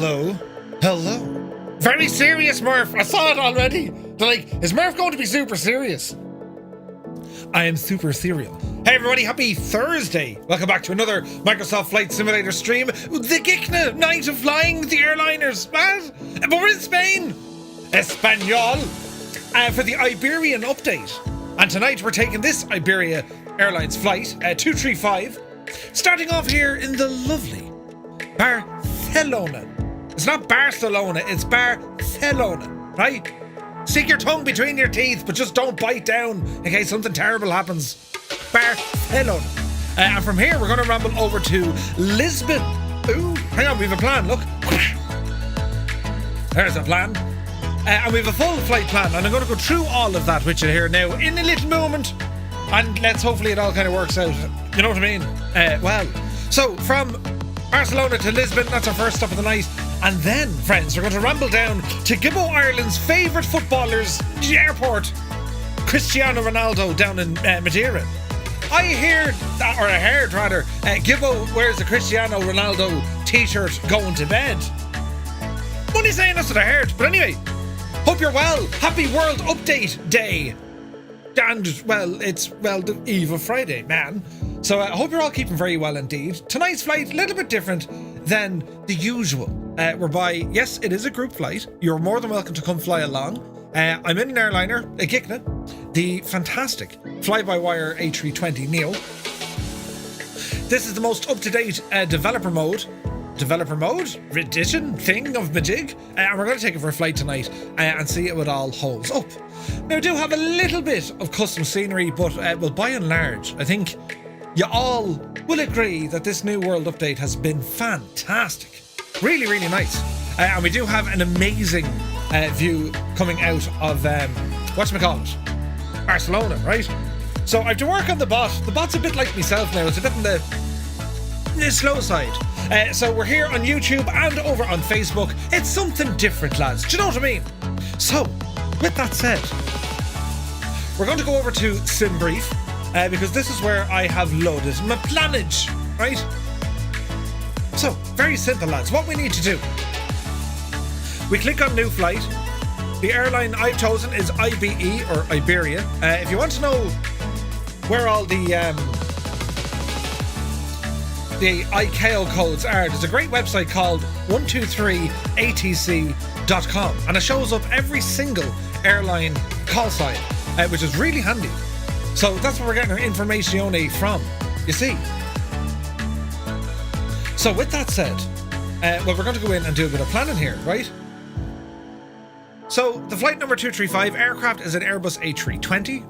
Hello. Hello. Very serious, Murph. I saw it already. They're like, is Murph going to be super serious? I am super serial. Hey everybody, happy Thursday. Welcome back to another Microsoft Flight Simulator stream. The Gikna night of flying the airliners. What? But we're in Spain. Espanol. For the Iberian update. And tonight we're taking this Iberia Airlines flight, 235. Starting off here in the lovely Barcelona. It's not Barcelona, it's Barcelona, right? Stick your tongue between your teeth, but just don't bite down in case something terrible happens. Barcelona. And from here, we're going to ramble over to Lisbon. Ooh, hang on, we have a plan, look. There's a plan. And we have a full flight plan, and I'm going to go through all of that with you here now in a little moment. And let's hopefully it all kind of works out. You know what I mean? So from Barcelona to Lisbon, that's our first stop of the night. And then, friends, we're going to ramble down to Gibbo, Ireland's favourite footballer's airport, Cristiano Ronaldo, down in Madeira. I heard Gibbo wears a Cristiano Ronaldo t-shirt going to bed. I'm only saying that's what I heard. But anyway, hope you're well. Happy World Update Day. And, it's the eve of Friday, man. So I hope you're all keeping very well indeed. Tonight's flight, a little bit different than the usual. Whereby, yes, it is a group flight. You're more than welcome to come fly along. I'm in an airliner, a Gikna, the fantastic FlyByWire A320 Neo. This is the most up-to-date developer mode edition thing of Majig, and we're going to take it for a flight tonight and see how it all holds up. Now, I do have a little bit of custom scenery, but by and large, I think you all will agree that this new world update has been fantastic. Really, really nice. And we do have an amazing view coming out of, Barcelona, right? So I have to work on the bot. The bot's a bit like myself now. It's a bit on the slow side. So we're here on YouTube and over on Facebook. It's something different, lads. Do you know what I mean? So, with that said, we're going to go over to SimBrief because this is where I have loaded my planage, right? So, very simple, lads. What we need to do, we click on New Flight. The airline I've chosen is IBE or Iberia. If you want to know where all the ICAO codes are, there's a great website called 123atc.com, and it shows up every single airline call sign, which is really handy. So that's where we're getting our information from, you see. So with that said, we're going to go in and do a bit of planning here, right? So the flight number 235 aircraft is an Airbus A320.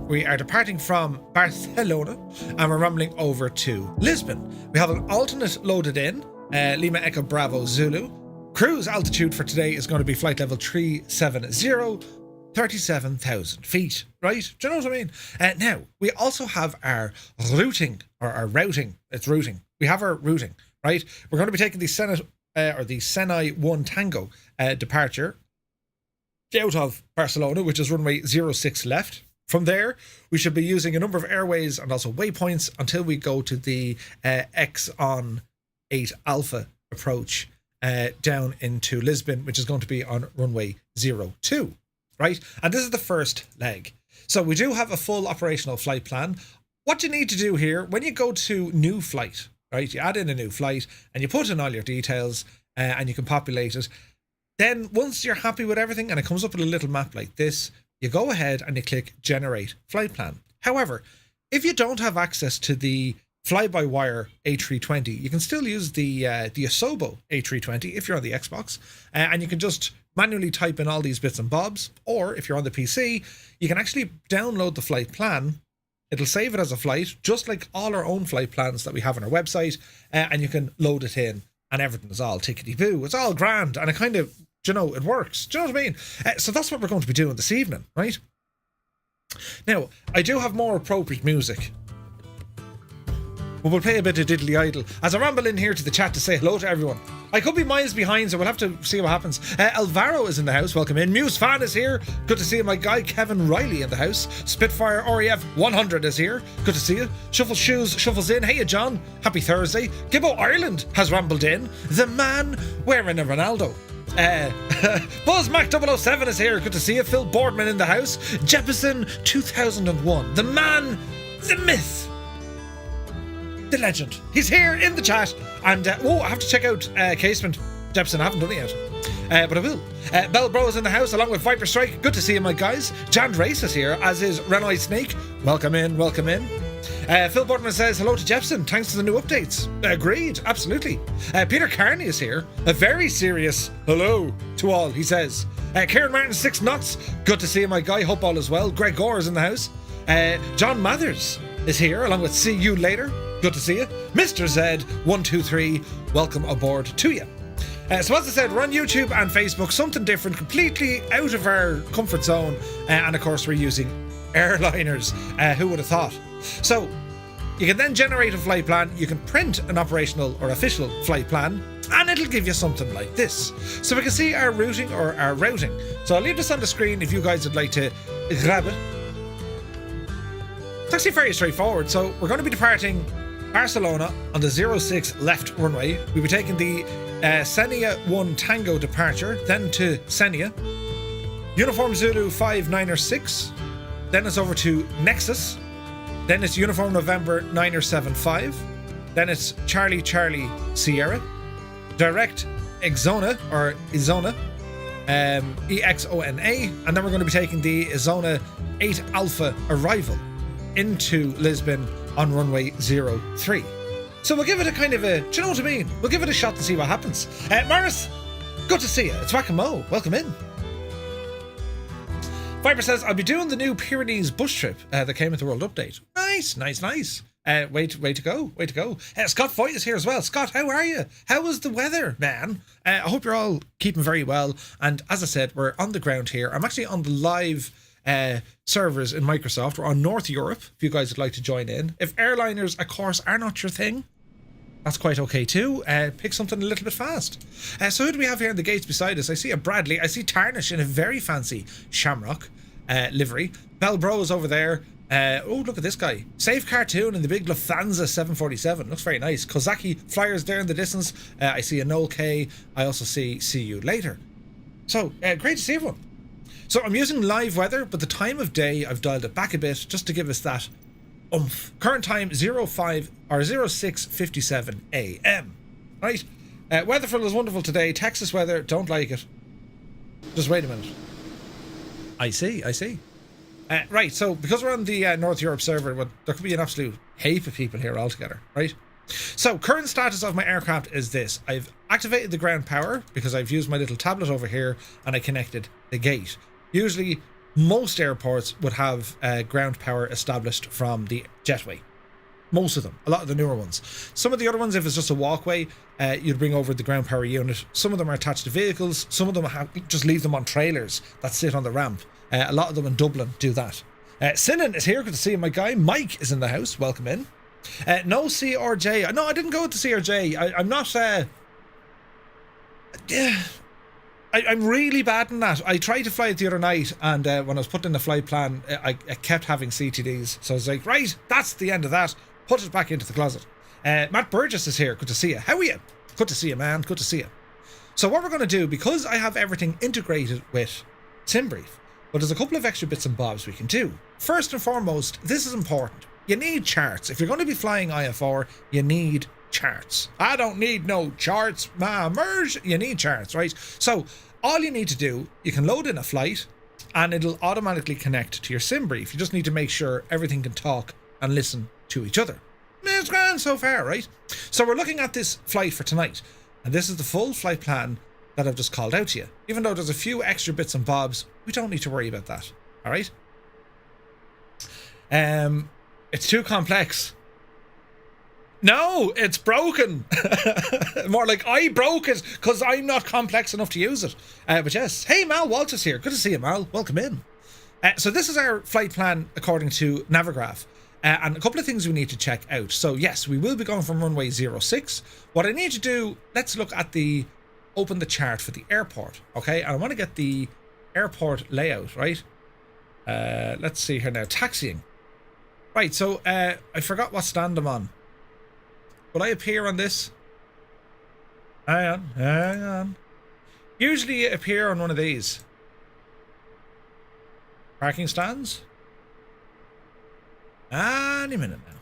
We are departing from Barcelona and we're rambling over to Lisbon. We have an alternate loaded in, Lima Echo Bravo Zulu. Cruise altitude for today is going to be flight level 370, 37,000 feet, right? Do you know what I mean? Now, we also have our routing. It's routing. We have our routing, right? We're going to be taking the Senai 1 Tango departure out of Barcelona, which is runway 06 left. From there, we should be using a number of airways and also waypoints until we go to the Exxon 8 Alpha approach down into Lisbon, which is going to be on runway 02, right? And this is the first leg. So we do have a full operational flight plan. What you need to do here, when you go to new flight, right, you add in a new flight and you put in all your details and you can populate it. Then once you're happy with everything and it comes up with a little map like this, you go ahead and you click generate flight plan. However, if you don't have access to the FlyByWire A320, you can still use the Asobo A320 if you're on the Xbox, and you can just manually type in all these bits and bobs. Or if you're on the PC, you can actually download the flight plan. It'll save it as a flight, just like all our own flight plans that we have on our website, and you can load it in and everything is all tickety-boo. It's all grand and it kind of, it works. Do you know what I mean? So that's what we're going to be doing this evening, right? Now, I do have more appropriate music. But we'll play a bit of Diddly Idle as I ramble in here to the chat to say hello to everyone. I could be miles behind, so we'll have to see what happens. Alvaro is in the house. Welcome in. Muse Fan is here. Good to see you. My guy Kevin Riley in the house. Spitfire REF 100 is here. Good to see you. Shuffle Shoes shuffles in. Hey, John. Happy Thursday. Gibbo Ireland has rambled in. The man wearing a Ronaldo. Buzz Mac 007 is here. Good to see you. Phil Boardman in the house. Jeppesen 2001. The man, the myth, the legend. He's here in the chat. And I have to check out Casement Jeppesen. I haven't done it yet, but I will. Bell Bro is in the house along with Viper Strike. Good to see you, my guys. Jan Race is here, as is Renoi Snake. Welcome in, welcome in. Phil Boardman says hello to Jeppesen. Thanks for the new updates. Agreed, absolutely. Peter Carney is here. A very serious hello to all, he says. Kieran Martin 6 knots. Good to see you, my guy. Hope all is well. Greg Gore is in the house. John Mathers is here along with See You Later. Good to see you. Mr. Z123, welcome aboard to you. So as I said, we're on YouTube and Facebook, something different, completely out of our comfort zone. And of course, we're using airliners. Who would have thought? So you can then generate a flight plan. You can print an operational or official flight plan, and it'll give you something like this. So we can see our routing or our routing. So I'll leave this on the screen if you guys would like to grab it. It's actually very straightforward. So we're going to be departing Barcelona on the 06 left runway. We'll be taking the Senia 1 Tango departure, then to Senia. Uniform Zulu 5 9er 6. Then it's over to Nexus. Then it's Uniform November 9er 75. Then it's Charlie Charlie Sierra. Direct Exona or Izona. EXONA. And then we're going to be taking the Izona 8 Alpha arrival into Lisbon on runway 03. So we'll give it a kind of a, do you know what I mean? We'll give it a shot to see what happens. Maris, good to see you. It's Whack and Mo. Welcome in. Viper says, I'll be doing the new Pyrenees bush trip that came with the World Update. Nice, nice, nice. Way to go, way to go. Scott Foyt is here as well. Scott, how are you? How was the weather, man? I hope you're all keeping very well. And as I said, we're on the ground here. I'm actually on the live servers in Microsoft. We're on North Europe, if you guys would like to join in. If airliners, of course, are not your thing, that's quite okay too. Pick something a little bit fast. So who do we have here in the gates beside us? I see a Bradley. I see Tarnish in a very fancy Shamrock livery. Bell Bro is over there. Oh, look at this guy. Safe Cartoon in the big Lufthansa 747. Looks very nice. Kozaki Flyers there in the distance. I see a Noel K. I also see You Later. So, great to see everyone. So I'm using live weather, but the time of day, I've dialed it back a bit just to give us that oomph. Current time 06:57 a.m. Right? Weatherful is wonderful today. Texas weather, don't like it. Just wait a minute. I see. Right, so because we're on the North Europe server, well, there could be an absolute heap of people here altogether, right? So current status of my aircraft is this. I've activated the ground power because I've used my little tablet over here and I connected the gate. Usually most airports would have ground power established from the jetway. Most of them, a lot of the newer ones. Some of the other ones, if it's just a walkway, you'd bring over the ground power unit. Some of them are attached to vehicles. Some of them just leave them on trailers that sit on the ramp. A lot of them in Dublin do that. Sinan is here. Good to see you, my guy. Mike is in the house. Welcome in. No CRJ. No, I didn't go with the CRJ. I'm not... I'm really bad in that. I tried to fly it the other night, and when I was putting in the flight plan, I kept having CTDs. So I was like, right, that's the end of that. Put it back into the closet. Matt Burgess is here. Good to see you. How are you? Good to see you, man. Good to see you. So what we're going to do, because I have everything integrated with SimBrief, but there's a couple of extra bits and bobs we can do. First and foremost, this is important. You need charts. If you're going to be flying IFR, you need charts. I don't need no charts, ma merge. You need charts, right? So all you need to do, you can load in a flight and it'll automatically connect to your SimBrief. You just need to make sure everything can talk and listen to each other. It's grand so far, right? So we're looking at this flight for tonight, and this is the full flight plan that I've just called out to you. Even though there's a few extra bits and bobs, we don't need to worry about that, all right? It's too complex. No, it's broken. More like I broke it because I'm not complex enough to use it. But yes, hey, Mal Walters here. Good to see you, Mal. Welcome in. So this is our flight plan according to Navigraph. And a couple of things we need to check out. So yes, we will be going from runway 06. What I need to do, let's look at open the chart for the airport, okay? And I want to get the airport layout, right? Let's see here now, taxiing. Right, so I forgot what stand I'm on. Will I appear on this? Hang on. Usually you appear on one of these. Parking stands? Any minute now.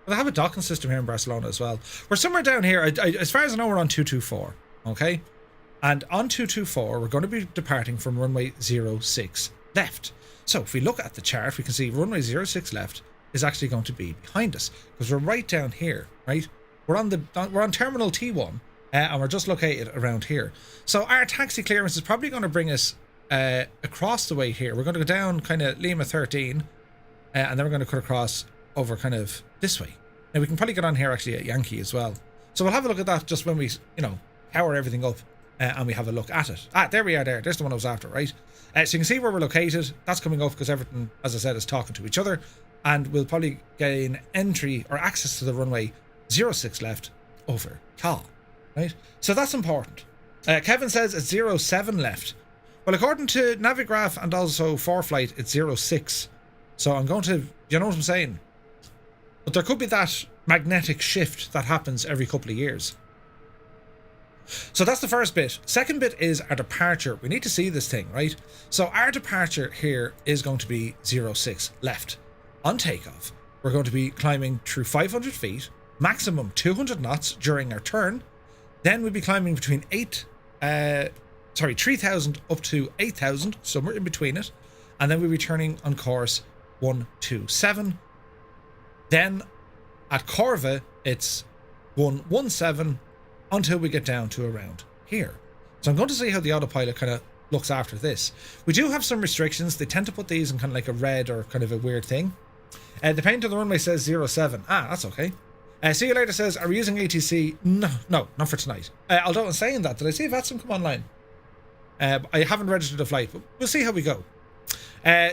Well, they have a docking system here in Barcelona as well. We're somewhere down here. As far as I know, we're on 224. Okay? And on 224, we're going to be departing from runway 06 left. So if we look at the chart, we can see runway 06 left is actually going to be behind us, because we're right down here, right? We're on terminal T1, and we're just located around here. So our taxi clearance is probably going to bring us across the way here. We're going to go down kind of Lima 13, and then we're going to cut across over kind of this way. Now we can probably get on here actually at Yankee as well. So we'll have a look at that just when we, power everything up and we have a look at it. There we are there. There's the one I was after, right? So you can see where we're located. That's coming up because everything, as I said, is talking to each other. And we'll probably gain entry or access to the runway 06 left over Cal, right? So that's important. Kevin says it's 07 left. Well, according to Navigraph and also ForeFlight, it's 06. So I'm going to, you know what I'm saying? But there could be that magnetic shift that happens every couple of years. So that's the first bit. Second bit is our departure. We need to see this thing, right? So our departure here is going to be 06 left. On takeoff, we're going to be climbing through 500 feet, maximum 200 knots during our turn. Then we'll be climbing between 3,000 up to 8,000, somewhere in between it. And then we'll be turning on course 127. Then at Corva, it's 117 until we get down to around here. So I'm going to see how the autopilot kind of looks after this. We do have some restrictions. They tend to put these in kind of like a red or kind of a weird thing. The paint on the runway says 07. That's okay. See you later says, are we using ATC? No, not for tonight. Although in saying that, did I see if Atsum come online? I haven't registered a flight, but we'll see how we go.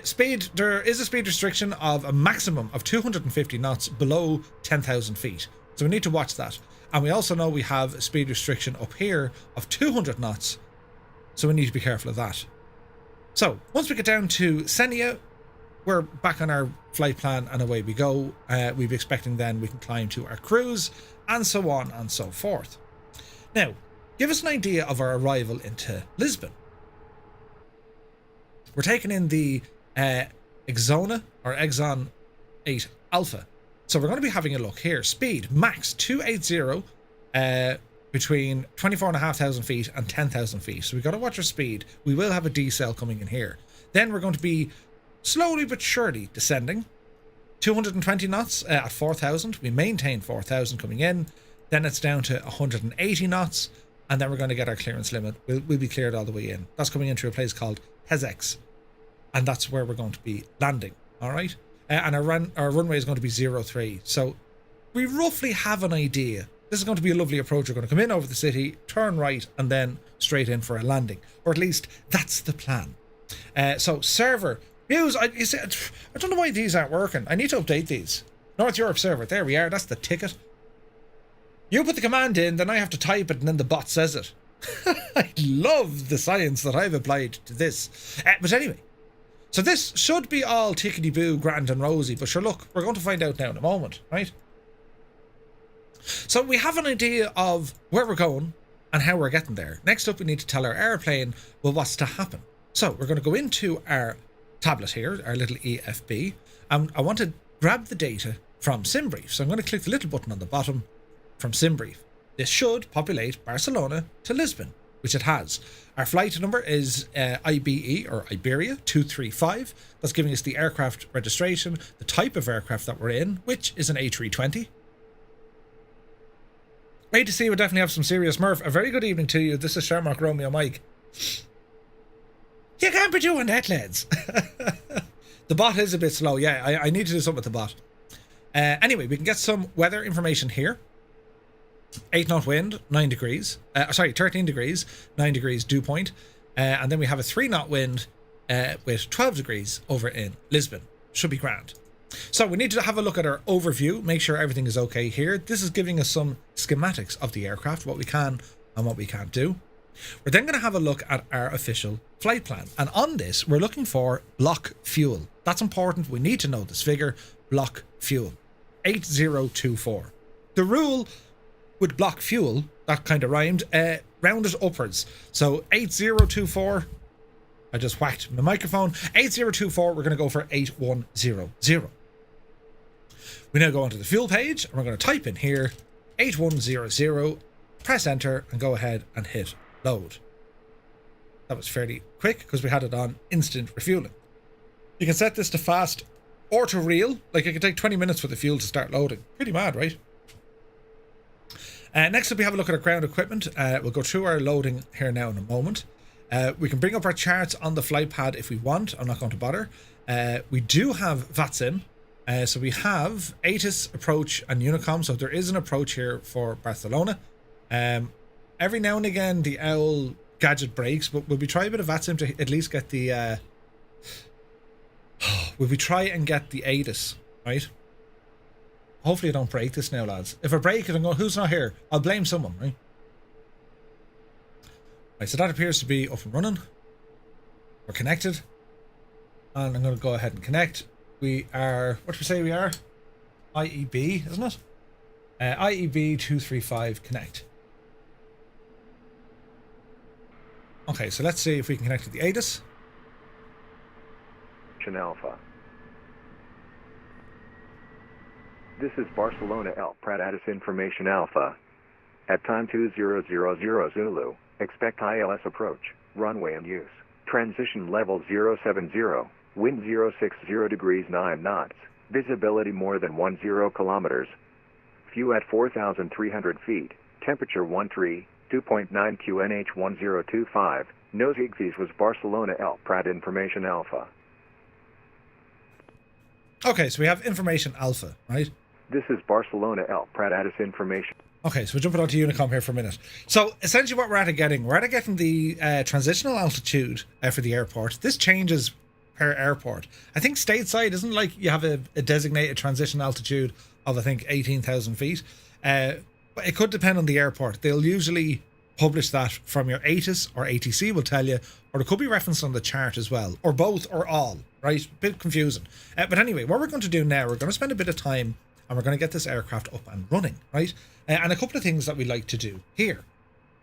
Speed, there is a speed restriction of a maximum of 250 knots below 10,000 feet. So we need to watch that. And we also know we have a speed restriction up here of 200 knots. So we need to be careful of that. So once we get down to Senia, we're back on our flight plan and away we go. We'll be expecting then we can climb to our cruise and so on and so forth. Now, give us an idea of our arrival into Lisbon. We're taking in the Exona or Exxon 8 Alpha. So we're going to be having a look here. Speed, max 280 between 24,500 feet and 10,000 feet. So we've got to watch our speed. We will have a decel coming in here. Then we're going to be slowly but surely descending. 220 knots at 4,000. We maintain 4,000 coming in. Then it's down to 180 knots. And then we're going to get our clearance limit. We'll be cleared all the way in. That's coming into a place called Hezex. And that's where we're going to be landing. All right. And our runway is going to be 03. So we roughly have an idea. This is going to be a lovely approach. We're going to come in over the city, turn right, and then straight in for a landing. Or at least that's the plan. So server views. I don't know why these aren't working. I need to update these. North Europe server. There we are. That's the ticket. You put the command in, then I have to type it, and then the bot says it. I love the science that I've applied to this. But anyway. So this should be all tickety-boo, grand and rosy, but sure, look, we're going to find out now in a moment, right? So we have an idea of where we're going and how we're getting there. Next up, we need to tell our airplane, well, what's to happen. So we're going to go into our tablet here, our little EFB, and I want to grab the data from SimBrief. So I'm going to click the little button on the bottom from SimBrief. This should populate Barcelona to Lisbon, which it has. Our flight number is IBE or Iberia 235. That's giving us the aircraft registration, the type of aircraft that we're in, which is an A320. Great to see we definitely have some serious Murph. A very good evening to you. This is Shamrock Romeo Mike. You can't be doing that, lads. The bot is a bit slow. Yeah, I need to do something with the bot. Anyway, we can get some weather information here. 8 knot wind, 9 degrees. 13 degrees, 9 degrees dew point. And then we have a 3 knot wind with 12 degrees over in Lisbon. should be grand. So we need to have a look at our overview, make sure everything is okay here. This is giving us some schematics of the aircraft, what we can and what we can't do. We're then going to have a look at our official flight plan. And on this, we're looking for block fuel. That's important. We need to know this figure, block fuel, 8024. The rule with block fuel, that kind of rhymed, rounded upwards. So 8024, I just whacked my microphone. 8024, we're going to go for 8100. We now go onto the fuel page and we're going to type in here 8100, press enter and go ahead and hit load. That was fairly quick because we had it on instant refueling. You can set this to fast or to real. Like, it can take 20 minutes for the fuel to start loading. Pretty mad, right? Next up, we have a look at our ground equipment. We'll go through our loading here now in a moment. We can bring up our charts on the flight pad if we want. I'm not going to bother. We do have VATSIM. So we have ATIS, approach, and Unicom. So there is an approach here for Barcelona. Every now and again, the OWL gadget breaks, but will we try a bit of VATSIM to at least get the... will we try and get the ATIS, right? Hopefully I don't break this now, lads. If I break it and go, who's not here? I'll blame someone, right? Right, so that appears to be up and running. We're connected. And I'm going to go ahead and connect. We are, what do we say we are? IEB, isn't it? IEB 235 connect. Okay, so let's see if we can connect to the ATIS. Alpha. This is Barcelona L. Prat ATIS Information Alpha. At time 2000 Zulu, expect ILS approach, runway and use. Transition level 070, wind 060 degrees 9 knots, visibility more than 10 kilometers. View at 4,300 feet, temperature 13, 2.9 QNH 1025. Nose IGVs was Barcelona L. Prat Information Alpha. Okay, so we have Information Alpha, right? This is Barcelona L. Prat ATIS Information. Okay, so we're jumping onto Unicom here for a minute. So essentially what we're at getting the transitional altitude for the airport. This changes per airport. I think stateside isn't like you have a designated transition altitude of, I think, 18,000 feet. But it could depend on the airport. They'll usually publish that from your ATIS, or ATC will tell you, or it could be referenced on the chart as well, or both or all, right? Bit confusing. But anyway, what we're going to do now, we're going to spend a bit of time and we're going to get this aircraft up and running, right? And a couple of things that we like to do here.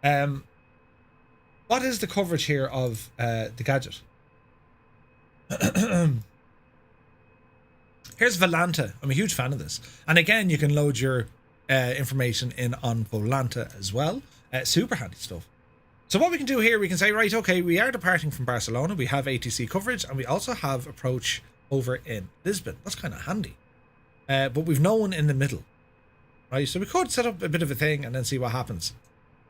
What is the coverage here of the gadget? Here's Volanta. I'm a huge fan of this. And again, you can load your information in on Volanta as well. Super handy stuff. So what we can do here, we can say, right, okay, we are departing from Barcelona. We have ATC coverage and we also have approach over in Lisbon. That's kind of handy. But we've no one in the middle. Right, so we could set up a bit of a thing and then see what happens.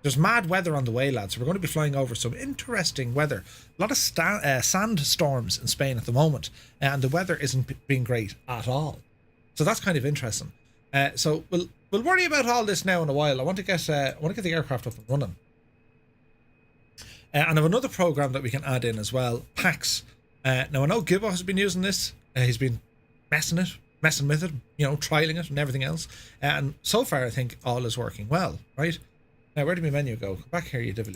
There's mad weather on the way, lads. So we're going to be flying over some interesting weather. A lot of sandstorms in Spain at the moment. And the weather isn't being great at all. So that's kind of interesting. So we'll worry about all this now in a while. I want to get the aircraft up and running. And I have another program that we can add in as well, PAX. Now I know Gibbo has been using this. He's been messing with it, you know, trialing it and everything else. And so far, I think all is working well, right? Now, where did my menu go? Come back here, you devil.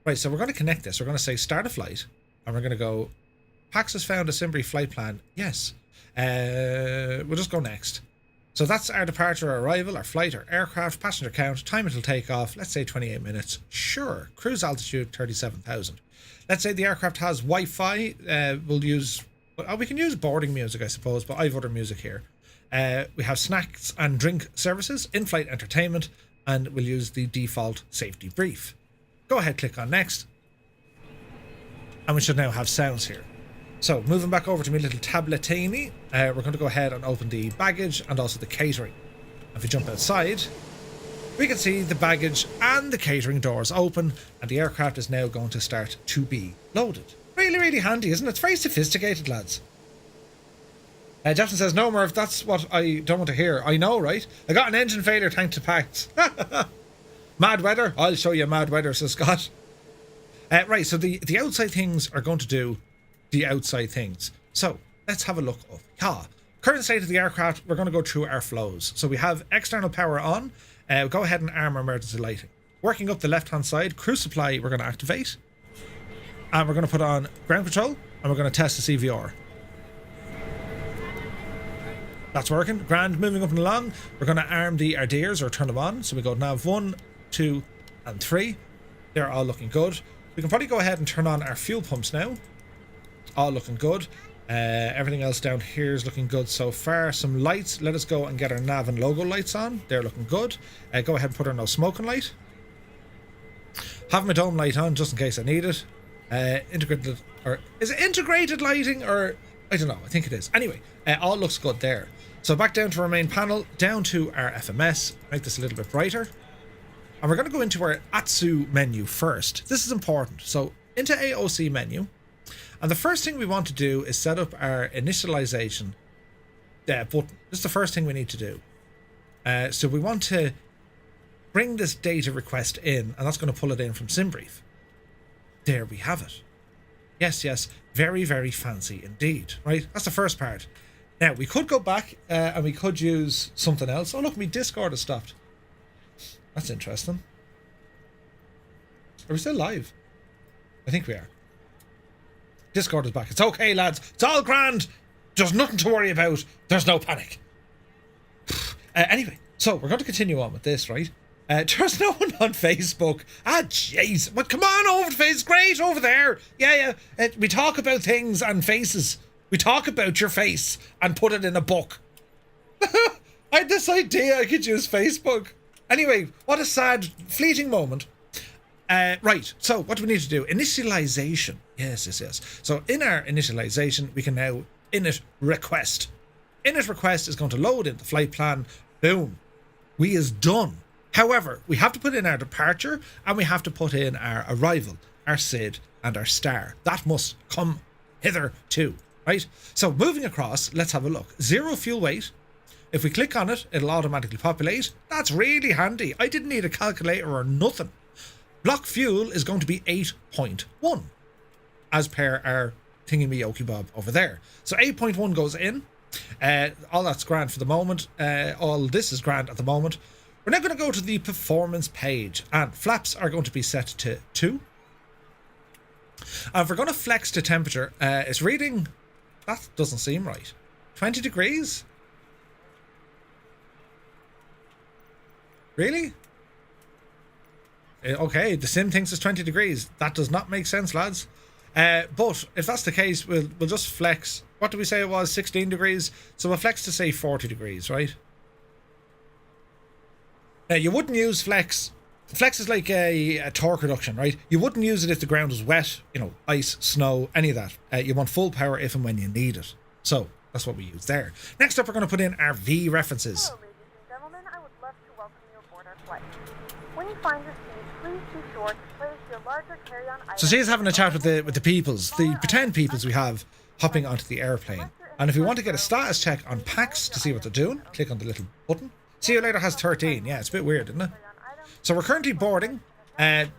Right, so we're going to connect this. We're going to say start a flight, and we're going to go, PAX has found a Simbri flight plan. Yes. We'll just go next. So that's our departure, our arrival, our flight, our aircraft, passenger count, time until takeoff. Let's say 28 minutes. Sure. Cruise altitude 37,000. Let's say the aircraft has Wi-Fi. We'll use, we can use boarding music, I suppose, but I have other music here. We have snacks and drink services, in-flight entertainment, and we'll use the default safety brief. Go ahead, click on next. And we should now have sounds here. So, moving back over to my little tabletini, we're going to go ahead and open the baggage and also the catering. If we jump outside, we can see the baggage and the catering doors open, and the aircraft is now going to start to be loaded. Really, really handy, isn't it? It's very sophisticated, lads. Jefferson says, no, Merv, that's what I don't want to hear. I know, right? I got an engine failure thanks to PAX. Mad weather? I'll show you mad weather, says Scott. Right, so the outside things are going to do the outside things. So, let's have a look up. Yeah. Current state of the aircraft, we're going to go through our flows. So we have external power on. Go ahead and arm emergency lighting. Working up the left-hand side, cruise supply we're going to activate. And we're going to put on ground control, and we're going to test the CVR. That's working. Grand. Moving up and along, we're going to arm the RDRs or turn them on. So we go nav 1, 2, and 3. They're all looking good. We can probably go ahead and turn on our fuel pumps now. All looking good. Everything else down here is looking good so far. Some lights. Let us go and get our nav and logo lights on. They're looking good. Go ahead and put our no smoking light. Have my dome light on just in case I need it. Integrated, or is it integrated lighting, or I don't know. I think it is. Anyway, all looks good there. So back down to our main panel, down to our FMS. Make this a little bit brighter. And we're going to go into our ATSU menu first. This is important. So into AOC menu. And the first thing we want to do is set up our initialization button. This is the first thing we need to do. So we want to bring this data request in, and that's going to pull it in from SimBrief. There we have it. Yes, yes. Very, very fancy indeed. Right? That's the first part. Now, we could go back and we could use something else. Oh, look, my Discord has stopped. That's interesting. Are we still live? I think we are. Discord is back. It's okay, lads. It's all grand. There's nothing to worry about. There's no panic. Anyway, so we're going to continue on with this, right? There's no one on Facebook. Ah, jeez. But come on over to Facebook. Great, over there. Yeah. We talk about things and faces. We talk about your face and put it in a book. I had this idea I could use Facebook. Anyway, what a sad, fleeting moment. Right, so what do we need to do? Initialization. Yes. So in our initialization, we can now init request. Init request is going to load in the flight plan. Boom. We is done. However, we have to put in our departure and we have to put in our arrival, our SID and our star. That must come hither too, right? So moving across, let's have a look. 0 fuel weight. If we click on it, it'll automatically populate. That's really handy. I didn't need a calculator or nothing. Block fuel is going to be 8.1 as per our thingy-me-yoki bob over there. So 8.1 goes in. All that's grand for the moment. All this is grand at the moment. We're now going to go to the performance page, and flaps are going to be set to 2. And if we're going to flex to temperature, it's reading, that doesn't seem right. 20 degrees? Really? Okay, the sim thinks it's 20 degrees. That does not make sense, lads. But if that's the case, we'll just flex. What did we say it was? 16 degrees. So we'll flex to say 40 degrees, right? Now, you wouldn't use flex. Flex is like a torque reduction, right? You wouldn't use it if the ground was wet, you know, ice, snow, any of that. You want full power if and when you need it. So that's what we use there. Next up, we're going to put in our V references. Hello, ladies and gentlemen. I would love to welcome you aboard our flight. When you find your seat, please be sure to place your larger carry-on items. So she's having a chat with the peoples, the pretend peoples we have hopping onto the airplane. And if we want to get a status check on packs to see what they're doing, click on the little button. See you later has 13. Yeah, it's a bit weird, isn't it? So we're currently boarding.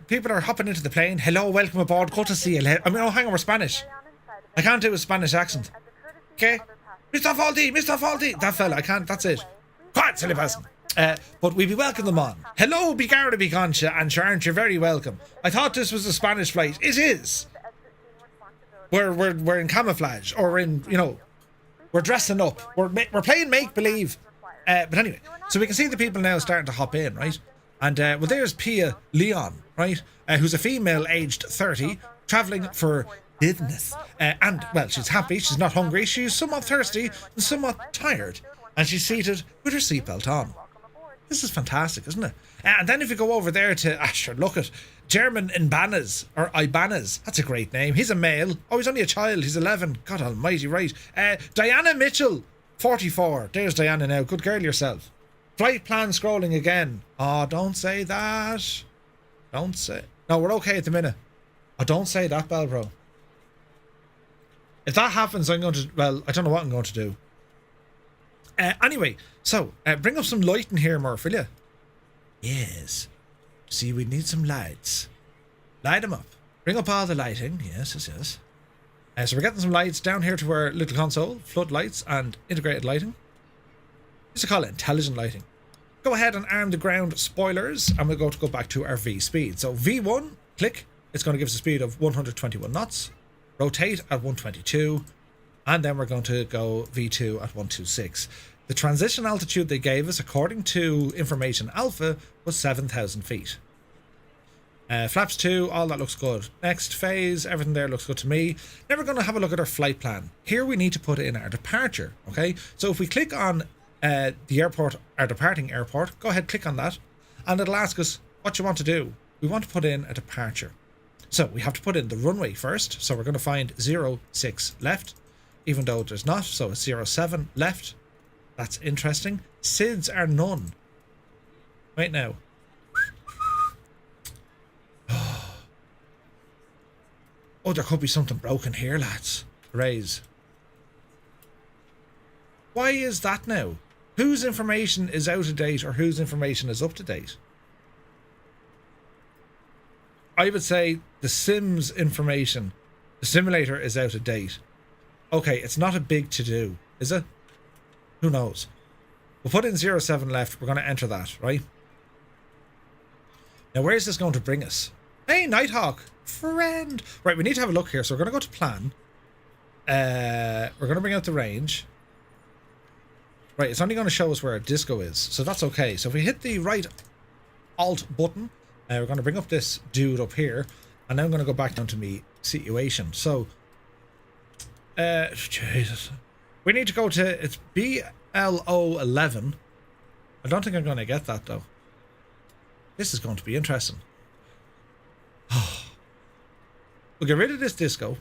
People are hopping into the plane. Hello, welcome aboard. Good to see you. I mean, oh, hang on, we're Spanish. I can't do a Spanish accent. Okay? Mr. Faulty. That fella, I can't, that's it. Quiet, silly person. But we be welcome them on. Hello, Bigarda Biconcha, and sure, aren't you very welcome. I thought this was a Spanish flight. It is. We're in camouflage, or in, you know, we're dressing up. We're playing make-believe. But anyway, so we can see the people now starting to hop in, right? And, well, there's Pia Leon, right? Who's a female aged 30, travelling for business. And, well, she's happy, she's not hungry, she's somewhat thirsty and somewhat tired. And she's seated with her seatbelt on. This is fantastic, isn't it? And then if you go over there to, sure, look at German Ibanez, or Ibanez. That's a great name. He's a male. Oh, he's only a child. He's 11. God almighty, right. Diana Mitchell, 44. There's Diana now. Good girl yourself. Flight plan scrolling again. Oh, don't say that. Don't say. No, we're okay at the minute. Oh, don't say that, Bell, bro. If that happens, I'm going to, well, I don't know what I'm going to do. Anyway, so, bring up some light in here, Murph, will you? Yes. See, we need some lights. Light them up. Bring up all the lighting. Yes. So we're getting some lights down here to our little console, floodlights and integrated lighting. Just to call it intelligent lighting. Go ahead and arm the ground spoilers, and we're going to go back to our V speed. So V1, click, it's going to give us a speed of 121 knots. Rotate at 122, and then we're going to go V2 at 126. The transition altitude they gave us, according to information alpha, was 7,000 feet. Flaps 2, all that looks good. Next phase, everything there looks good to me. Now we're going to have a look at our flight plan. Here we need to put in our departure, okay? So if we click on the airport, our departing airport, go ahead, click on that, and it'll ask us what you want to do. We want to put in a departure. So we have to put in the runway first. So we're going to find 06 left, even though there's not. So it's 07 left. That's interesting. SIDs are none. Wait now. Oh, there could be something broken here, lads. Raise. Why is that now? Whose information is out of date or whose information is up to date? I would say the Sims information, the simulator is out of date. Okay, it's not a big to-do, is it? Who knows? We'll put in 07 left. We're going to enter that, right? Now, where is this going to bring us? Hey, Nighthawk, friend. Right, we need to have a look here. So we're going to go to plan. We're going to bring out the range. Right, it's only going to show us where our disco is. So that's okay. So if we hit the right Alt button, we're going to bring up this dude up here. And then I'm going to go back down to me situation. So, Jesus. We need to go to, it's BLO11. I don't think I'm going to get that, though. This is going to be interesting. We'll get rid of this disco.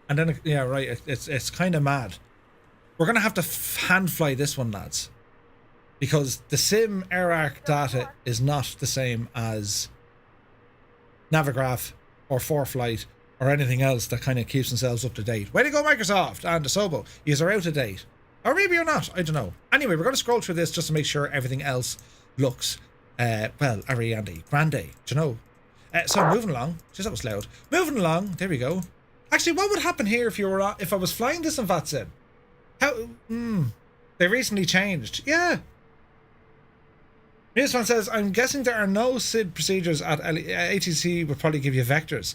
And then, yeah, right, it's kind of mad. We're going to have to hand fly this one, lads. Because the sim AirArc data is not the same as Navigraph or ForeFlight or anything else that kind of keeps themselves up to date. Way to go, Microsoft and Asobo. Yous are out of date. Or maybe you're not. I don't know. Anyway, we're going to scroll through this just to make sure everything else looks, well, Ariande. Grande. Do you know? So moving along. Jeez, that was loud. Moving along. There we go. Actually, what would happen here if I was flying this in VATSIM? How? They recently changed. Yeah. Newsfan says, I'm guessing there are no SID procedures at ATC would probably give you vectors.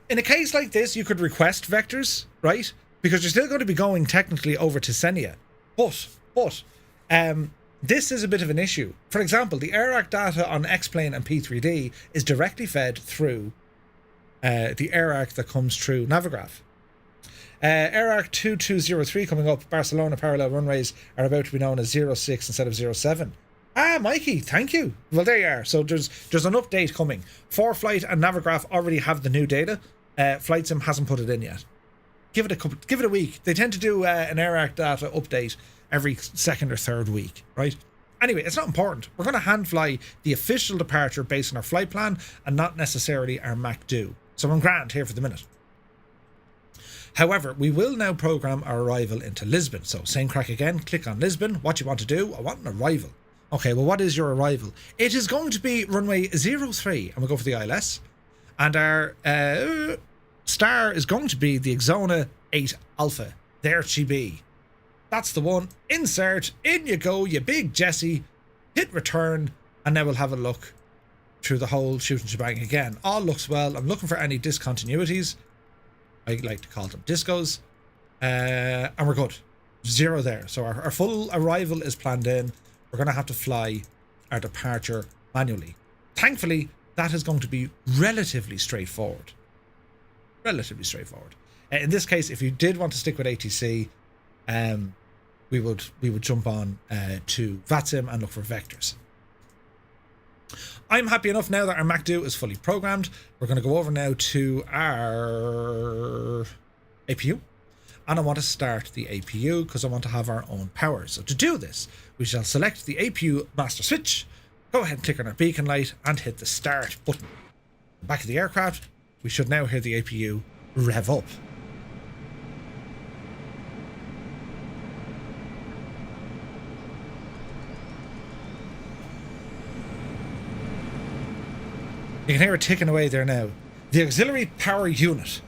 In a case like this, you could request vectors, right? Because you're still going to be going technically over to Xenia. But, this is a bit of an issue. For example, the AirArc data on X-Plane and P3D is directly fed through the AirArc that comes through Navigraph. AirArc 2203 coming up, Barcelona parallel runways are about to be known as 06 instead of 07. Ah, Mikey, thank you. Well, there you are. So there's an update coming. ForeFlight and Navigraph already have the new data. FlightSim hasn't put it in yet. Give it a week. They tend to do an AirArc data update every second or third week, right? Anyway, it's not important. We're going to hand fly the official departure based on our flight plan and not necessarily our MAC-DO. So I'm grand here for the minute. However, we will now program our arrival into Lisbon. So same crack again. Click on Lisbon. What you want to do? I want an arrival. Okay, well, what is your arrival? It is going to be runway 03, and we'll go for the ILS. And our star is going to be the Exona 8 Alpha. There she be. That's the one. Insert. In you go, you big Jesse. Hit return. And now we'll have a look through the whole shooting shebang again. All looks well. I'm looking for any discontinuities. I like to call them discos. And we're good. 0 there. So our full arrival is planned in. We're going to have to fly our departure manually. Thankfully, that is going to be relatively straightforward. In this case, if you did want to stick with ATC, we would jump on to VATSIM and look for vectors. I'm happy enough now that our MAC-DO is fully programmed. We're going to go over now to our APU. And I want to start the APU because I want to have our own power. So to do this, we shall select the APU master switch, go ahead and click on our beacon light and hit the start button. Back of the aircraft, we should now hear the APU rev up. You can hear it ticking away there now. The auxiliary power unit,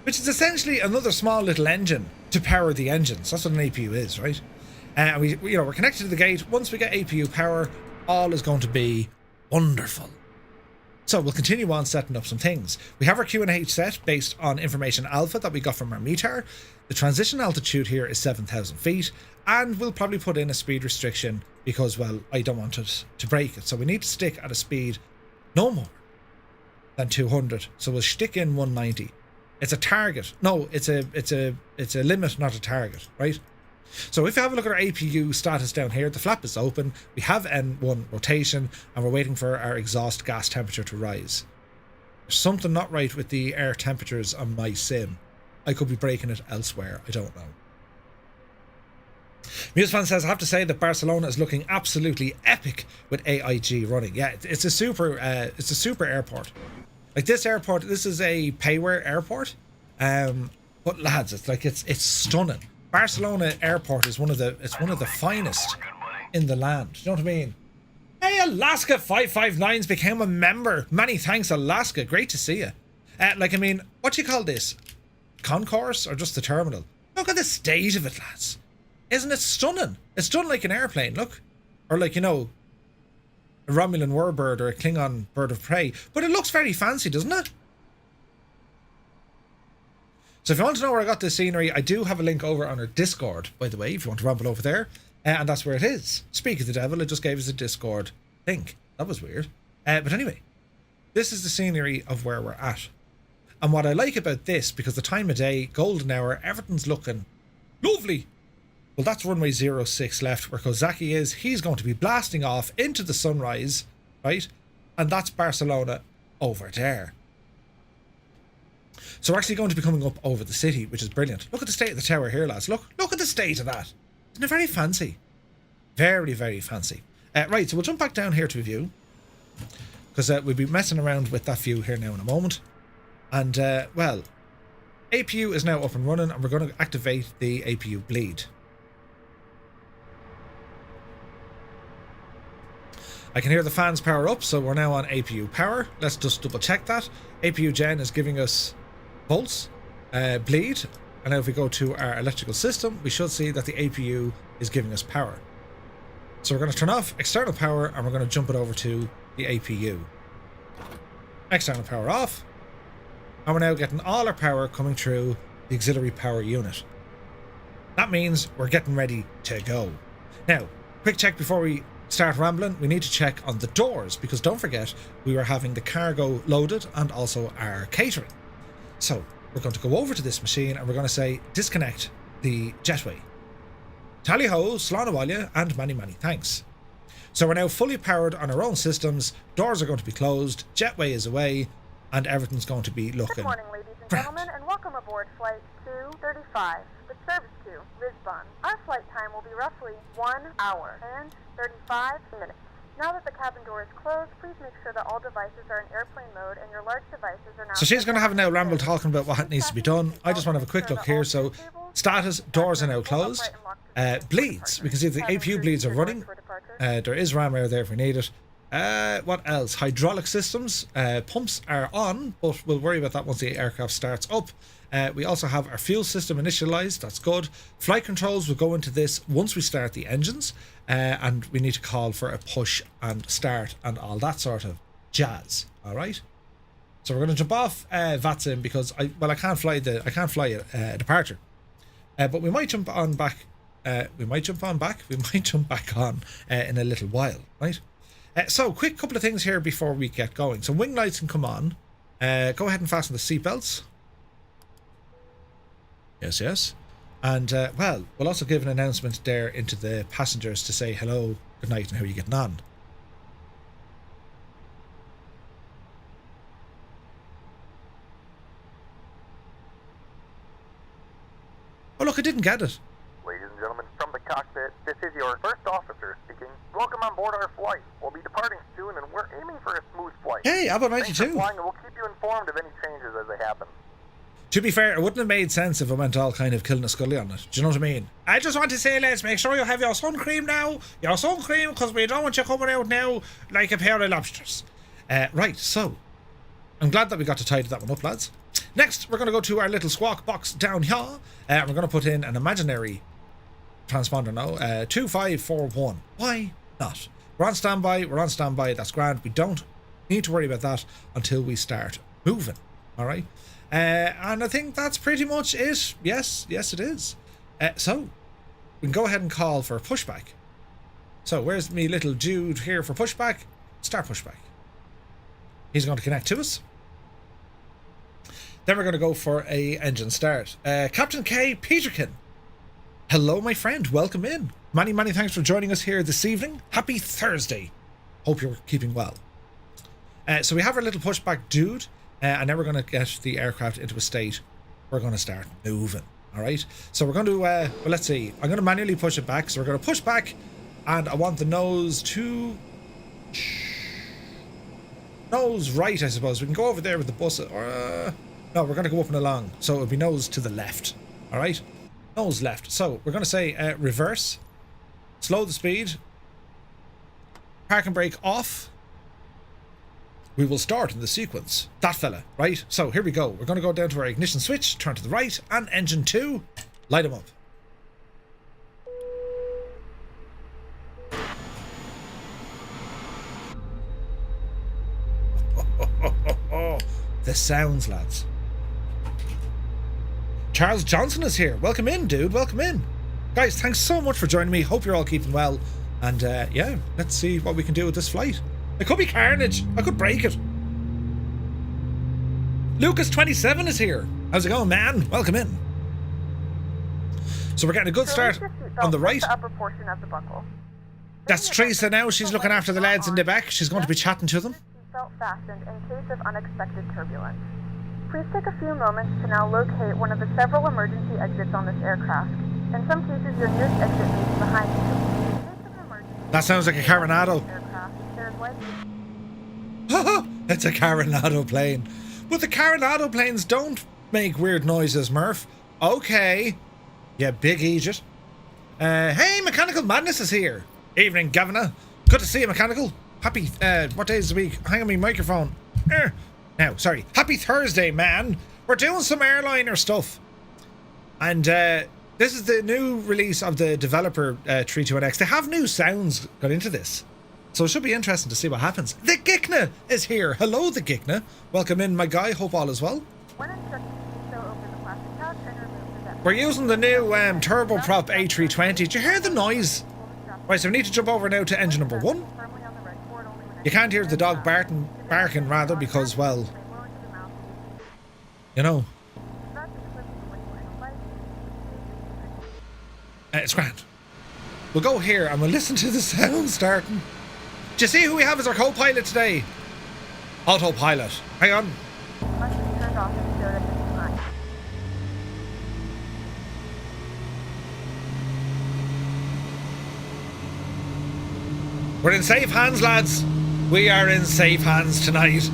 which is essentially another small little engine to power the engines. That's what an APU is, right? And we're connected to the gate. Once we get APU power, all is going to be wonderful. So we'll continue on setting up some things. We have our QNH set based on information alpha that we got from our METAR. The transition altitude here is 7,000 feet, and we'll probably put in a speed restriction because, well, I don't want it to break it. So we need to stick at a speed no more than 200. So we'll stick in 190. It's a target. No, it's a limit, not a target, right? So if you have a look at our APU status down here, the flap is open, we have N1 rotation, and we're waiting for our exhaust gas temperature to rise. There's something not right with the air temperatures on my sim. I could be breaking it elsewhere, I don't know. Musefan says, I have to say that Barcelona is looking absolutely epic with AIG running. Yeah, it's a super airport. Like this airport, this is a payware airport. But lads, it's stunning. Barcelona Airport is one of the finest in the land. You know what I mean? Hey, Alaska 559's became a member. Many thanks, Alaska. Great to see you. What do you call this? Concourse or just the terminal? Look at the state of it, lads. Isn't it stunning? It's done like an airplane, look. Or like, a Romulan warbird or a Klingon bird of prey. But it looks very fancy, doesn't it? So if you want to know where I got this scenery, I do have a link over on our Discord, by the way, if you want to ramble over there. And that's where it is. Speak of the devil, it just gave us a Discord link. That was weird. But anyway, this is the scenery of where we're at. And what I like about this, because the time of day, golden hour, everything's looking lovely. Well, that's runway 06 left where Kozaki is. He's going to be blasting off into the sunrise, right? And that's Barcelona over there. So we're actually going to be coming up over the city, which is brilliant. Look at the state of the tower here, lads. Look at the state of that. Isn't it very fancy? Very, very fancy. Right, so we'll jump back down here to a view. Because we'll be messing around with that view here now in a moment. And, well, APU is now up and running, and we're going to activate the APU bleed. I can hear the fans power up, so we're now on APU power. Let's just double check that. APU gen is giving us volts, bleed, and now if we go to our electrical system, we should see that the APU is giving us power. So we're going to turn off external power, and we're going to jump it over to the APU. External power off, and we're now getting all our power coming through the auxiliary power unit. That means we're getting ready to go. Now, quick check before we start rambling. We need to check on the doors, because don't forget we were having the cargo loaded and also our catering. So we're going to go over to this machine and we're going to say disconnect the jetway. Tally ho, Slánawalla, and many thanks. So we're now fully powered on our own systems. Doors are going to be closed, jetway is away, and everything's going to be looking. Good morning, ladies and gentlemen, and welcome aboard flight 235 with service to Lisbon. Our flight time will be roughly 1 hour and 35 minutes. Now that the cabin door is closed, please make sure that all devices are in airplane mode and your large devices are now... So she's going to have a now ramble talking about what needs to be done. I just want to have a quick look here. So status, doors are now closed. Bleeds. We can see the APU bleeds are running. There is ram air there if we need it. What else? Hydraulic systems. Pumps are on, but we'll worry about that once the aircraft starts up. We also have our fuel system initialized. That's good. Flight controls will go into this once we start the engines. And we need to call for a push and start and all that sort of jazz. All right. So we're going to jump off VATSIM because I can't fly a departure. But we might jump on back. We might jump back on in a little while. Right. So quick couple of things here before we get going. So wing lights can come on. Go ahead and fasten the seatbelts. Yes. And, well, we'll also give an announcement there into the passengers to say hello, good night, and how are you getting on. Oh, look, I didn't get it. Ladies and gentlemen, from the cockpit, this is your first officer speaking. Welcome on board our flight. We'll be departing soon, and we're aiming for a smooth flight. Hey, Abba 92. Thanks for flying, and we'll keep you informed of any changes as they happen. To be fair, it wouldn't have made sense if I went all kind of killing a scully on it. Do you know what I mean? I just want to say, lads, make sure you have your sun cream now. Your sun cream, because we don't want you coming out now like a pair of lobsters. Right, so I'm glad that we got to tidy that one up, lads. Next, we're going to go to our little squawk box down here. And we're going to put in an imaginary transponder now. 2541. Why not? We're on standby. We're on standby. That's grand. We don't need to worry about that until we start moving. All right. And I think that's pretty much it. Yes, it is. So we can go ahead and call for pushback. So where's me little dude here for pushback? Start pushback. He's going to connect to us. Then we're going to go for a engine start. Captain K. Peterkin. Hello, my friend. Welcome in. Many thanks for joining us here this evening. Happy Thursday. Hope you're keeping well. So we have our little pushback dude. And then we're going to get the aircraft into a state. We're going to start moving. All right. So we're going to, well, let's see. I'm going to manually push it back. So we're going to push back. And I want the nose to... nose right, I suppose. We can go over there with the bus. Or, no, we're going to go up and along. So it'll be nose to the left. All right. Nose left. So we're going to say reverse. Slow the speed. Park and brake off. We will start in the sequence. That fella, right? So here we go. We're going to go down to our ignition switch, turn to the right, and engine 2, light them up. The sounds, lads. Charles Johnson is here. Welcome in, dude. Welcome in. Guys, thanks so much for joining me. Hope you're all keeping well. And yeah, let's see what we can do with this flight. It could be carnage. I could break it. Lucas27 is here. How's it going, man? Welcome in. So we're getting a good start on the right. The upper portion of the buckle. That's Teresa now. She's looking after the lads in the back. She's going to be chatting to them. Seatbelt fastened in case of unexpected turbulence. Please take a few moments to now locate one of the several emergency exits on this aircraft. In some cases, your nearest exit may be behind you. In case of an emergency, that sounds like a Carenado. It's a Carenado plane. But the Carenado planes don't make weird noises, Murph. Okay. Yeah, big Egypt. Hey, Mechanical Madness is here. Evening, Governor. Good to see you, Mechanical. Happy, what day is the week? Hang on my microphone. Now, sorry. Happy Thursday, man. We're doing some airliner stuff. And, this is the new release of the developer, A32NX. They have new sounds got into this. So it should be interesting to see what happens. The Gikna is here. Hello, the Gikna. Welcome in, my guy. Hope all is well. When instructed to do so, open the plastic pouch and remove the depth. We're using the new turboprop A320. Did you hear the noise? Right, so we need to jump over now to engine number 1. You can't hear the dog barking rather, because, well, you know. It's grand. We'll go here and we'll listen to the sound starting. Do you see who we have as our co-pilot today? Autopilot. Hang on. Must be turned off and stowed at this time. We're in safe hands, lads. We are in safe hands tonight.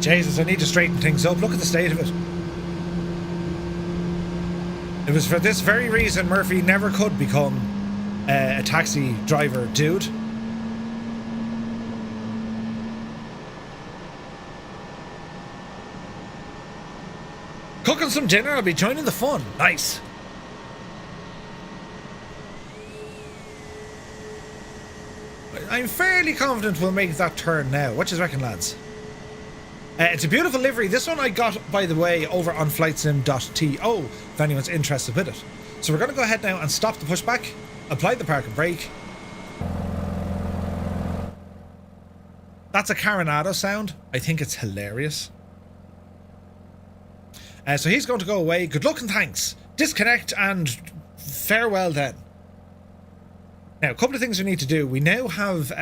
Jesus, I need to straighten things up. Look at the state of it. It was for this very reason Murphy never could become a taxi driver, dude. Cooking some dinner, I'll be joining the fun. Nice. I'm fairly confident we'll make that turn now. What do you reckon, lads? It's a beautiful livery. This one I got, by the way, over on flightsim.to, if anyone's interested with it. So we're going to go ahead now and stop the pushback, apply the park and brake. That's a Carenado sound. I think it's hilarious. So he's going to go away. Good luck and thanks. Disconnect and farewell then. Now, a couple of things we need to do. We now have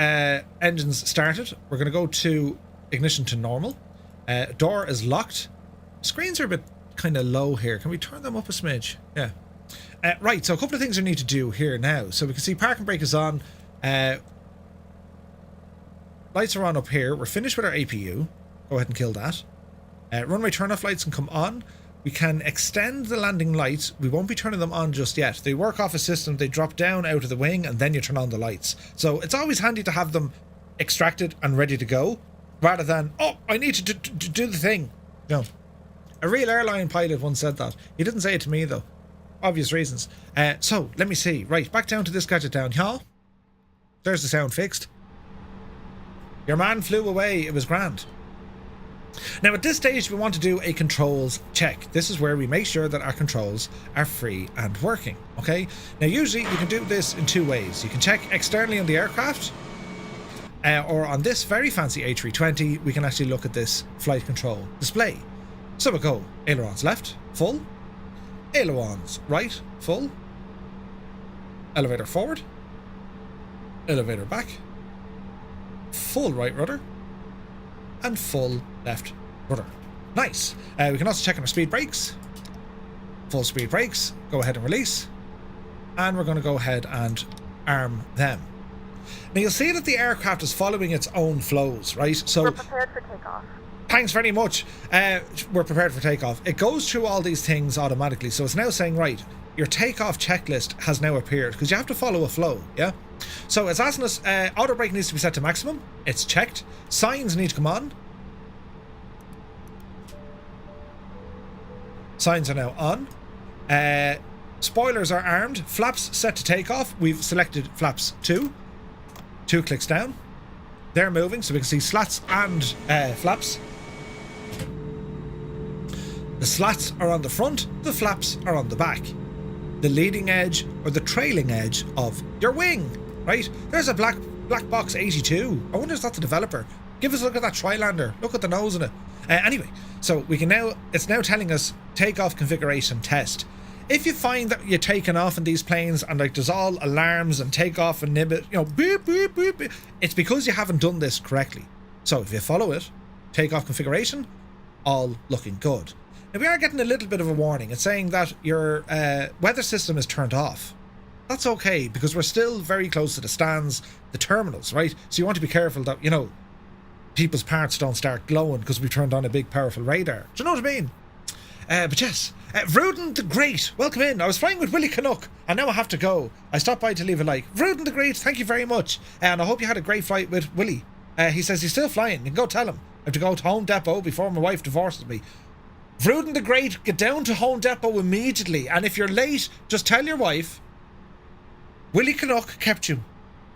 engines started. We're going to go to ignition to normal. Door is locked. Screens are a bit kind of low here. Can we turn them up a smidge? Yeah. Right, so a couple of things we need to do here now. So we can see park and brake is on. Lights are on up here. We're finished with our APU. Go ahead and kill that. Runway turn-off lights can come on. we can extend the landing lights. We won't be turning them on just yet. They work off a system. They drop down out of the wing and then you turn on the lights. So it's always handy to have them extracted and ready to go rather than, oh, I need to do the thing. No. A real airline pilot once said that. He didn't say it to me though. Obvious reasons. So let me see. Right, back down to this gadget down here. There's the sound fixed. Your man flew away. It was grand. Now at this stage we want to do a controls check. This is where we make sure that our controls are free and working. Okay. Now usually you can do this in two ways. You can check externally on the aircraft, or on this very fancy A320 we can actually look at this flight control display. So we'll go ailerons left, full. Ailerons right, full. Elevator forward. Elevator back. Full right rudder. And full left rudder. Nice. We can also check on our speed brakes. Full speed brakes. Go ahead and release. And we're going to go ahead and arm them. Now you'll see that the aircraft is following its own flows, right? So we're prepared for takeoff. Thanks very much. We're prepared for takeoff. It goes through all these things automatically. So it's now saying, right, your takeoff checklist has now appeared because you have to follow a flow, yeah? So it's asking us, auto brake needs to be set to maximum. It's checked. Signs need to come on. Signs are now on. Spoilers are armed. Flaps set to takeoff. We've selected flaps 2. 2 clicks down. They're moving, so we can see slats and flaps. The slats are on the front, the flaps are on the back. The leading edge or the trailing edge of your wing, right? There's a black box 82. I wonder if that's a developer. Give us a look at that Trilander. Look at the nose in it. Anyway, so we can now, it's now telling us takeoff configuration test. If you find that you're taking off in these planes and like there's all alarms and takeoff and nibbit, you know, beep, beep, beep, beep, it's because you haven't done this correctly. So if you follow it, takeoff configuration, all looking good. Now we are getting a little bit of a warning. It's saying that your weather system is turned off. That's okay because we're still very close to the stands, the terminals, right? So you want to be careful that, you know, people's parts don't start glowing because we turned on a big powerful radar. Do you know what I mean? But yes, Vruden the Great, welcome in. I was flying with Willie Canuck and now I have to go. I stopped by to leave a like. Vruden the Great, thank you very much. And I hope you had a great flight with Willie. He says he's still flying. You can go tell him. I have to go to Home Depot before my wife divorces me. Vruden the Great, get down to Home Depot immediately. And if you're late, just tell your wife Willie Canuck kept you.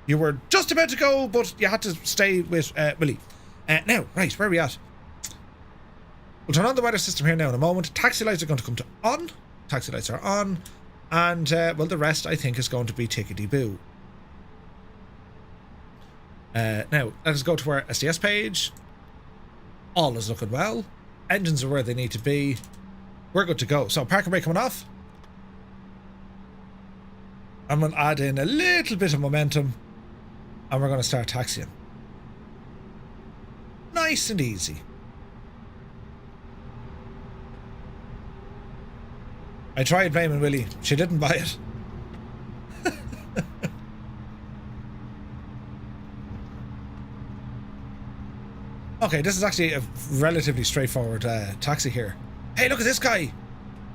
You were just about to go, but you had to stay with Willie. Now, right, where are we at? We'll turn on the weather system here now in a moment. Taxi lights are going to come to on. Taxi lights are on. And, well, the rest, I think, is going to be tickety-boo. Now, let us go to our SDS page. All is looking well. Engines are where they need to be. We're good to go. So, park and brake coming off. I'm going to add in a little bit of momentum. And we're going to start taxiing. Nice and easy. I tried blaming Willie. She didn't buy it. Okay, this is actually a relatively straightforward taxi here. Hey, look at this guy.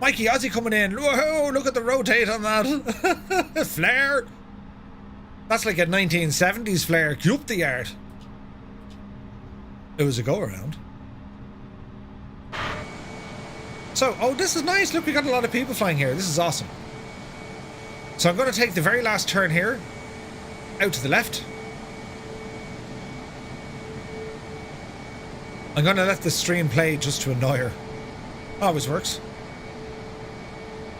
Mikey Ozzy coming in. Whoa, look at the rotate on that. Flare. That's like a 1970s flare. Cue up the yard. It was a go-around. So, oh, this is nice. Look, we got a lot of people flying here. This is awesome. So I'm going to take the very last turn here. Out to the left. I'm going to let the stream play just to annoy her. Always works.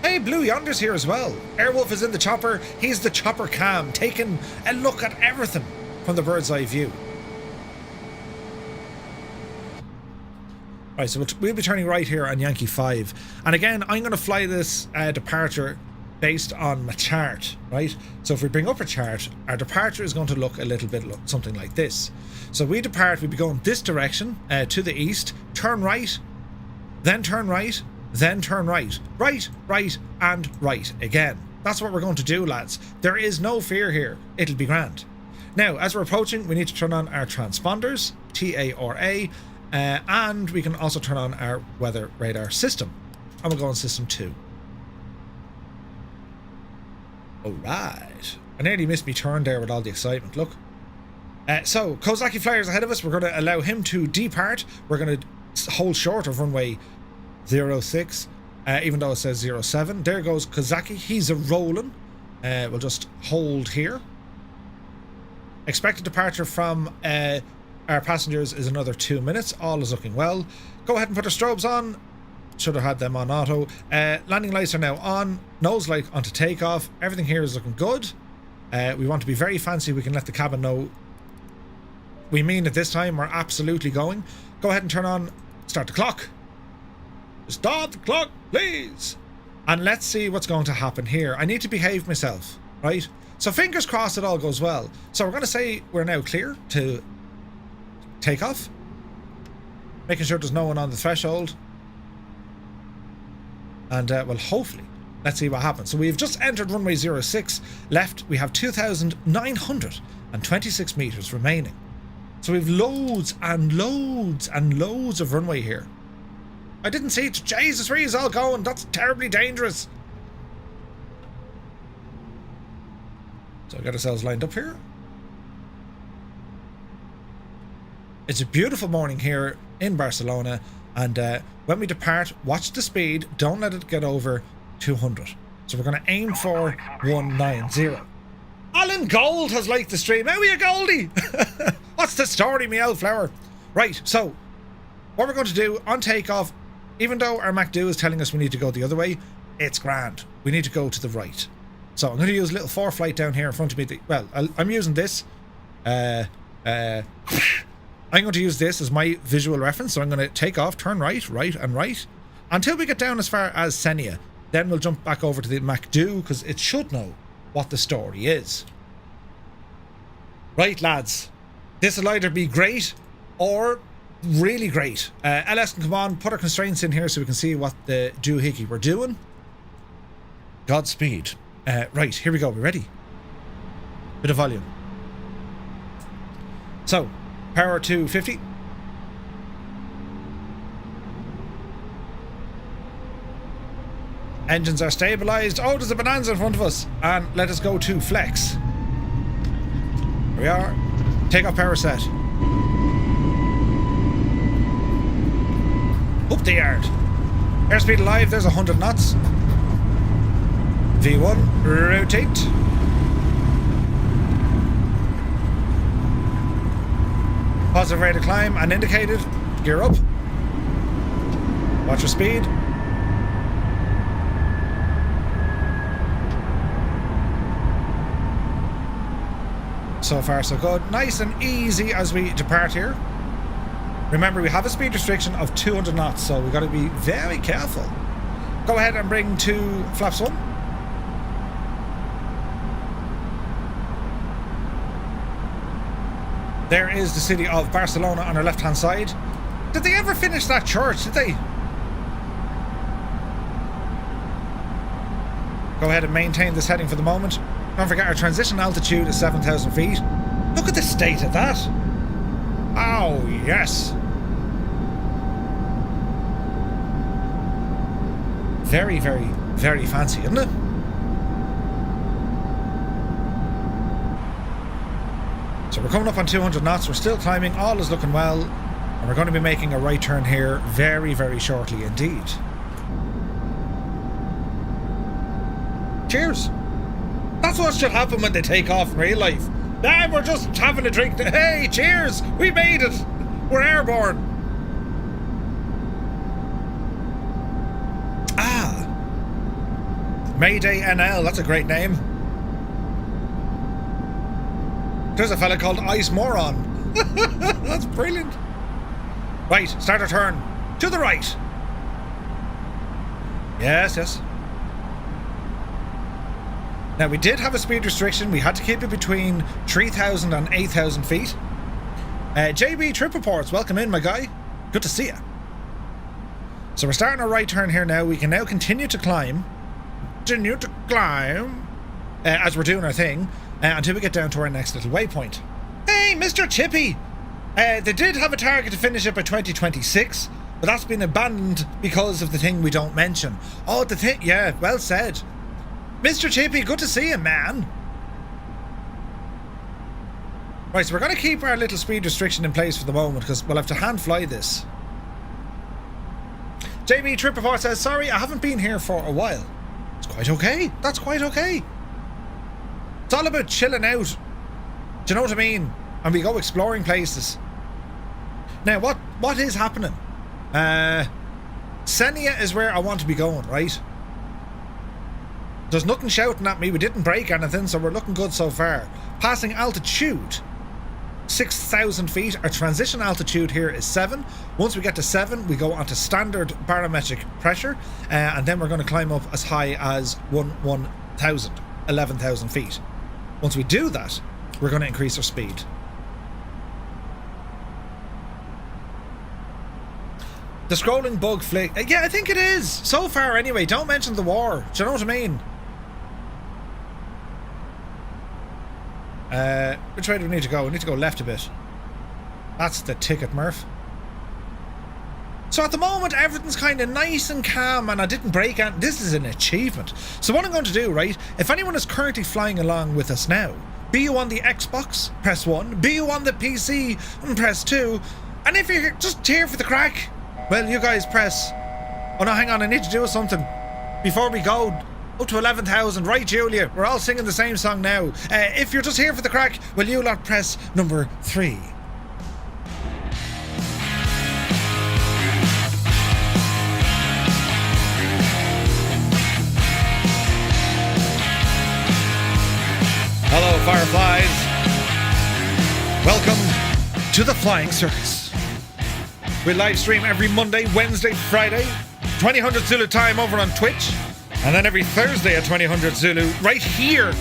Hey, Blue Yonder's here as well. Airwolf is in the chopper. He's the chopper cam, taking a look at everything from the bird's eye view. Right, so we'll be turning right here on Yankee 5. And again, I'm going to fly this departure based on my chart, right? So if we bring up a chart, our departure is going to look a little bit something like this. So we depart, we'd be going this direction to the east, turn right, then turn right, then turn right. Right, right, and right again. That's what we're going to do, lads. There is no fear here. It'll be grand. Now, as we're approaching, we need to turn on our transponders, TARA, and we can also turn on our weather radar system. and we'll go on system 2. Alright. I nearly missed me turn there with all the excitement, look. So, Kozaki Flyer's ahead of us. We're going to allow him to depart. We're going to hold short of runway 06, even though it says 07. There goes Kozaki. He's a rolling. We'll just hold here. Expected departure from our passengers is another 2 minutes. All is looking well. Go ahead and put our strobes on. Should have had them on auto. Landing lights are now on. Nose light onto takeoff. Everything here is looking good. We want to be very fancy. We can let the cabin know we mean it this time. We're absolutely going. Go ahead and turn on. Start the clock. Start the clock, please. And let's see what's going to happen here. I need to behave myself, right? So fingers crossed it all goes well. So we're going to say we're now clear to take off. Making sure there's no one on the threshold. And well, hopefully, let's see what happens. So we've just entered runway 06. Left, we have 2,926 meters remaining. So we've loads and loads and loads of runway here. I didn't see it. Jesus, where is all going? That's terribly dangerous. So get ourselves lined up here. It's a beautiful morning here in Barcelona, and when we depart, watch the speed. Don't let it get over 200. So we're going to aim for 190. Alan Gold has liked the stream. How are you, Goldie? What's the story, me old flower? Right, so what we're going to do on takeoff, even though our MacDo is telling us we need to go the other way, it's grand. We need to go to the right. So I'm going to use a little ForeFlight down here in front of me. Well, I'm using this. I'm going to use this as my visual reference. So I'm going to take off, turn right, right, and right, until we get down as far as Senia. Then we'll jump back over to the MacDo, because it should know what the story is. Right, lads. This will either be great or really great. LS can come on, put our constraints in here so we can see what the doohickey we're doing. Godspeed. Right, here we go. We ready? Bit of volume. So, power to 50. Engines are stabilized. Oh, there's a bonanza in front of us. And let us go to flex. Here we are. Takeoff power set. Up the yard. Airspeed alive. There's 100 knots. V1. Rotate. Positive rate of climb and indicated. Gear up. Watch your speed. So far so good. Nice and easy as we depart here. Remember, we have a speed restriction of 200 knots, so we've got to be very careful. Go ahead and bring to flaps 1. There is the city of Barcelona on our left hand side. Did they ever finish that church? Did they? Go ahead and maintain this heading for the moment. Don't forget our transition altitude is 7,000 feet. Look at the state of that. Oh, yes. Very, very, very fancy, isn't it? So we're coming up on 200 knots. We're still climbing. All is looking well. And we're going to be making a right turn here very, very shortly indeed. Cheers. That's what should happen when they take off in real life. Nah, we're just having a drink. Hey, cheers! We made it! We're airborne! Ah! Mayday NL, that's a great name. There's a fella called Ice Moron. That's brilliant. Right, start our turn. To the right. Yes, yes. Now, we did have a speed restriction. We had to keep it between 3,000 and 8,000 feet. JB Trip Reports, welcome in, my guy. Good to see you. So we're starting a right turn here now. We can now continue to climb. Continue to climb. As we're doing our thing. Until we get down to our next little waypoint. Hey, Mr. Chippy! They did have a target to finish it by 2026. But that's been abandoned because of the thing we don't mention. Oh, the thing, yeah, well said. Mr. Chippy, good to see you, man. Right, so we're going to keep our little speed restriction in place for the moment because we'll have to hand fly this. JB Trip Report says, sorry, I haven't been here for a while. It's quite okay. That's quite okay. It's all about chilling out. Do you know what I mean? And we go exploring places. Now, what is happening? Senia is where I want to be going, right? There's nothing shouting at me. We didn't break anything, so we're looking good so far. Passing altitude, 6,000 feet. Our transition altitude here is 7. Once we get to 7, we go onto standard barometric pressure, and then we're going to climb up as high as 11,000 feet. Once we do that, we're going to increase our speed. The scrolling bug flick. Yeah, I think it is. So far anyway. Don't mention the war. Do you know what I mean? Which way do we need to go? We need to go left a bit. That's the ticket, Murph. So at the moment, everything's kind of nice and calm, and I didn't break it. This is an achievement. So what I'm going to do, right, if anyone is currently flying along with us now, be you on the Xbox, press 1. Be you on the PC, press 2. And if you're just here for the crack, well, you guys press... Oh no, hang on, I need to do something before we go up to 11,000. Right, Julia, we're all singing the same song now. If you're just here for the crack, will you lot press number 3? Hello, Fireflies. Welcome to the Flying Circus. We live stream every Monday, Wednesday, Friday, 2000 Zulu time over on Twitch, and then every Thursday at 2000 Zulu right here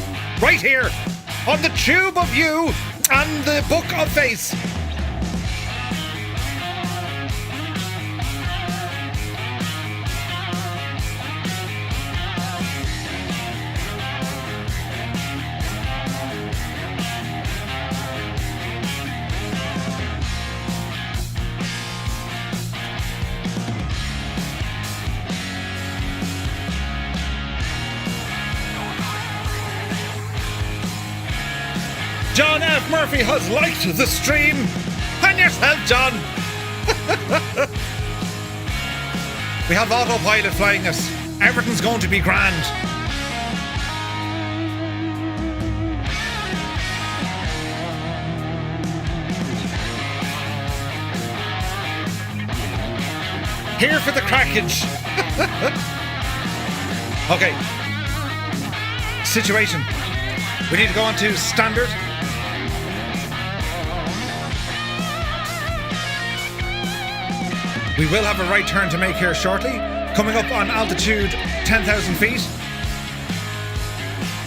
on the Tube of You and the Book of Face. John F. Murphy has liked the stream. And yourself, John. We have autopilot flying us. Everything's going to be grand. Here for the crackage. Okay. Situation. We need to go on to standard. We will have a right turn to make here shortly. Coming up on altitude 10,000 feet.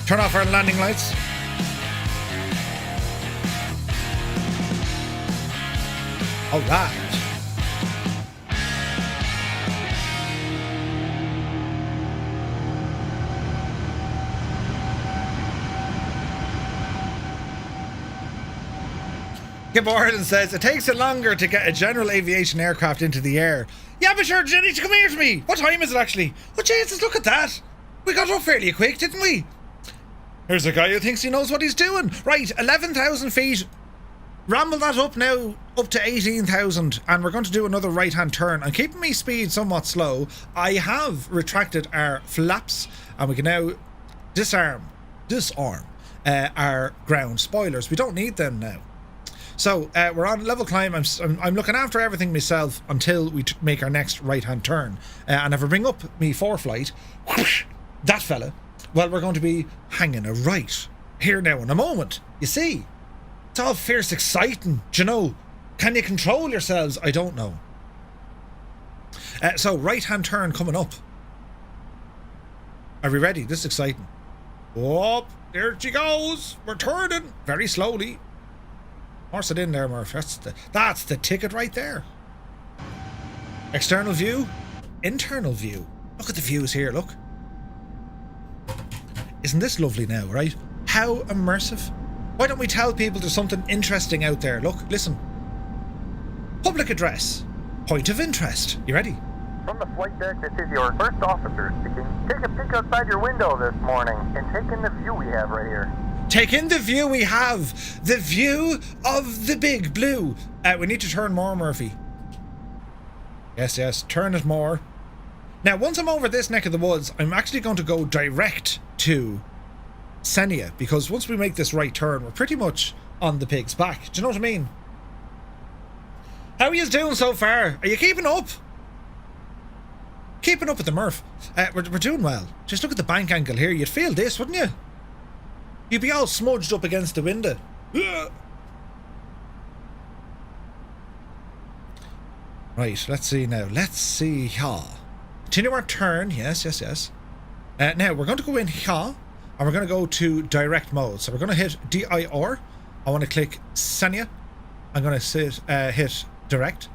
Turn off our landing lights. All right. Ireland says it takes it longer to get a general aviation aircraft into the air. Yeah, but sure, you need to come here to me. What time is it actually? Oh, Jesus, look at that. We got up fairly quick, didn't we? Here's a guy who thinks he knows what he's doing. Right, 11,000 feet. Ramble that up now, up to 18,000, and we're going to do another right-hand turn. I'm keeping my speed somewhat slow. I have retracted our flaps, and we can now disarm our ground spoilers. We don't need them now. So we're on level climb. I'm looking after everything myself until we make our next right-hand turn. And if I bring up me foreflight, whoosh, that fella, well, we're going to be hanging a right here now in a moment. You see, it's all fierce exciting. Do you know? Can you control yourselves? I don't know. So right-hand turn coming up. Are we ready? This is exciting. Oh, there she goes. We're turning very slowly. Horse it in there, Murph. That's the ticket right there. External view, internal view. Look at the views here, look. Isn't this lovely now, right? How immersive. Why don't we tell people there's something interesting out there? Look, listen. Public address. point of interest. You ready? From the flight deck, this is your first officer speaking. Take a peek outside your window this morning and take in the view we have right here. Take in the view we have. The view of the big blue. We need to turn more, Murphy. Yes, turn it more. Now, once I'm over this neck of the woods, I'm actually going to go direct to Senia, because once we make this right turn, we're pretty much on the pig's back. Do you know what I mean? How are you doing so far? Are you keeping up? Keeping up with the Murph. We're doing well. Just look at the bank angle here. You'd feel this, wouldn't you? You'd be all smudged up against the window. Right, let's see now. Let's see here. Continue our turn. Yes. Now, we're going to go in here, and we're going to go to direct mode. So we're going to hit DIR. I want to click Senia. I'm going to hit direct.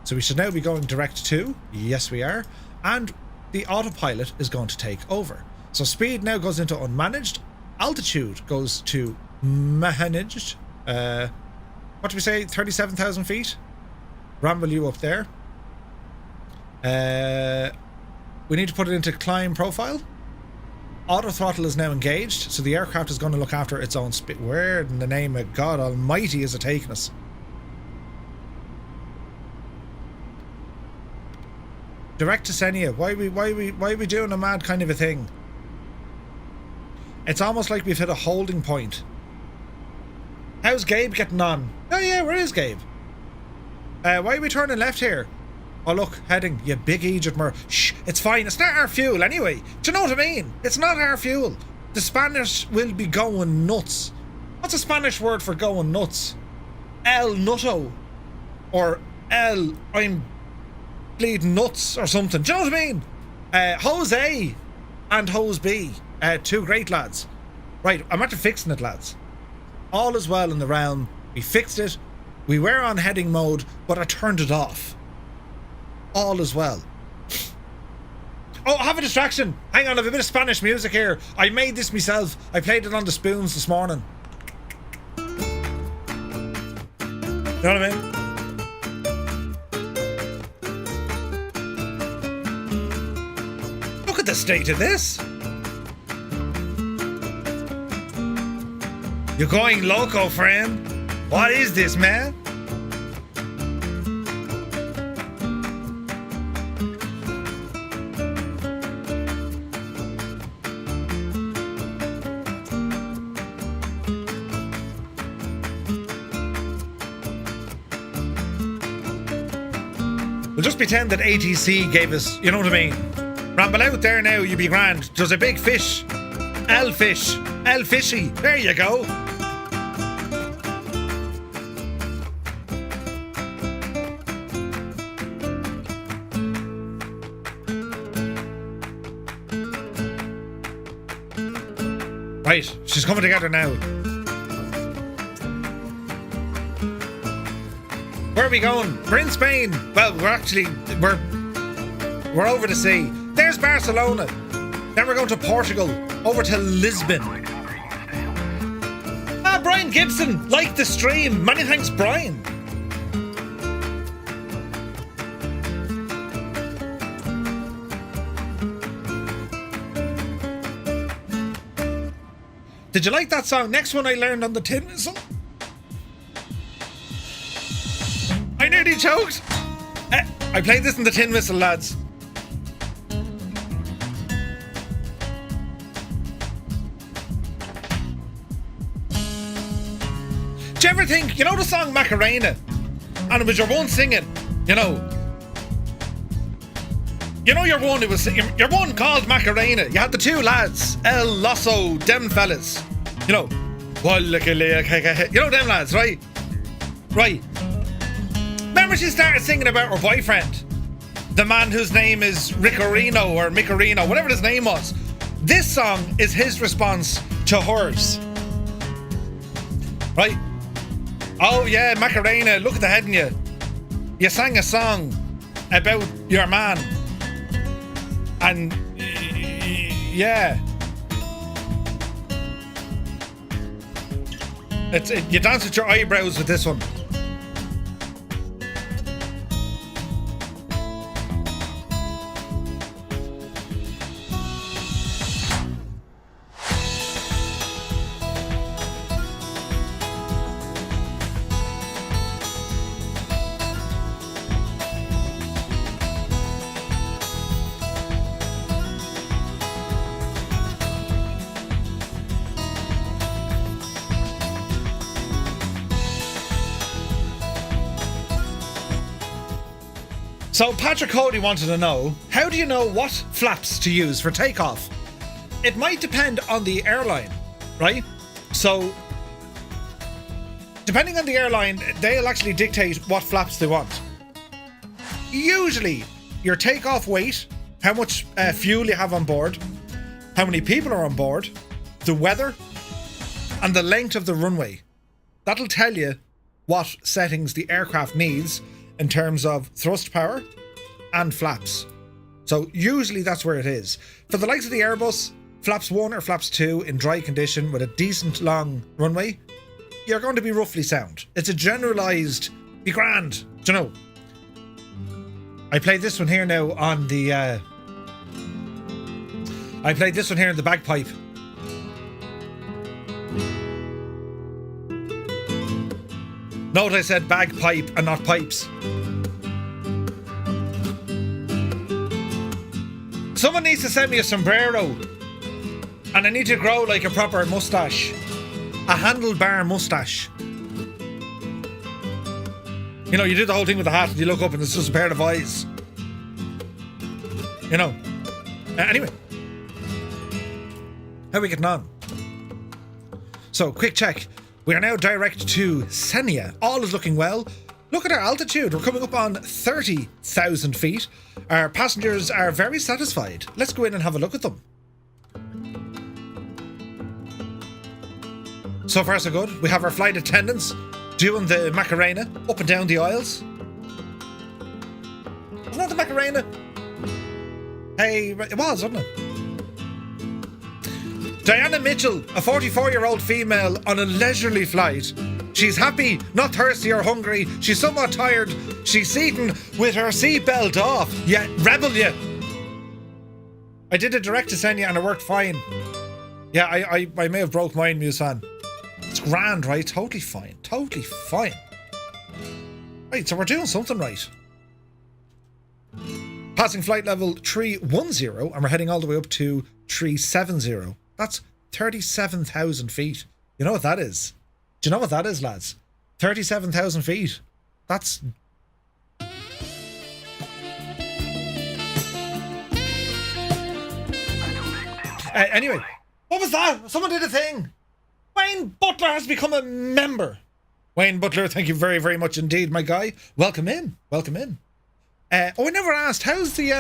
So we should now be going direct to. Yes, we are. And the autopilot is going to take over. So speed now goes into unmanaged. Altitude goes to managed. What do we say? 37,000 feet? Ramble you up there. We need to put it into climb profile. Auto throttle is now engaged, so the aircraft is going to look after its own speed. Where in the name of God Almighty is it taking us? Direct to Senia. Why are we doing a mad kind of a thing? It's almost like we've hit a holding point. How's Gabe getting on? Oh yeah, where is Gabe? Why are we turning left here? Oh look, heading, you big Egypt Shh, it's fine, it's not our fuel anyway. Do you know what I mean? It's not our fuel. The Spanish will be going nuts. What's a Spanish word for going nuts? El nutto. Or el, I'm bleeding nuts or something. Do you know what I mean? Hose A and Hose B. Two great lads. Right, I'm after fixing it, lads. All is well in the realm. We fixed it. We were on heading mode, but I turned it off. All is well. Oh, I have a distraction. Hang on, I have a bit of Spanish music here. I made this myself. I played it on the spoons this morning. You know what I mean? Look at the state of this. You're going loco, friend. What is this, man? We'll just pretend that ATC gave us, you know what I mean? Ramble out there now, you be grand. There's a big fish. L-fish. L-fishy. There you go. Right, she's coming together now. Where are we going? We're in Spain. Well, we're over the sea. There's Barcelona. Then we're going to Portugal, over to Lisbon. Ah, Brian Gibson, like the stream. Many thanks, Brian. Did you like that song? Next one I learned on the tin whistle. I nearly choked. I played this in the tin whistle, lads. Do you ever think, you know the song Macarena? And it was your one singing, you know. You know your one who was singing, your one called Macarena. You had the two lads, El Loso, them fellas. You know, you know them lads, right? Right. Remember she started singing about her boyfriend? The man whose name is Riccarino or Micarino, whatever his name was. This song is his response to hers. Right? Oh yeah, Macarena, look at the head in you. You sang a song about your man. And yeah, you dance with your eyebrows with this one. So Patrick Cody wanted to know, how do you know what flaps to use for takeoff? It might depend on the airline, right? So depending on the airline, they'll actually dictate what flaps they want. Usually your takeoff weight, how much fuel you have on board, how many people are on board, the weather, and the length of the runway. That'll tell you what settings the aircraft needs in terms of thrust power and flaps. So usually that's where it is. For the likes of the Airbus, flaps 1 or flaps 2 in dry condition with a decent long runway, you're going to be roughly sound. It's a generalised, be grand, do you know? I played this one here now on the I played this one here in the bagpipe. Note I said bagpipe and not pipes. Someone needs to send me a sombrero, and I need to grow like a proper mustache. A handlebar mustache. You know, you do the whole thing with the hat and you look up and it's just a pair of eyes. You know. Anyway. How are we getting on? So, quick check. We are now direct to Senia. All is looking well. Look at our altitude. We're coming up on 30,000 feet. Our passengers are very satisfied. Let's go in and have a look at them. So far so good. We have our flight attendants doing the Macarena up and down the aisles. Wasn't that the Macarena? Hey, it was, wasn't it? Diana Mitchell, a 44-year-old female on a leisurely flight. She's happy, not thirsty or hungry. She's somewhat tired. She's seated with her seatbelt off. Yeah, rebel ya. I did it direct to Senia and it worked fine. Yeah, I may have broke mine, Musan. It's grand, right? Totally fine. Totally fine. Right, so we're doing something right. Passing flight level 310 and we're heading all the way up to 370. That's 37,000 feet. You know what that is? Do you know what that is, lads? 37,000 feet. That's... anyway, what was that? Someone did a thing. Wayne Butler has become a member. Wayne Butler, thank you very, very much indeed, my guy. Welcome in. Welcome in. I never asked, how's the...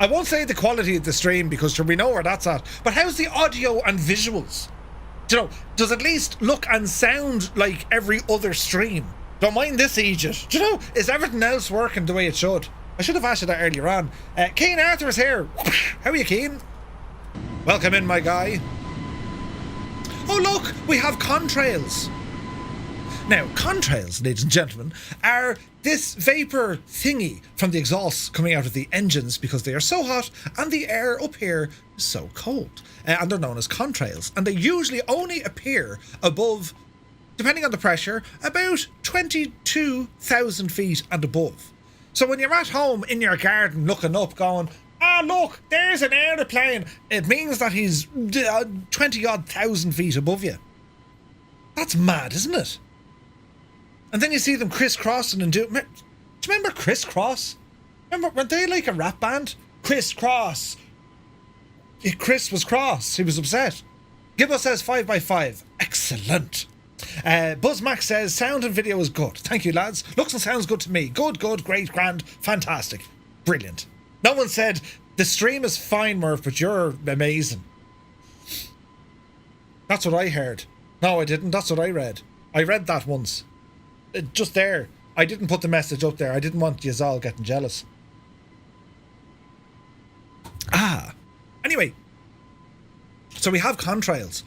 I won't say the quality of the stream because we know where that's at, but how's the audio and visuals? Do you know, does it at least look and sound like every other stream? Don't mind this, Egypt. Do you know, is everything else working the way it should? I should have asked you that earlier on. Keane Arthur is here. How are you, Keane? Welcome in, my guy. Oh, look, we have contrails. Now, contrails, ladies and gentlemen, are this vapour thingy from the exhausts coming out of the engines because they are so hot and the air up here is so cold. And they're known as contrails. And they usually only appear above, depending on the pressure, about 22,000 feet and above. So when you're at home in your garden looking up going, ah, look, there's an aeroplane, it means that he's 20-odd thousand feet above you. That's mad, isn't it? And then you see them crisscrossing and do you remember Criss-Cross? Remember, weren't they like a rap band? Criss-Cross. Chris was cross. He was upset. Gibbo says 5x5. Excellent. Buzz Max says sound and video is good. Thank you, lads. Looks and sounds good to me. Good, great, grand, fantastic. Brilliant. No one said the stream is fine, Murph, but you're amazing. That's what I heard. No, I didn't. That's what I read. I read that once. Just there. I didn't put the message up there. I didn't want you all getting jealous. Anyway. So we have contrails.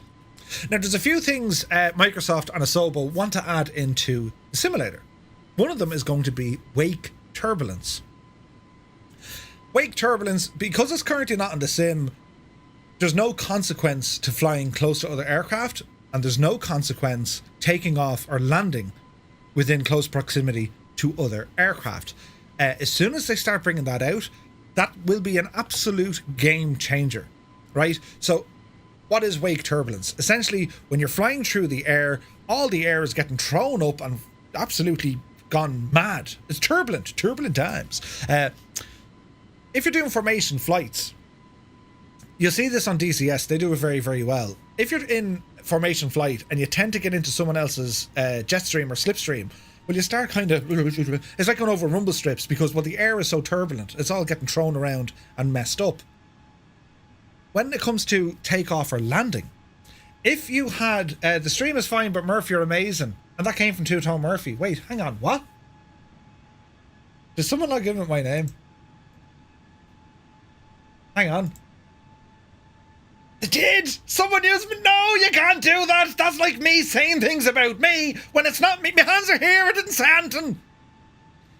Now there's a few things Microsoft and Asobo want to add into the simulator. One of them is going to be wake turbulence. Wake turbulence, because it's currently not in the sim, there's no consequence to flying close to other aircraft, and there's no consequence taking off or landing within close proximity to other aircraft. As soon as they start bringing that out, that will be an absolute game changer, right? So what is wake turbulence? Essentially, when you're flying through the air, all the air is getting thrown up and absolutely gone mad. It's turbulent times. If you're doing formation flights, you'll see this on DCS. They do it very, very well. If you're in formation flight and you tend to get into someone else's jet stream or slipstream, well, you start kind of... It's like going over rumble strips because, well, the air is so turbulent. It's all getting thrown around and messed up. When it comes to takeoff or landing, if you had... the stream is fine, but Murph, you're amazing. And that came from Two-Tone Murphy. Wait, hang on, what? Did someone not give it my name? Hang on. They did! Someone used me. No, you can't do that. That's like me saying things about me when it's not me. My hands are here. I didn't say anything.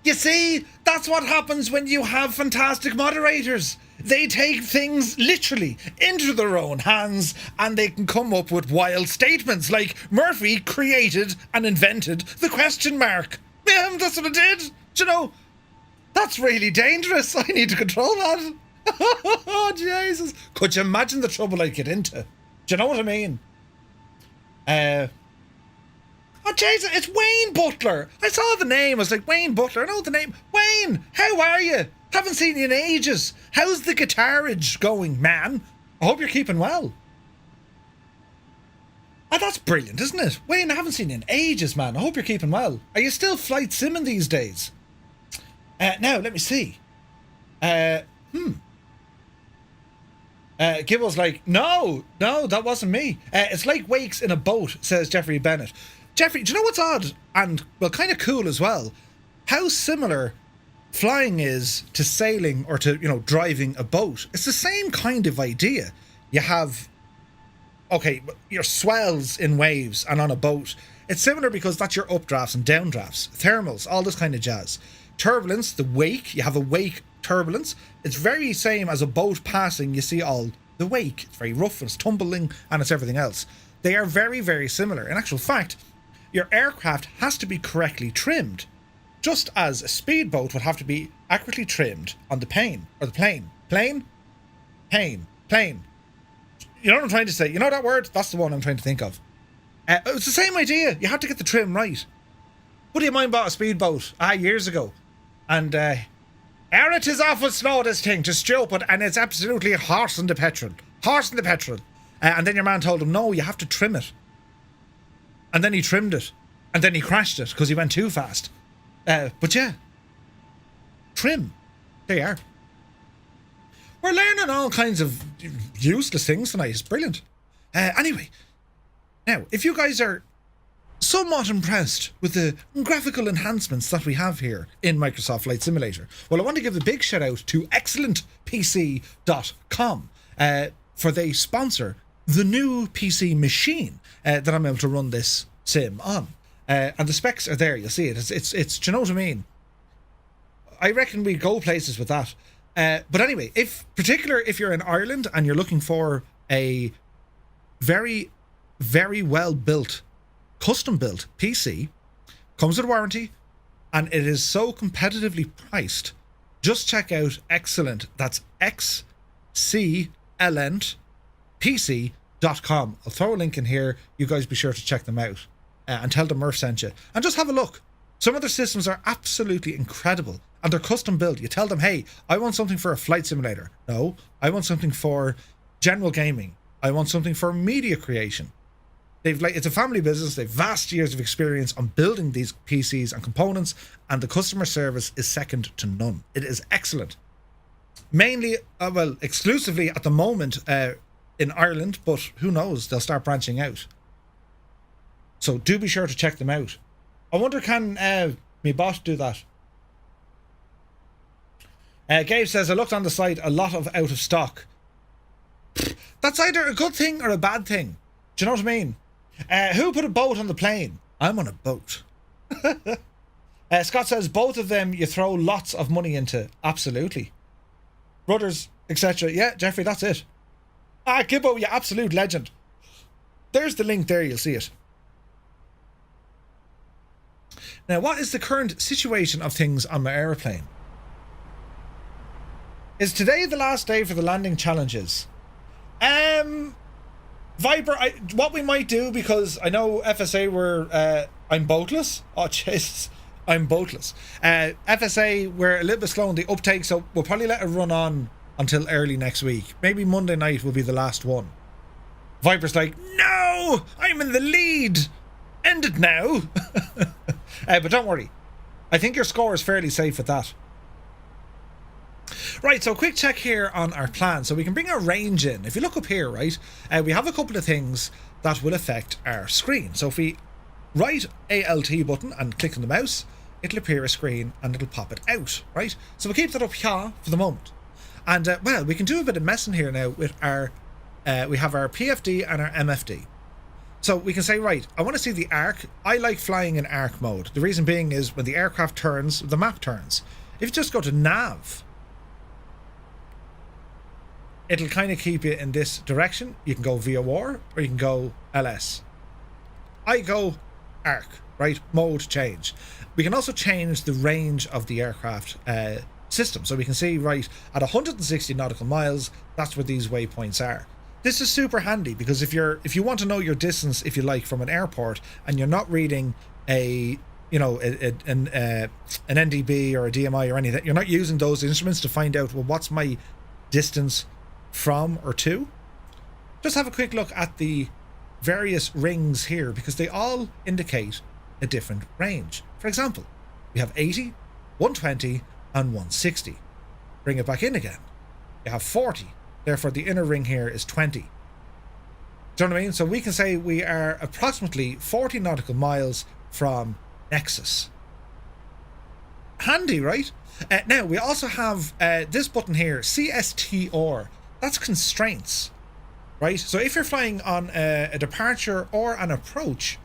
You see, that's what happens when you have fantastic moderators. They take things literally into their own hands and they can come up with wild statements like Murphy created and invented the question mark. That's what I did. Do you know, that's really dangerous. I need to control that. Oh, Jesus. Could you imagine the trouble I'd get into? Do you know what I mean? Oh, Jesus, it's Wayne Butler. I saw the name. I was like, Wayne Butler. I know the name. Wayne, how are you? Haven't seen you in ages. How's the guitarage going, man? I hope you're keeping well. Oh, that's brilliant, isn't it? Wayne, I haven't seen you in ages, man. I hope you're keeping well. Are you still flight simming these days? Now, let me see. Gibble's like, no, that wasn't me. It's like wakes in a boat, says Jeffrey Bennett. Jeffrey, do you know what's odd and, well, kind of cool as well? How similar flying is to sailing or to, you know, driving a boat. It's the same kind of idea. You have, okay, your swells in waves and on a boat. It's similar because that's your updrafts and downdrafts, thermals, all this kind of jazz. Turbulence, the wake, you have a wake turbulence. It's very same as a boat passing. You see all the wake. It's very rough and it's tumbling and it's everything else. They are very, very similar. In actual fact, your aircraft has to be correctly trimmed, just as a speedboat would have to be accurately trimmed on the plane. You know what I'm trying to say? You know that word? That's the one I'm trying to think of. It's the same idea. You have to get the trim right. Buddy of mine bought a speedboat years ago, and it is awful slow, this thing, just stupid, and it's absolutely horse in the petrol. And then your man told him, no, you have to trim it. And then he trimmed it, and then he crashed it because he went too fast. But yeah, trim. There you are. We're learning all kinds of useless things tonight. It's brilliant. Anyway, now, if you guys are somewhat impressed with the graphical enhancements that we have here in Microsoft Flight Simulator, well, I want to give a big shout out to excellentpc.com for they sponsor the new PC machine that I'm able to run this sim on. And the specs are there, you'll see it. It's do you know what I mean? I reckon we go places with that. But anyway, if you're in Ireland and you're looking for a very, very well built, custom built PC, comes with warranty, and it is so competitively priced, just check out Excellent. That's XCLentPC.com. I'll throw a link in here. You guys be sure to check them out and tell them Murph sent you. And just have a look. Some of their systems are absolutely incredible and they're custom built. You tell them, hey, I want something for a flight simulator. No, I want something for general gaming. I want something for media creation. It's a family business. They've vast years of experience on building these PCs and components, and the customer service is second to none. It is excellent. Mainly, exclusively at the moment in Ireland, but who knows? They'll start branching out. So do be sure to check them out. I wonder, can me bot do that? Gabe says, I looked on the site, a lot of out of stock. That's either a good thing or a bad thing. Do you know what I mean? Who put a boat on the plane? I'm on a boat. Scott says, both of them you throw lots of money into. Absolutely. Brothers, etc. Yeah, Jeffrey, that's it. Gibbo, you absolute legend. There's the link there, you'll see it. Now, what is the current situation of things on my aeroplane? Is today the last day for the landing challenges? Viper, what we might do, because I know FSA were, I'm boatless. Oh, Jesus. I'm boatless. FSA, we're a little bit slow on the uptake, so we'll probably let it run on until early next week. Maybe Monday night will be the last one. Viper's like, no, I'm in the lead. End it now. But don't worry. I think your score is fairly safe at that. Right, so quick check here on our plan. So we can bring our range in. If you look up here, right, we have a couple of things that will affect our screen. So if we right ALT button and click on the mouse, it'll appear a screen and it'll pop it out, right? So we'll keep that up here for the moment. And, well, we can do a bit of messing here now with our, we have our PFD and our MFD. So we can say, right, I want to see the arc. I like flying in arc mode. The reason being is when the aircraft turns, the map turns. If you just go to nav, it'll kind of keep you in this direction. You can go VOR or you can go LS. I go arc, right? Mode change. We can also change the range of the aircraft system. So we can see, right, at 160 nautical miles, that's where these waypoints are. This is super handy because if you want to know your distance, if you like, from an airport, and you're not reading a, you know, an NDB or a DMI or anything, you're not using those instruments to find out, well, what's my distance from or to, just have a quick look at the various rings here because they all indicate a different range. For example, we have 80, 120 and 160. Bring it back in again. You have 40. Therefore, the inner ring here is 20. Do you know what I mean? So we can say we are approximately 40 nautical miles from Nexus. Handy, right? Now, we also have this button here, CSTR. That's constraints, right? So if you're flying on a departure or an approach,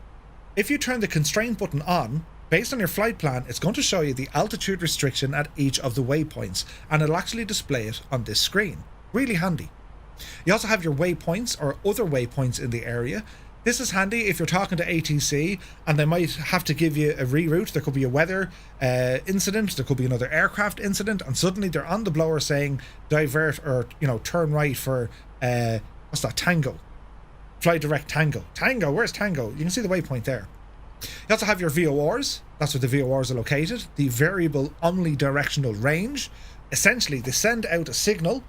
if you turn the constraint button on, based on your flight plan, it's going to show you the altitude restriction at each of the waypoints, and it'll actually display it on this screen. Really handy. You also have your waypoints or other waypoints in the area. This is handy if you're talking to ATC and they might have to give you a reroute. There could be a weather incident, there could be another aircraft incident, and suddenly they're on the blower saying divert or, you know, turn right for what's that, Tango. Fly direct Tango. Tango, where's Tango? You can see the waypoint there. You also have your VORs. That's where the VORs are located. The variable omnidirectional range. Essentially, they send out a signal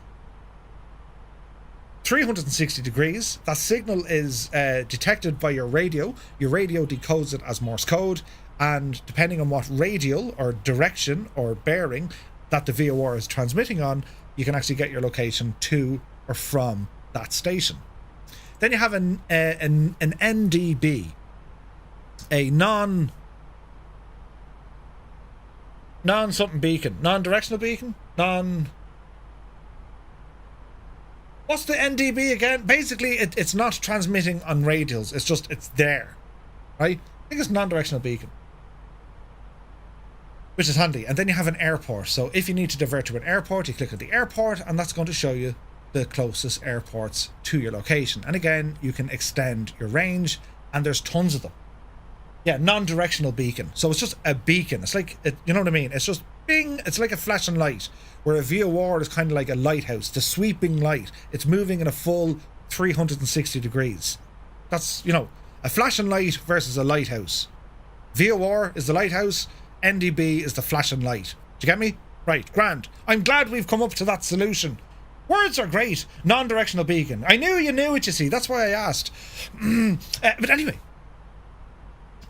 360 degrees. That signal is detected by your radio. Your radio decodes it as Morse code, and depending on what radial or direction or bearing that the VOR is transmitting on, you can actually get your location to or from that station. Then you have an NDB, a non-something beacon, non-directional beacon, What's the NDB again? Basically, it's not transmitting on radials. It's there, right? I think it's non-directional beacon, which is handy. And then you have an airport. So if you need to divert to an airport, you click on the airport, and that's going to show you the closest airports to your location. And again, you can extend your range, and there's tons of them. Yeah, non-directional beacon. So it's just a beacon. It's like, you know what I mean? It's just bing. It's like a flashing light, where a VOR is kind of like a lighthouse, the sweeping light. It's moving in a full 360 degrees. That's, you know, a flashing light versus a lighthouse. VOR is the lighthouse. NDB is the flashing light. Do you get me? Right, grand. I'm glad we've come up to that solution. Words are great. Non-directional beacon. I knew you knew it, you see. That's why I asked. But anyway,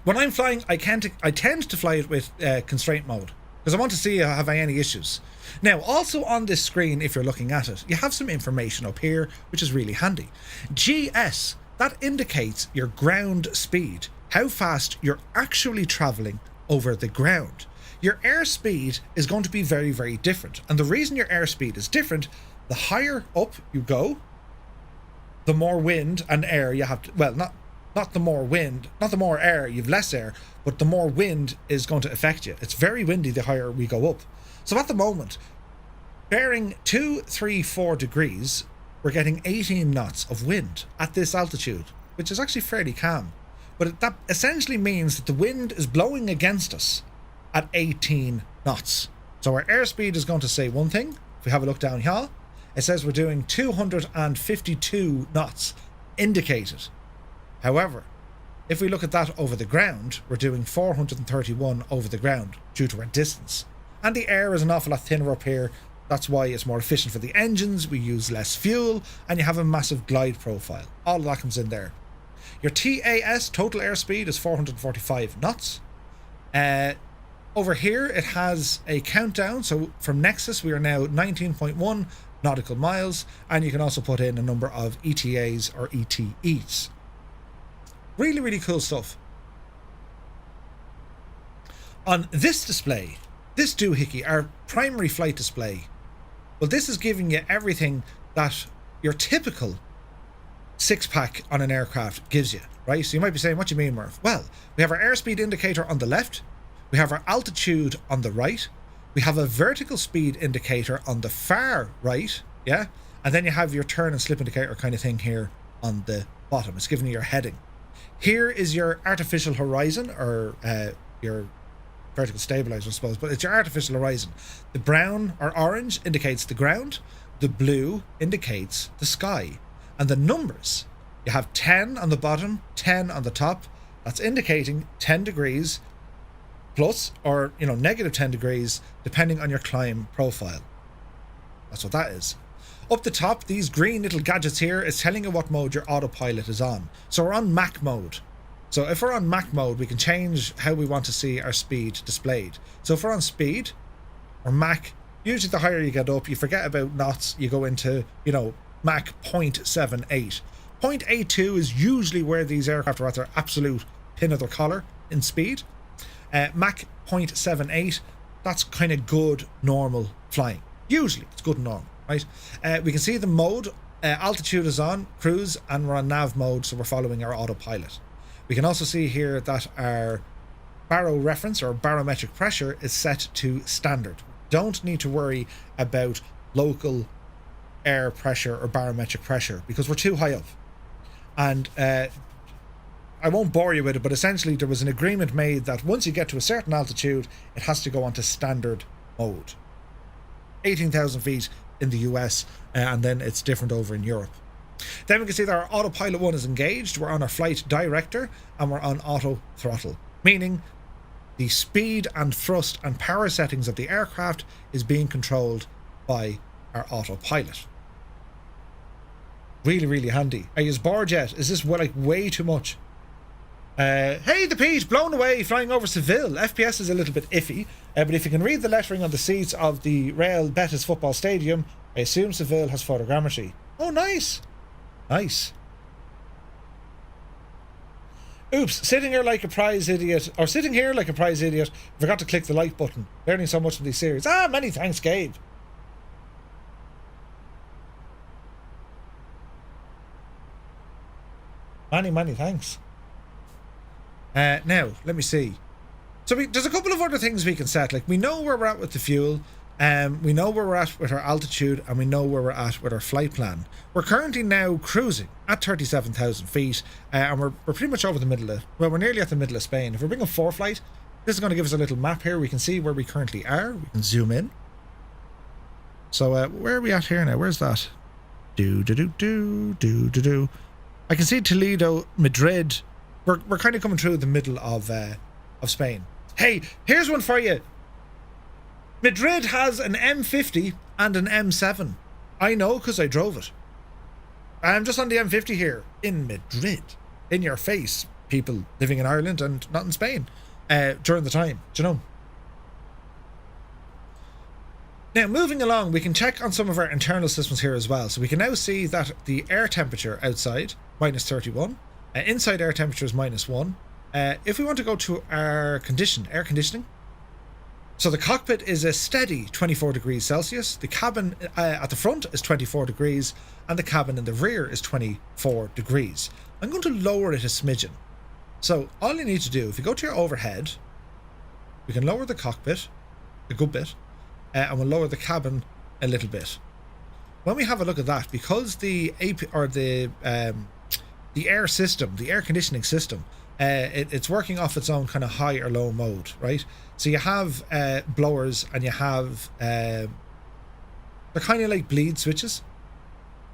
when I'm flying, I tend to fly it with constraint mode, because I want to see have I any issues. Now, also on this screen, if you're looking at it, you have some information up here, which is really handy. GS, that indicates your ground speed, how fast you're actually traveling over the ground. Your airspeed is going to be very, very different. And the reason your airspeed is different, the higher up you go, the more wind and air you have to, well, not the more wind, not the more air, you've less air, but the more wind is going to affect you. It's very windy the higher we go up. So at the moment, bearing 2, 3, 4 degrees, we're getting 18 knots of wind at this altitude, which is actually fairly calm. But that essentially means that the wind is blowing against us at 18 knots. So our airspeed is going to say one thing. If we have a look down here, it says we're doing 252 knots indicated. However, If we look at that over the ground, we're doing 431 over the ground due to our distance. And the air is an awful lot thinner up here. That's why it's more efficient for the engines, we use less fuel, and you have a massive glide profile. All of that comes in there. Your TAS, total airspeed, is 445 knots. Over here, it has a countdown. So from Nexus, we are now 19.1 nautical miles, and you can also put in a number of ETAs or ETEs. Really, really cool stuff. On this display, this doohickey, our primary flight display, well, this is giving you everything that your typical six-pack on an aircraft gives you, right? So you might be saying, what do you mean, Murph? Well, we have our airspeed indicator on the left, we have our altitude on the right, we have a vertical speed indicator on the far right, yeah? And then you have your turn and slip indicator kind of thing here on the bottom. It's giving you your heading. Here is your artificial horizon, or your vertical stabilizer, I suppose, but it's your artificial horizon. The brown or orange indicates the ground, the blue indicates the sky, and the numbers, you have 10 on the bottom, 10 on the top. That's indicating 10 degrees plus, or negative 10 degrees, depending on your climb profile. That's what that is. Up the top, these green little gadgets here is telling you what mode your autopilot is on. So we're on Mach mode. So if we're on Mach mode, we can change how we want to see our speed displayed. So if we're on speed or Mach, usually the higher you get up, you forget about knots, you go into, Mach 0.78. 0.82 is usually where these aircraft are at their absolute pin of their collar in speed. Mach 0.78, that's kind of good normal flying. Usually it's good and normal, right? We can see the mode, altitude is on, cruise, and we're on nav mode, so we're following our autopilot. We can also see here that our baro reference or barometric pressure is set to standard. Don't need to worry about local air pressure or barometric pressure because we're too high up. And I won't bore you with it, but essentially there was an agreement made that once you get to a certain altitude, it has to go onto standard mode. 18,000 feet in the US, and then it's different over in Europe. Then we can see that our autopilot 1 is engaged, we're on our flight director, and we're on auto throttle, meaning the speed and thrust and power settings of the aircraft is being controlled by our autopilot. Really, really handy. Are you bored yet? Is this like way too much? Hey, the Pete, blown away, flying over Seville. FPS is a little bit iffy, but if you can read the lettering on the seats of the Real Betis football stadium, I assume Seville has photogrammetry. Oh, nice. Nice. Oops, sitting here like a prize idiot. Forgot to click the like button. Learning so much from these series. Many thanks, Gabe. Many thanks. Now, let me see. So there's a couple of other things we can set. Like, we know where we're at with the fuel. We know where we're at with our altitude, and we know where we're at with our flight plan. We're currently now cruising at 37,000 feet, and we're pretty much over the middle of, we're nearly at the middle of Spain. If we're bringing ForeFlight, this is going to give us a little map here. We can see where we currently are. We can zoom in. So where are we at here now? Where's that? I can see Toledo, Madrid. We're kind of coming through the middle of Spain. Hey, here's one for you. Madrid has an M50 and an M7. I know because I drove it. I'm just on the M50 here in Madrid. In your face, people living in Ireland and not in Spain during the time. Do you know? Now, moving along, we can check on some of our internal systems here as well. So we can now see that the air temperature outside, -31. Inside air temperature is -1. If we want to go to our air conditioning, so the cockpit is a steady 24 degrees Celsius. The cabin at the front is 24 degrees, and the cabin in the rear is 24 degrees. I'm going to lower it a smidgen. So all you need to do, if you go to your overhead, we can lower the cockpit a good bit, and we'll lower the cabin a little bit. When we have a look at that, because the air system, the air conditioning system, it's working off its own kind of high or low mode, right? So you have blowers, and you have they're kind of like bleed switches.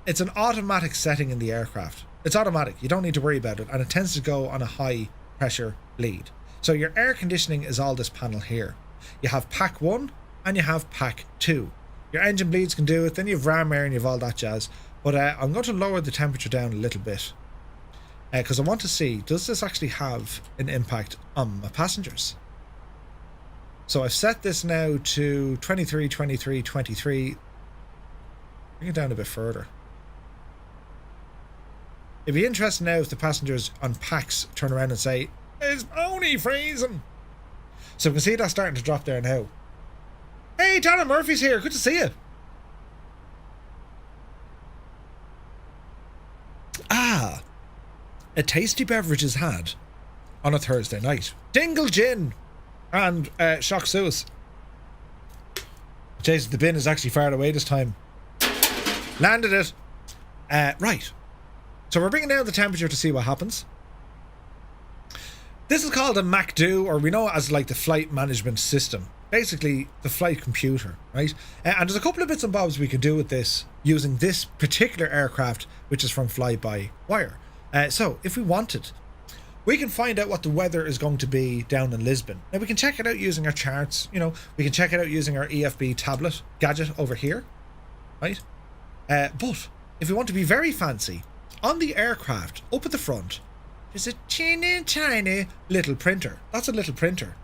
It's an automatic setting in the aircraft. It's automatic. You don't need to worry about it. And it tends to go on a high pressure bleed. So your air conditioning is all this panel here. You have pack 1 and you have pack 2. Your engine bleeds can do it. Then you have ram air and you have all that jazz. But I'm going to lower the temperature down a little bit. Because I want to see, does this actually have an impact on my passengers? So I've set this now to 23, 23, 23. Bring it down a bit further. It'd be interesting now if the passengers on packs turn around and say, "It's only freezing." So we can see that starting to drop there now. Hey, Dana Murphy's here. Good to see you. Ah, a tasty beverage is had on a Thursday night. Dingle Gin and Shock Suez. Jason, the bin is actually far away this time. Landed it. Right. So we're bringing down the temperature to see what happens. This is called a MACD, or we know it as like the flight management system. Basically, the flight computer, right? And there's a couple of bits and bobs we can do with this using this particular aircraft, which is from FlyByWire. So if we wanted, we can find out what the weather is going to be down in Lisbon. Now we can check it out using our charts. You know, we can check it out using our EFB tablet gadget over here, right? But if we want to be very fancy, on the aircraft up at the front is a teeny tiny little printer. That's a little printer.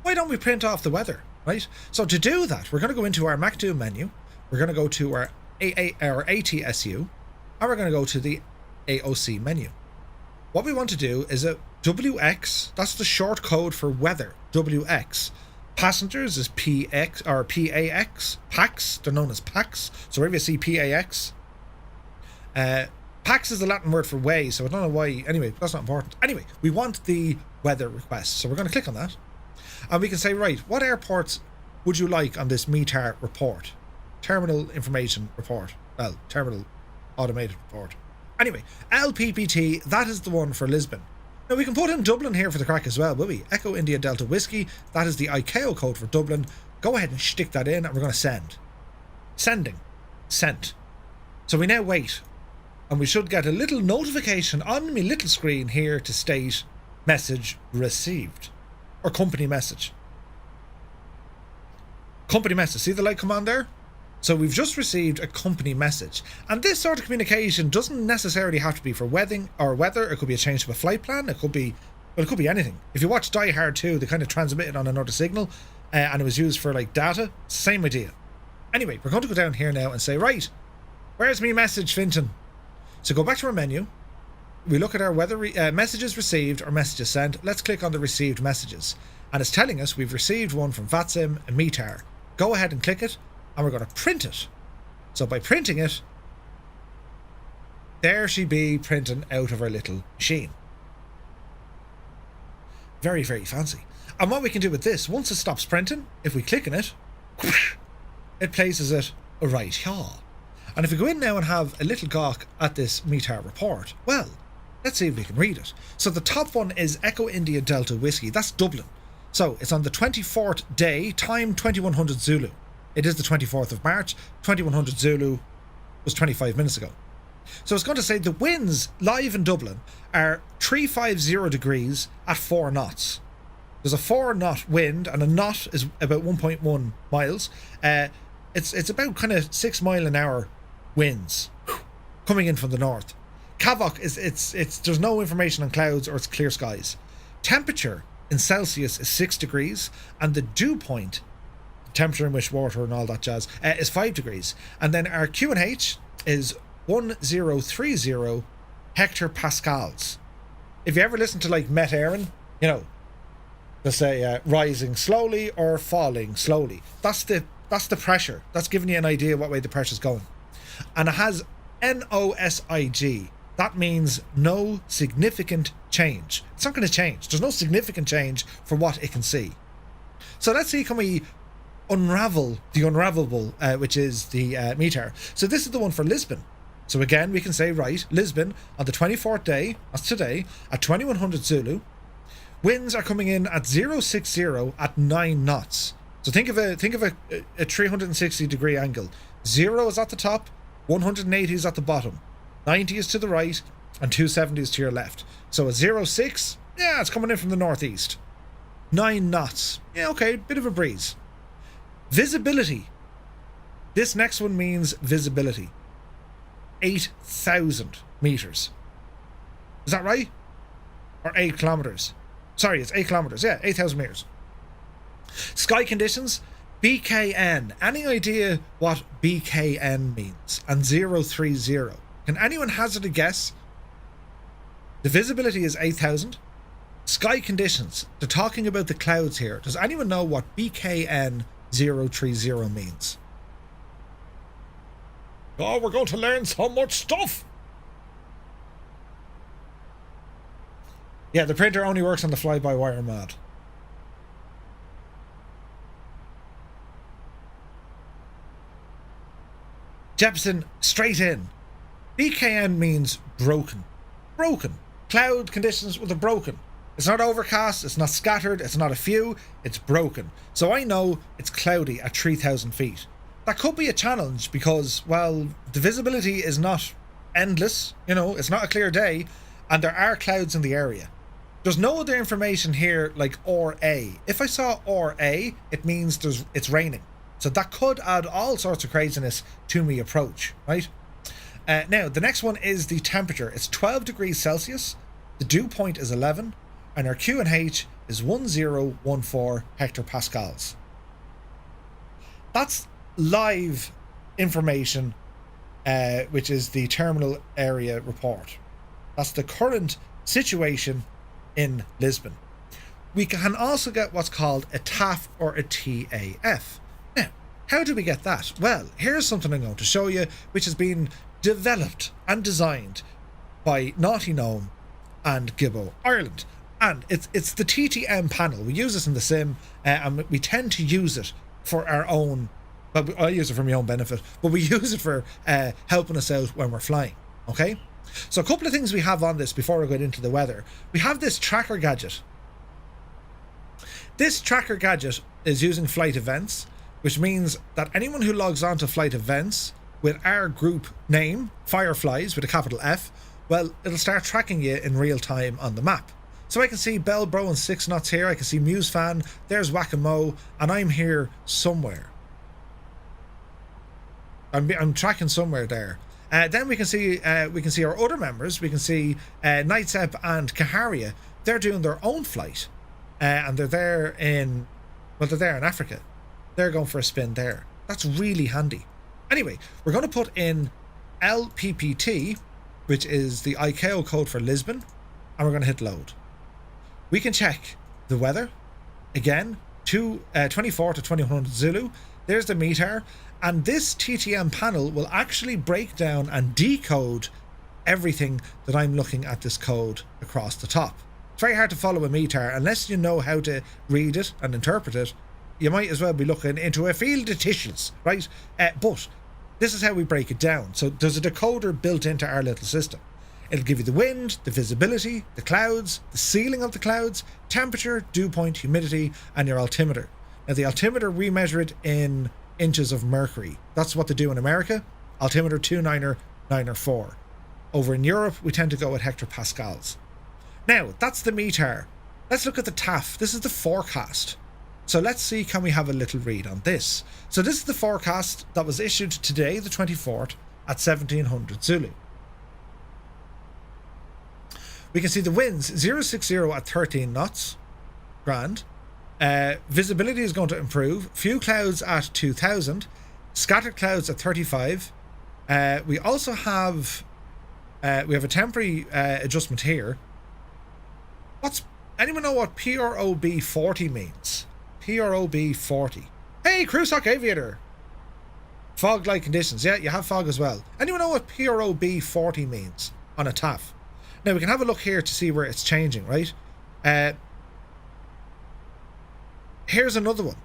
Why don't we print off the weather, right? So to do that, we're going to go into our MACD menu. We're going to go to our ATSU, and we're going to go to the AOC menu. What we want to do is a WX. That's the short code for weather. WX. Passengers is PX or PAX. PAX. They're known as PAX. So wherever you see PAX. PAX is the Latin word for way, so I don't know why. Anyway, that's not important. Anyway, we want the weather request, so we're going to click on that. And we can say, right, what airports would you like on this METAR report? Terminal Information Report. Well, Terminal Automated Report. Anyway, LPPT, that is the one for Lisbon. Now, we can put in Dublin here for the crack as well, will we? Echo India Delta Whiskey, that is the ICAO code for Dublin. Go ahead and stick that in, and we're going to send. Sending. Sent. So we now wait, and we should get a little notification on my little screen here to state message received. Or company message. Company message. See the light come on there? So we've just received a company message. And this sort of communication doesn't necessarily have to be for wedding or weather. It could be a change to a flight plan. It could be, well, it could be anything. If you watch Die Hard 2, they kind of transmitted on another signal, and it was used for like data. Same idea. Anyway, we're going to go down here now and say, right, where's me message, Finton? So go back to our menu. We look at our weather messages received or messages sent. Let's click on the received messages. And it's telling us we've received one from VATSIM and METAR. Go ahead and click it, and we're going to print it. So by printing it, there she be printing out of our little machine. Very, very fancy. And what we can do with this, once it stops printing, if we click on it, it places it right here. And if we go in now and have a little gawk at this METAR report, well, let's see if we can read it. So the top one is Echo India Delta Whiskey. That's Dublin. So it's on the 24th day, time 2100 Zulu. It is the 24th of March. 2100 Zulu was 25 minutes ago. So it's going to say the winds live in Dublin are 350 degrees at 4 knots. There's a 4 knot wind, and a knot is about 1.1 miles. It's about kind of 6 mile an hour winds coming in from the north. Kavok is there's no information on clouds or it's clear skies. Temperature in Celsius is 6 degrees, and the dew point, temperature in which water and all that jazz, is 5 degrees. And then our QNH is 1030 hectopascals. If you ever listen to like Met Aaron, you know, they'll say rising slowly or falling slowly. That's the pressure. That's giving you an idea what way the pressure's going. And it has NOSIG. That means no significant change. It's not going to change. There's no significant change for what it can see. So let's see, can we unravel the unravelable, which is the METAR. So this is the one for Lisbon. So again, we can say, right, Lisbon on the 24th day, that's today, at 2100 Zulu. Winds are coming in at 060 at 9 knots. So think of a 360 degree angle. 0 is at the top, 180 is at the bottom, 90 is to the right, and 270 is to your left. So a 06, yeah, it's coming in from the northeast. 9 knots, yeah, okay, bit of a breeze. Visibility. This next one means visibility. 8,000 meters. Is that right? Or 8 kilometers? Sorry, it's 8 kilometers. Yeah, 8,000 meters. Sky conditions, BKN. Any idea what BKN means? And 030. Can anyone hazard a guess? The visibility is 8,000. Sky conditions. They're talking about the clouds here. Does anyone know what BKN 030 means? Oh, we're going to learn so much stuff. Yeah, the printer only works on the fly-by-wire mod. Jepson, straight in. BKN means broken. Broken. Cloud conditions with a broken. It's not overcast, it's not scattered, it's not a few, it's broken. So I know it's cloudy at 3,000 feet. That could be a challenge because, well, the visibility is not endless, you know, it's not a clear day, and there are clouds in the area. There's no other information here like RA. If I saw RA, it means it's raining. So that could add all sorts of craziness to me approach, right? Now, the next one is the temperature. It's 12 degrees Celsius, the dew point is 11, and our QNH is 1014 hectopascals. That's live information, which is the terminal area report. That's the current situation in Lisbon. We can also get what's called a TAF or a TAF. Now, how do we get that? Well, here's something I'm going to show you, which has been developed and designed by Naughty Gnome and Gibbo Ireland. And it's the TTM panel. We use this in the sim, and we tend to use it for our own, well, I use it for my own benefit, but we use it for helping us out when we're flying, okay? So a couple of things we have on this before we get into the weather. We have this tracker gadget. This tracker gadget is using flight events, which means that anyone who logs on to flight events with our group name, Fireflies with a capital F, well, it'll start tracking you in real time on the map. So I can see Bellbro and 6 knots here, I can see Musefan, there's Whack-A-Mo, and I'm here somewhere. I'm tracking somewhere there. Then we can see our other members. We can see Nightsep and Kaharia. They're doing their own flight, and they're there in Africa. They're going for a spin there. That's really handy. Anyway, we're going to put in LPPT, which is the ICAO code for Lisbon, and we're going to hit load. We can check the weather again. 24 to 2100 Zulu. There's the METAR. And this TTM panel will actually break down and decode everything that I'm looking at this code across the top. It's very hard to follow a METAR unless you know how to read it and interpret it. You might as well be looking into a field of tissues, right? But this is how we break it down. So there's a decoder built into our little system. It'll give you the wind, the visibility, the clouds, the ceiling of the clouds, temperature, dew point, humidity, and your altimeter. Now the altimeter, we measure it in inches of mercury. That's what they do in America. Altimeter 2994. Over in Europe, we tend to go with hectopascals. Now, that's the METAR. Let's look at the TAF. This is the forecast. So let's see, can we have a little read on this? So this is the forecast that was issued today, the 24th, at 1700 Zulu. We can see the winds 060 at 13 knots. Grand. Visibility is going to improve. Few clouds at 2000. Scattered clouds at 35. We also have a temporary adjustment here. Anyone know what PROB 40 means? PROB 40. Hey, Crusock Aviator. Fog-like conditions. Yeah, you have fog as well. Anyone know what PROB 40 means on a TAF? Now we can have a look here to see where it's changing, right? Here's another one.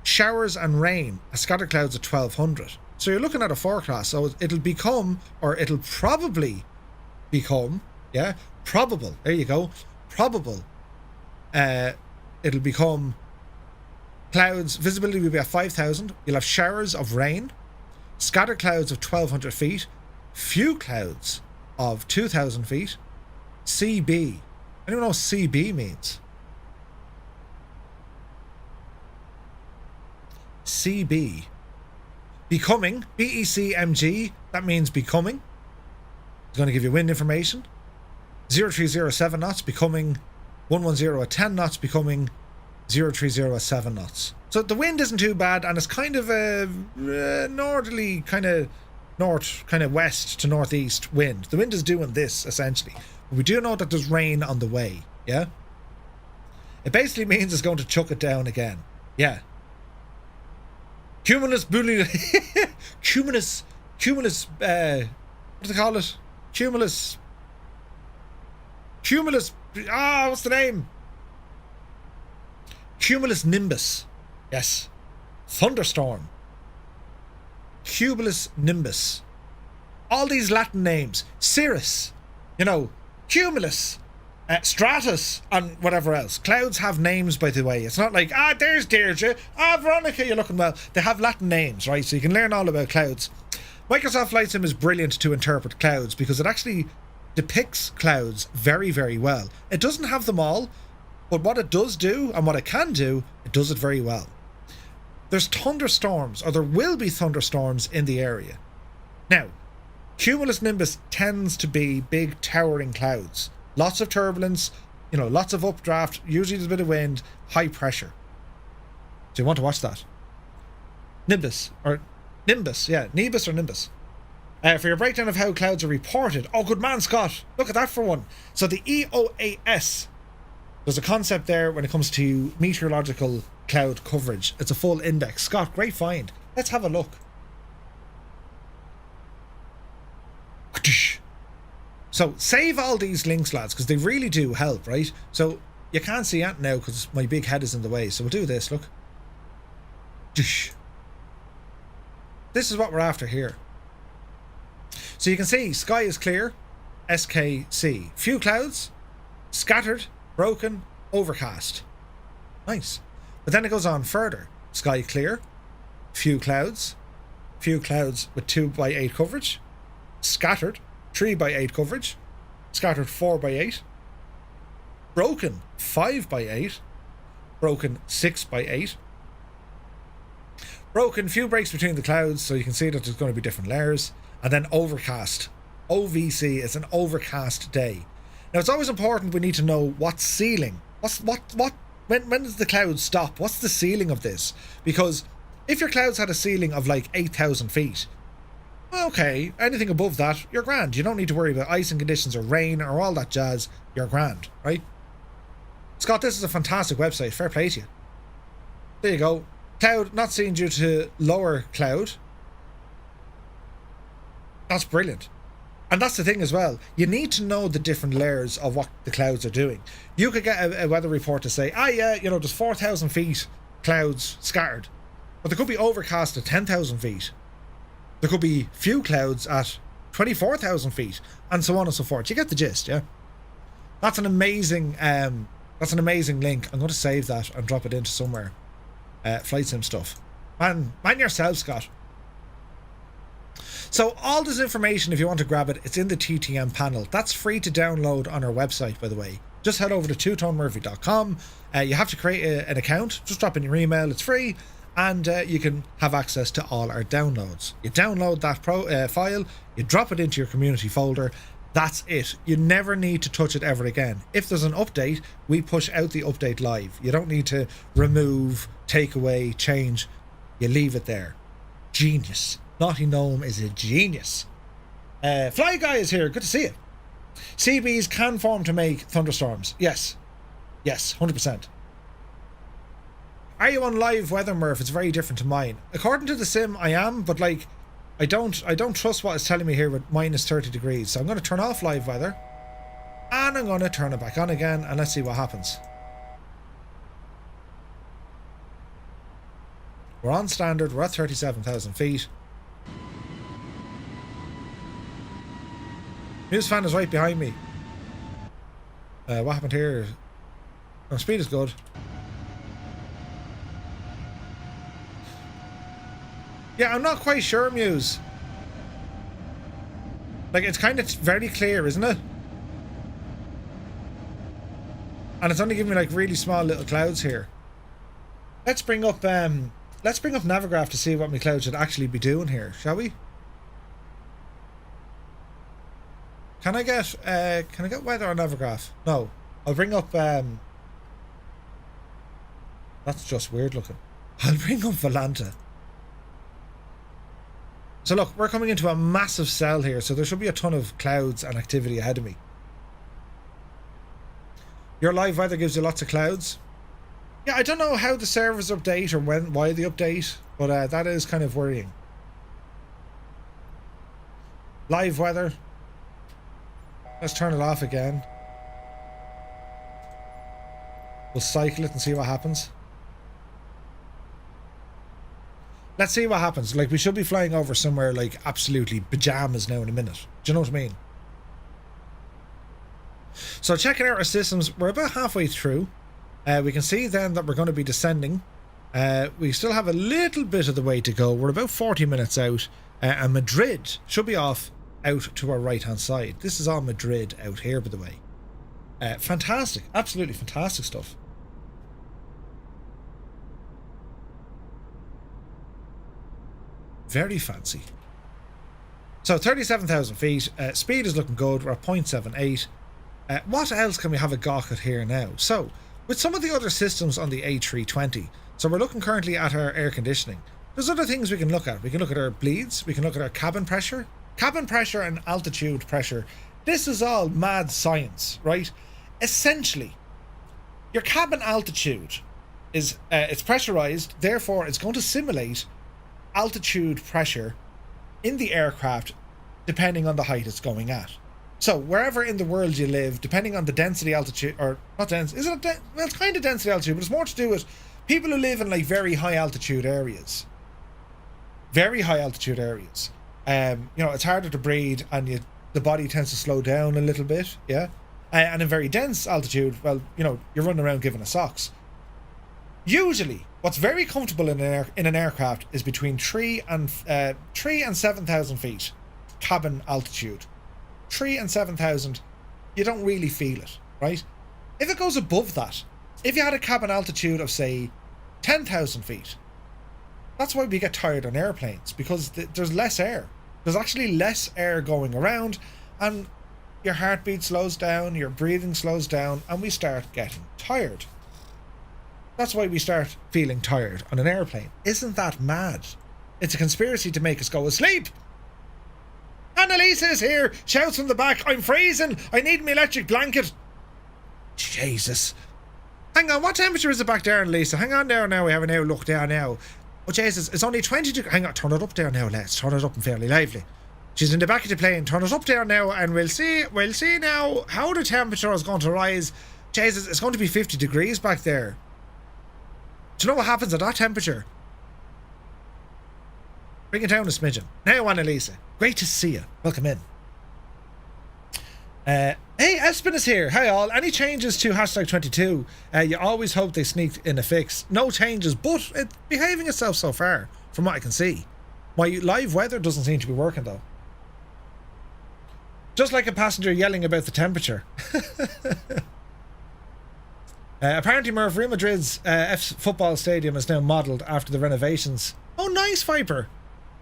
Showers and rain, scattered clouds at 1200. So you're looking at a forecast. So it'll become, or it'll probably become, yeah, probable. There you go. Probable. It'll become clouds. Visibility will be at 5000. You'll have showers of rain. scattered clouds of 1,200 feet, few clouds of 2,000 feet, CB. Anyone know what CB means? CB. Becoming, BECMG, that means becoming. It's going to give you wind information. 0307 knots, becoming 110 at 10 knots, becoming 030 at 7 knots. So the wind isn't too bad, and it's kind of a northerly, kind of north, kind of west to northeast wind. The wind is doing this, essentially. But we do know that there's rain on the way, yeah? It basically means it's going to chuck it down again. Yeah. Cumulus, what do they call it? Cumulus, what's the name? Cumulus nimbus. Yes. Thunderstorm. Cumulus nimbus. All these Latin names. Cirrus. You know, cumulus. Stratus and whatever else. Clouds have names, by the way. It's not like, there's Deirdre. Veronica, you're looking well. They have Latin names, right? So you can learn all about clouds. Microsoft Flight Sim is brilliant to interpret clouds because it actually depicts clouds very, very well. It doesn't have them all, but what it does do and what it can do, it does it very well. There's thunderstorms, or there will be thunderstorms in the area. Now, cumulus nimbus tends to be big towering clouds. Lots of turbulence, you know, lots of updraft, usually there's a bit of wind, high pressure. So you want to watch that. Nimbus, or Nimbus, yeah, Nimbus or Nimbus. For your breakdown of how clouds are reported. Oh, good man, Scott. Look at that for one. So the EOAS, there's a concept there when it comes to meteorological cloud coverage. It's a full index. Scott, great find. Let's have a look. So save all these links, lads, because they really do help, right? So you can't see it now because my big head is in the way. So we'll do this, look. This is what we're after here. So you can see sky is clear, SKC. Few clouds, scattered, broken, overcast. Nice. But then it goes on further. Sky clear, few clouds with 2x8 coverage, scattered, 3x8 coverage, scattered 4x8, broken 5x8, broken 6x8, broken, few breaks between the clouds, so you can see that there's going to be different layers, and then overcast. OVC is an overcast day. Now it's always important we need to know what's ceiling. When does the cloud stop? What's the ceiling of this? Because if your clouds had a ceiling of like 8,000 feet, okay, anything above that, you're grand. You don't need to worry about icing conditions or rain or all that jazz. You're grand, right? Scott, this is a fantastic website. Fair play to you. There you go. Cloud not seen due to lower cloud. That's brilliant. And that's the thing as well. You need to know the different layers of what the clouds are doing. You could get a weather report to say, yeah, you know, there's 4,000 feet clouds scattered. But there could be overcast at 10,000 feet. There could be few clouds at 24,000 feet, and so on and so forth. You get the gist, yeah? That's an amazing link. I'm going to save that and drop it into somewhere. Flight sim stuff. Man yourself, Scott. So all this information, if you want to grab it, it's in the TTM panel. That's free to download on our website, by the way. Just head over to twotonemurphy.com. You have to create an account. Just drop in your email. It's free. And you can have access to all our downloads. You download that file, you drop it into your community folder. That's it. You never need to touch it ever again. If there's an update, we push out the update live. You don't need to remove, take away, change. You leave it there. Genius. Naughty Gnome is a genius. Fly Guy is here. Good to see you. CBs can form to make thunderstorms. Yes. Yes, 100%. Are you on live weather, Murph? It's very different to mine. According to the sim, I am, but like, I don't trust what it's telling me here with minus 30 degrees. So I'm going to turn off live weather, and I'm going to turn it back on again, and let's see what happens. We're on standard. We're at 37,000 feet. News fan is right behind me. What happened here? Oh, speed is good. Yeah, I'm not quite sure, Muse. Like, it's kind of very clear, isn't it? And it's only giving me like really small little clouds here. Let's bring up Navigraph to see what my cloud should actually be doing here, shall we? Can I get weather on Navigraph? No. I'll bring up that's just weird looking. I'll bring up Volanta. So look, we're coming into a massive cell here, so there should be a ton of clouds and activity ahead of me. Your live weather gives you lots of clouds. Yeah, I don't know how the servers update or why they update, but that is kind of worrying. Live weather. Let's turn it off again. We'll cycle it and see what happens. Let's see what happens. Like, we should be flying over somewhere like absolutely pajamas now in a minute. Do you know what I mean? So checking out our systems, we're about halfway through. We can see then that we're going to be descending. We still have a little bit of the way to go. We're about 40 minutes out. And Madrid should be off out to our right hand side. This is all Madrid out here, by the way. Fantastic. Absolutely fantastic stuff. Very fancy. So 37,000 feet. Speed is looking good. We're at 0.78. What else can we have a gawk at here now? So, with some of the other systems on the A320, so we're looking currently at our air conditioning. There's other things we can look at. We can look at our bleeds. We can look at our cabin pressure. Cabin pressure and altitude pressure. This is all mad science, right? Essentially, your cabin altitude is it's pressurized. Therefore, it's going to simulate altitude pressure in the aircraft depending on the height it's going at. So wherever in the world you live, depending on the density altitude, or not dense, is it well, it's kind of density altitude, but it's more to do with people who live in like very high altitude areas. Very high altitude areas. You know, it's harder to breathe and the body tends to slow down a little bit, yeah? And in very dense altitude, well, you know, you're running around giving a socks. Usually, what's very comfortable in an aircraft is between 3 and 7,000 feet cabin altitude. 3 and 7,000, you don't really feel it, right? If it goes above that, if you had a cabin altitude of say 10,000 feet, that's why we get tired on airplanes, because there's less air. There's actually less air going around, and your heartbeat slows down, your breathing slows down, and we start getting tired. That's why we start feeling tired on an airplane. Isn't that mad? It's a conspiracy to make us go asleep. Annalisa is here, shouts from the back, I'm freezing, I need my electric blanket. Jesus. Hang on, what temperature is it back there, Annalisa? Hang on there now, we have an hour look down now. Oh Jesus, it's only 20 degrees. Hang on, turn it up there now, let's turn it up and fairly lively. She's in the back of the plane, turn it up there now, and we'll see now how the temperature is going to rise. Jesus, it's going to be 50 degrees back there. Do you know what happens at that temperature? Bring it down a smidgen. Now, Annalisa. Great to see you. Welcome in. Hey, Espen is here. Hi all. Any changes to #22? You always hope they sneaked in a fix. No changes, but it's behaving itself so far, from what I can see. My live weather doesn't seem to be working though. Just like a passenger yelling about the temperature. Apparently, Real Madrid's football stadium is now modelled after the renovations. Oh, nice, Viper.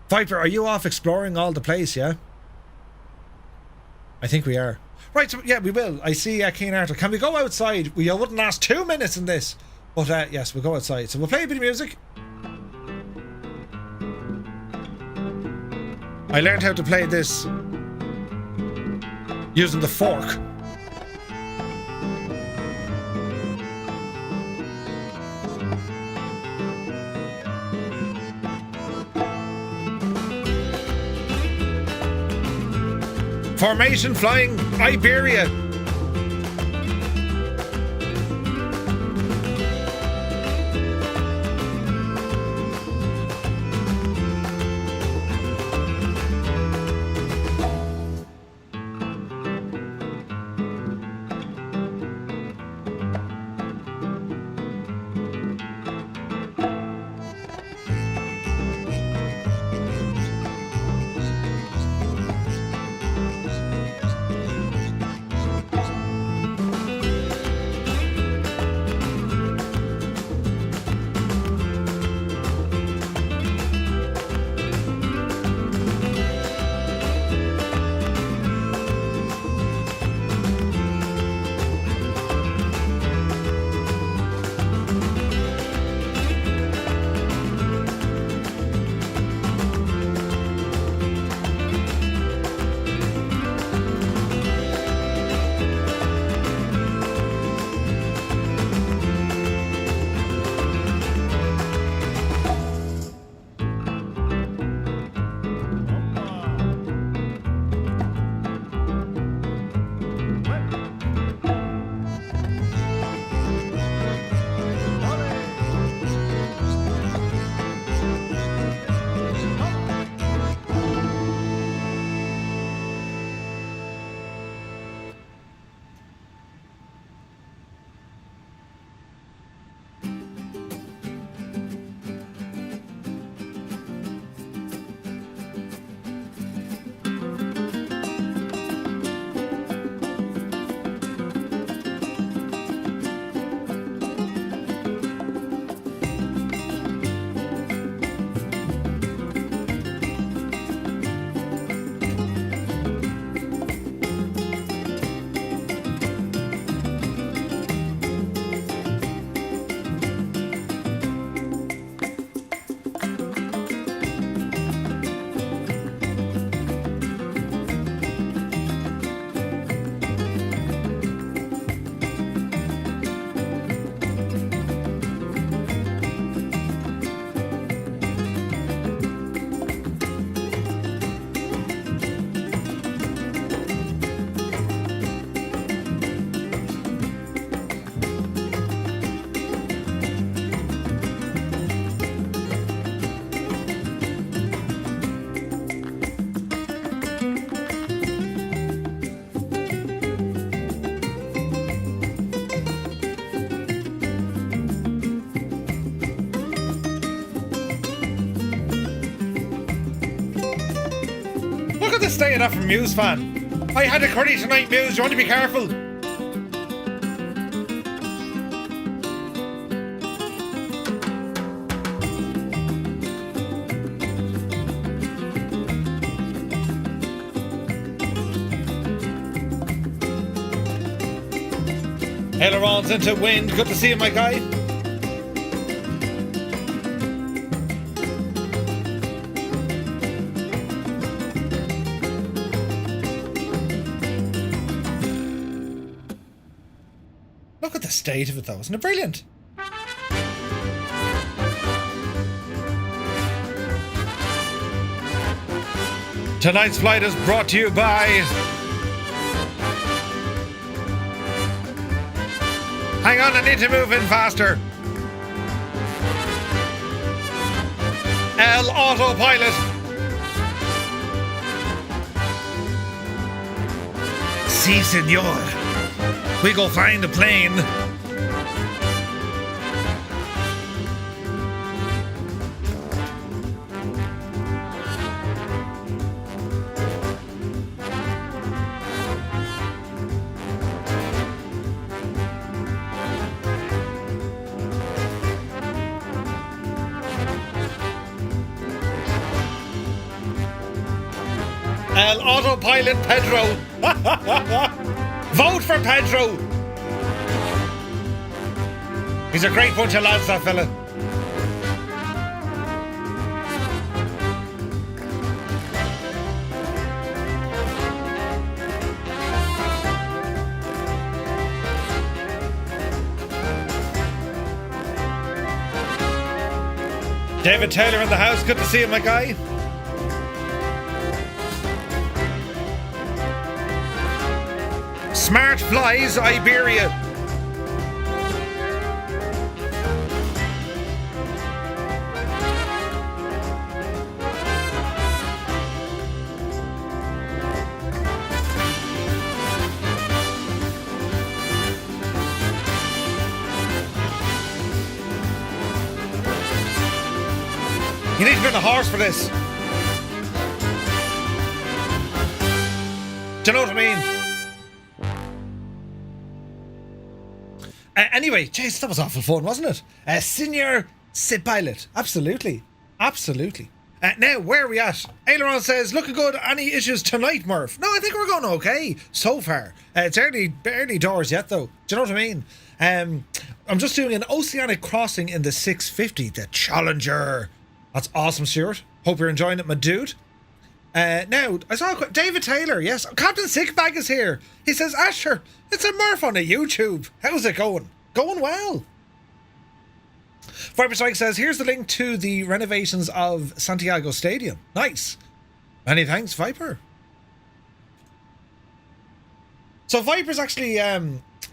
Viper, are you off exploring all the place, yeah? I think we are. Right, so yeah, we will. I see Keen Arthur. Can we go outside? We wouldn't last 2 minutes in this. But yes, we'll go outside. So we'll play a bit of music. I learned how to play this using the fork. Formation flying Iberia. stay away from Muse, fan. I had a curry tonight, Muse. You want to be careful? Ailerons into wind. Good to see you, my guy. Look at the state of it, though. Isn't it brilliant? Tonight's flight is brought to you by... Hang on, I need to move in faster. Autopilot. Si, senor. We go find a plane. Autopilot Pedro. Vote for Pedro. He's a great bunch of lads, that fella. David Taylor in the house. Good to see you, my guy. Smart flies, Iberia. You need to be on a horse for this. Do you know what I mean? Anyway, jeez, that was awful fun, wasn't it? Senior Sid Pilot. Absolutely. Absolutely. Now, where are we at? Aileron says, looking good. Any issues tonight, Murph? No, I think we're going okay so far. It's early doors yet, though. Do you know what I mean? I'm just doing an oceanic crossing in the 650, the Challenger. That's awesome, Stuart. Hope you're enjoying it, my dude. Now, I saw David Taylor, yes. Captain Sickbag is here. He says, Asher, it's a Murph on a YouTube. How's it going? Going well. Viper Strike says, here's the link to the renovations of Santiago Stadium. Nice. Many thanks, Viper. So Viper's actually,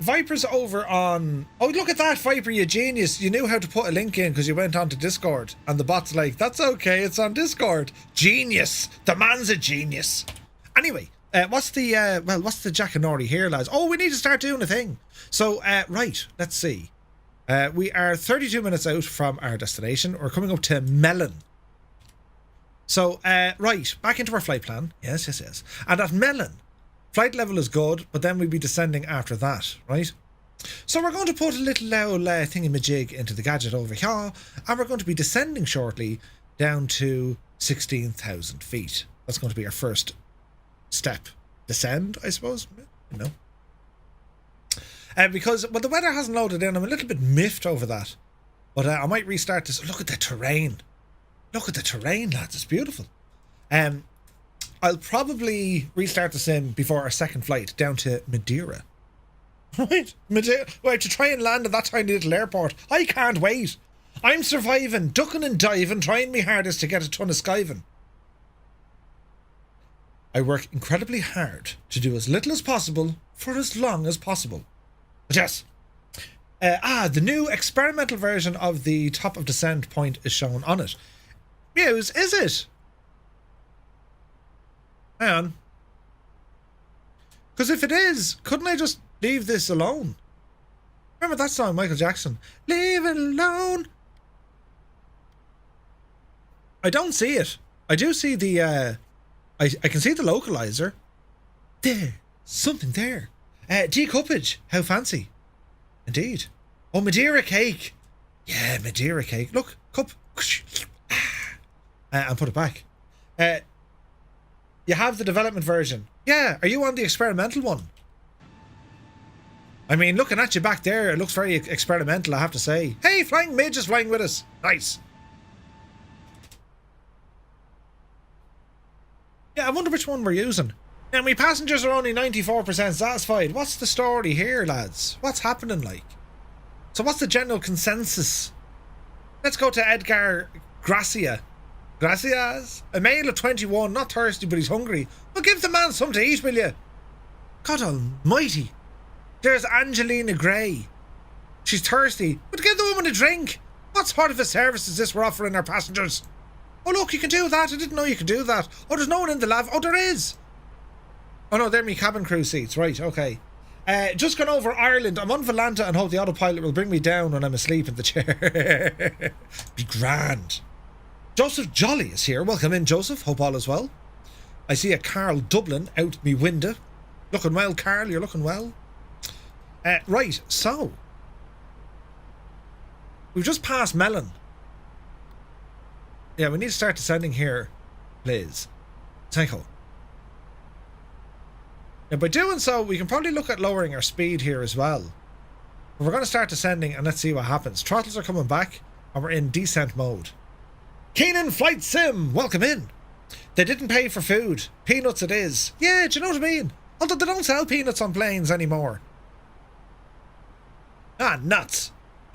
Viper's over on... Oh, look at that, Viper, you genius. You knew how to put a link in because you went on to Discord. And the bot's like, that's okay, it's on Discord. Genius. The man's a genius. Anyway, what's the Jack and Nori here, lads? Oh, we need to start doing a thing. So, right, let's see. We are 32 minutes out from our destination. We're coming up to Mellon. So, right, back into our flight plan. Yes. And at Mellon, flight level is good, but then we'll be descending after that, right? So we're going to put a little thingamajig into the gadget over here, and we're going to be descending shortly down to 16,000 feet. That's going to be our first step. Descend, I suppose? No. Because, well, the weather hasn't loaded in. I'm a little bit miffed over that. But I might restart this. Look at the terrain. Look at the terrain, lads. It's beautiful. I'll probably restart the sim before our second flight down to Madeira. Right? Madeira. Right, to try and land at that tiny little airport. I can't wait. I'm surviving, ducking and diving, trying my hardest to get a ton of skiving. I work incredibly hard to do as little as possible for as long as possible. But yes. The new experimental version of the top of descent point is shown on it. Muse, is it? Hang on. Because if it is, couldn't I just leave this alone? Remember that song, Michael Jackson? Leave it alone. I don't see it. I do see the I can see the localizer. There, something there. Decoupage, how fancy. Indeed. Oh, Madeira cake. Yeah, Madeira cake. Look, cup. And put it back. You have the development version. Yeah, are you on the experimental one? I mean, looking at you back there, it looks very experimental, I have to say. Hey, Flying Midge is flying with us. Nice. Yeah, I wonder which one we're using. Now, my passengers are only 94% satisfied. What's the story here, lads? What's happening, like? So what's the general consensus? Let's go to Edgar Gracia. Gracias? A male of 21, not thirsty, but he's hungry. Well, give the man something to eat, will you? God almighty. There's Angelina Gray. She's thirsty, but give the woman a drink. What sort of a service is this we're offering our passengers? Oh, look, you can do that. I didn't know you could do that. Oh, there's no one in the lab. Oh, there is. Oh, no, they're me cabin crew seats. Right, okay. Just gone over Ireland. I'm on Volanta and hope the autopilot will bring me down when I'm asleep in the chair. Be grand. Joseph Jolly is here. Welcome in, Joseph. Hope all is well. I see a Carl Dublin out me window. Looking well, Carl. You're looking well. Right, so we've just passed Mellon. Yeah, we need to start descending here, please. Psycho. Now, by doing so, we can probably look at lowering our speed here as well. But we're going to start descending and let's see what happens. Throttles are coming back and we're in descent mode. Keenan Flight Sim, welcome in. They didn't pay for food. Peanuts it is. Yeah, do you know what I mean? Although they don't sell peanuts on planes anymore. Ah, nuts.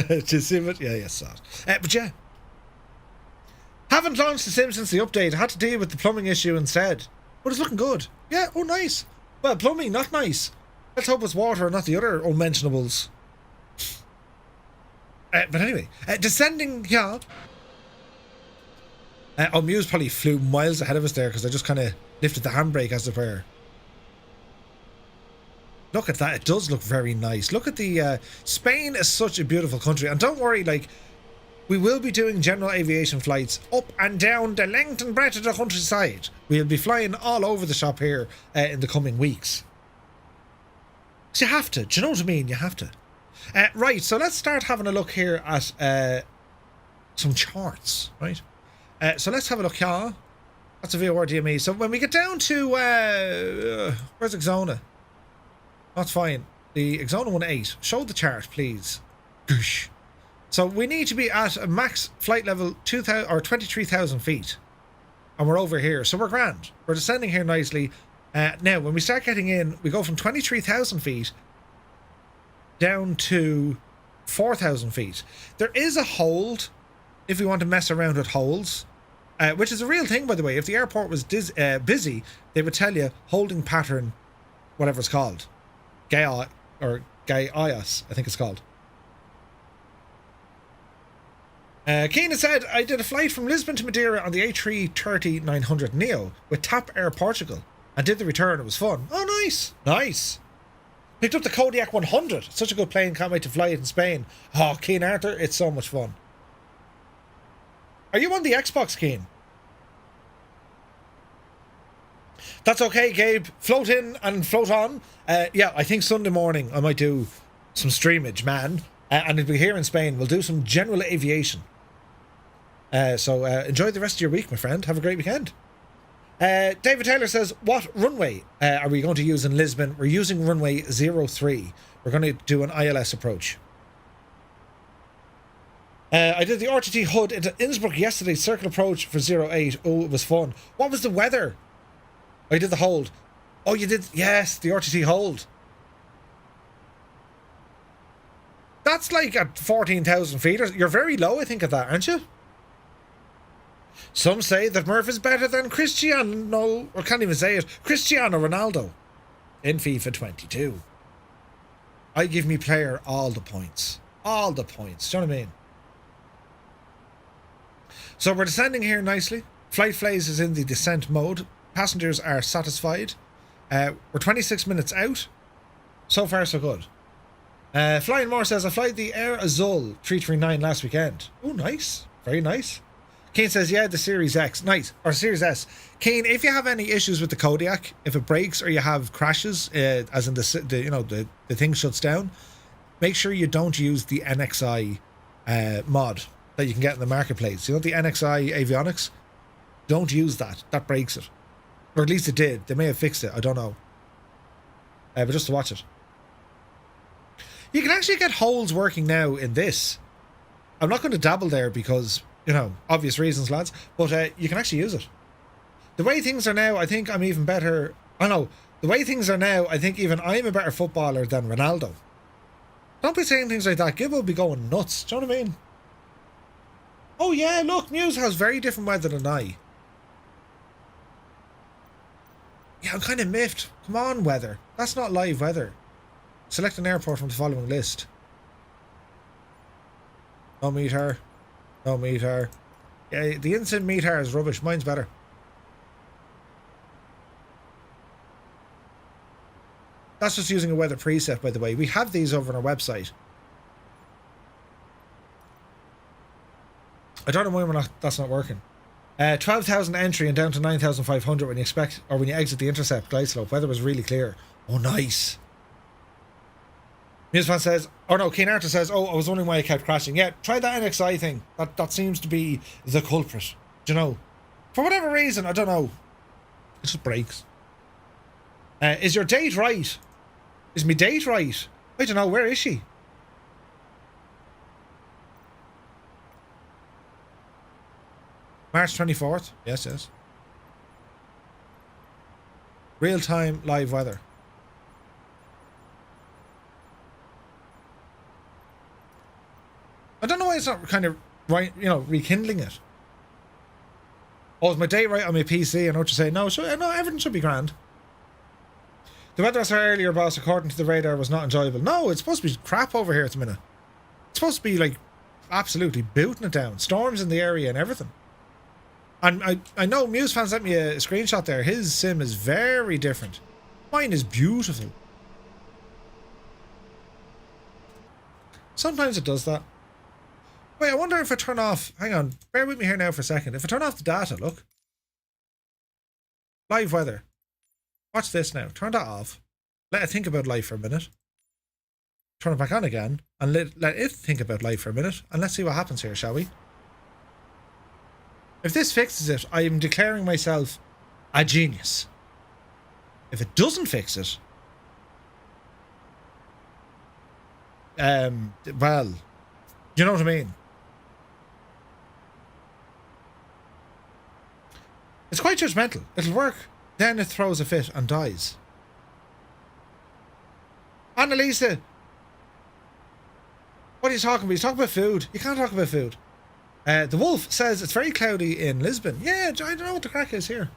Do you see it? Yeah, yes, but yeah. Haven't launched the sim since the update. I had to deal with the plumbing issue instead. But it's looking good. Yeah, oh nice. Well, plumbing, not nice. Let's hope it's water and not the other unmentionables. But anyway, descending, yeah. Oh, Muse probably flew miles ahead of us there because I just kind of lifted the handbrake as it were. Look at that. It does look very nice. Look at the... Spain is such a beautiful country. And don't worry, like, we will be doing general aviation flights up and down the length and breadth of the countryside. We'll be flying all over the shop here in the coming weeks. So you have to. Do you know what I mean? You have to. Right, so let's start having a look here at some charts, right? So let's have a look here. That's a VOR DME. So when we get down to... where's Exona? That's fine. The Exona 18. Show the chart, please. Goosh. So we need to be at a max flight level 2,000 or 23,000 feet. And we're over here. So we're grand. We're descending here nicely. Now, when we start getting in, we go from 23,000 feet down to 4,000 feet. There is a hold if we want to mess around with holds. Which is a real thing, by the way. If the airport was busy, they would tell you holding pattern, whatever it's called. Gay IOS, I think it's called. Keena said, I did a flight from Lisbon to Madeira on the A330-900 Neo with TAP Air Portugal and did the return. It was fun. Oh, nice. Nice. Picked up the Kodiak 100. Such a good plane. Can't wait to fly it in Spain. Oh, Keen Arthur, it's so much fun. Are you on the Xbox, Keen? That's okay, Gabe. Float in and float on. Yeah, I think Sunday morning I might do some streamage, man. And if we're here in Spain, we'll do some general aviation. So enjoy the rest of your week, my friend. Have a great weekend. David Taylor says, what runway are we going to use in Lisbon? We're using runway 03. We're going to do an ILS approach. I did the RTT HUD into Innsbruck yesterday, circle approach for 08. Oh, it was fun. What was the weather? I did the hold. Oh, you did? Yes, the RTT hold. That's like at 14,000 feet. You're very low, I think, at that, aren't you? Some say that Murph is better than Cristiano, or can't even say it, Cristiano Ronaldo in FIFA 22. I give me player all the points. All the points. Do you know what I mean? So we're descending here nicely. Flight Flays is in the descent mode. Passengers are satisfied. We're 26 minutes out. So far, so good. Flying More says, I flight the Air Azul 339 last weekend. Oh, nice. Very nice. Kane says, yeah, the Series X. Nice. Or Series S. Kane, if you have any issues with the Kodiak, if it breaks or you have crashes, as in the thing shuts down, make sure you don't use the NXI mod that you can get in the marketplace. You know, the NXI avionics? Don't use that. That breaks it. Or at least it did. They may have fixed it. I don't know. But just to watch it. You can actually get holes working now in this. I'm not going to dabble there because, you know, obvious reasons, lads. But you can actually use it. The way things are now, I think I'm even better. I know. The way things are now, I think even I'm a better footballer than Ronaldo. Don't be saying things like that. Gib will be going nuts. Do you know what I mean? Oh yeah, look, Muse has very different weather than I. Yeah, I'm kind of miffed. Come on, weather. That's not live weather. Select an airport from the following list. No meter. No meter. Yeah, the instant meter is rubbish. Mine's better. That's just using a weather preset, by the way. We have these over on our website. I don't know why that's not working. 12,000 entry and down to 9,500 when you expect, or when you exit the intercept glide slope. Weather was really clear. Oh, nice. Musefan says, oh no, Keen Arthur says, oh, I was wondering why I kept crashing. Yeah, try that NXI thing. That seems to be the culprit. Do you know? For whatever reason, I don't know. It just breaks. Is your date right? Is my date right? I don't know. Where is she? March 24th. Yes, yes. Real-time live weather. I don't know why it's not kind of right, you know, rekindling it. Oh, is my date right on my PC? I know what you're saying. No, everything should be grand. The weather I saw earlier, boss, according to the radar, was not enjoyable. No, it's supposed to be crap over here at the minute. It's supposed to be, like, absolutely booting it down. Storms in the area and everything. And I know Muse fan sent me a screenshot there. His sim is very different. Mine is beautiful. Sometimes it does that. Wait, I wonder if I turn off... Hang on, bear with me here now for a second. If I turn off the data, look. Live weather. Watch this now. Turn that off. Let it think about life for a minute. Turn it back on again. And let it think about life for a minute. And let's see what happens here, shall we? If this fixes it, I am declaring myself a genius. If it doesn't fix it... well... You know what I mean? It's quite judgmental. It'll work. Then it throws a fit and dies. Annalisa! What are you talking about? He's talking about food. You can't talk about food. The Wolf says it's very cloudy in Lisbon. Yeah, I don't know what the crack is here.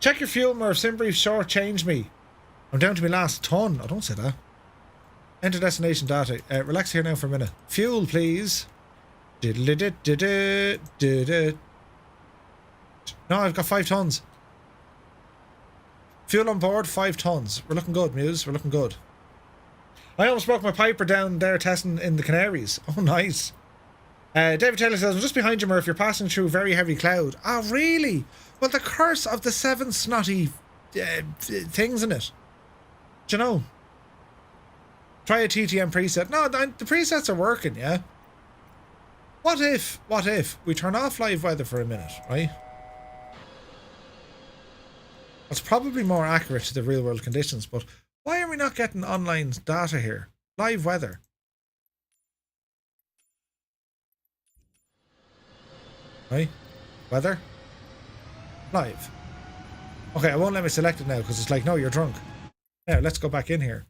Check your fuel, Murph. Simbrief short-changed me. I'm down to my last ton. Oh, don't say that. Enter destination data. Relax here now for a minute. Fuel, please. No, I've got 5 tons. Fuel on board, 5 tons. We're looking good, Muse. We're looking good. I almost broke my Piper down there testing in the Canaries. Oh, nice. David Taylor says, I'm just behind you, Murph. You're passing through very heavy cloud. Oh, really? Well, the curse of the 7 snotty things in it. Do you know? Try a TTM preset. No, the presets are working, yeah? What if we turn off live weather for a minute, right? That's probably more accurate to the real world conditions, but why are we not getting online data here? Live weather. Right? Weather? Live. Okay, I won't let me select it now because it's like, no, you're drunk. Now, let's go back in here.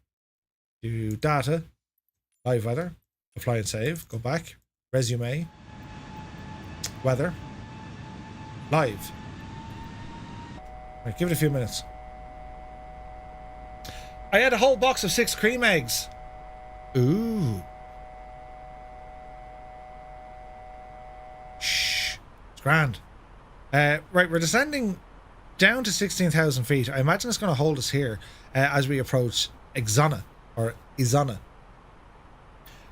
Do data. Live weather. Apply and save. Go back. Resume. Weather. Live. Right, give it a few minutes. I had a whole box of 6 cream eggs. Ooh. Shh. It's grand. Right, we're descending down to 16,000 feet. I imagine it's going to hold us here as we approach Exona or Izona.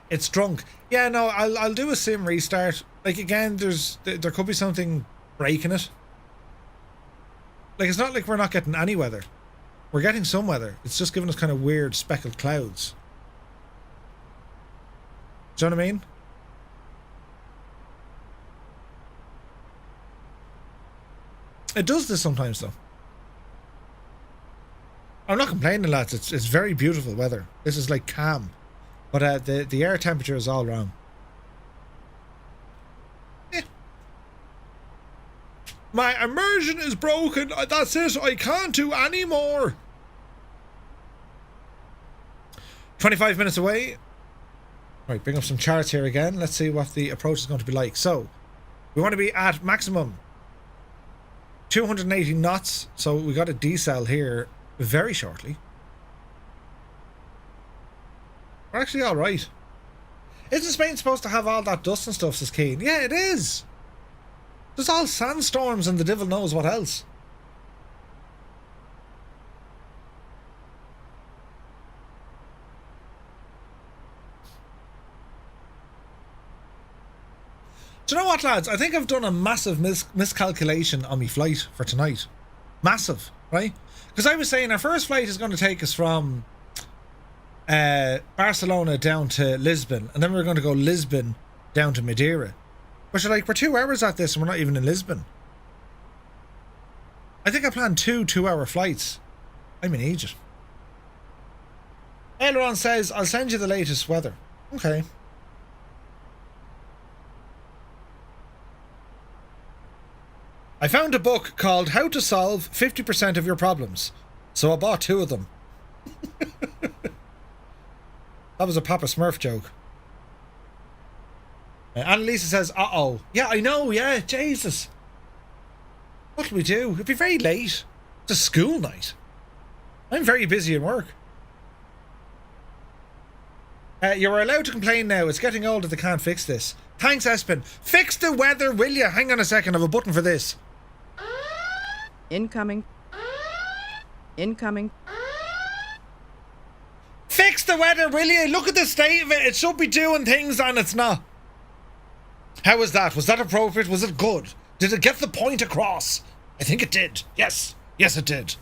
It's drunk. Yeah, no, I'll do a sim restart. Like, again, there could be something breaking it. Like, it's not like we're not getting any weather. We're getting some weather. It's just giving us kind of weird speckled clouds. Do you know what I mean? It does this sometimes, though. I'm not complaining, lads. It's very beautiful weather. This is like calm, but the air temperature is all wrong. Eh. My immersion is broken. That's it. I can't do any more. 25 minutes away. Right, bring up some charts here again. Let's see what the approach is going to be like. So, we want to be at maximum 280 knots. So we got a decel here very shortly. We're actually all right. Isn't Spain supposed to have all that dust and stuff, says Keane? Yeah, it is. There's all sandstorms and the devil knows what else. Do you know what, lads? I think I've done a massive miscalculation on my flight for tonight. Massive, right? Because I was saying our first flight is going to take us from Barcelona down to Lisbon, and then we're going to go Lisbon down to Madeira. But you're like, we're 2 hours at this and we're not even in Lisbon. I think I planned 2 2-hour flights. I'm an idiot. Aileron says, I'll send you the latest weather. Okay. I found a book called How to Solve 50% of Your Problems. So I bought 2 of them. That was a Papa Smurf joke. Annalisa says, uh-oh. Yeah, I know, yeah, Jesus. What do we do? It'd be very late. It's a school night. I'm very busy in work. You are allowed to complain now. It's getting old that they can't fix this. Thanks, Espen. Fix the weather, will you? Hang on a second. I have a button for this. Incoming. Incoming. Fix the weather, will you? Look at the state of it. It should be doing things and it's not. How was that? Was that appropriate? Was it good? Did it get the point across? I think it did. Yes. Yes, it did.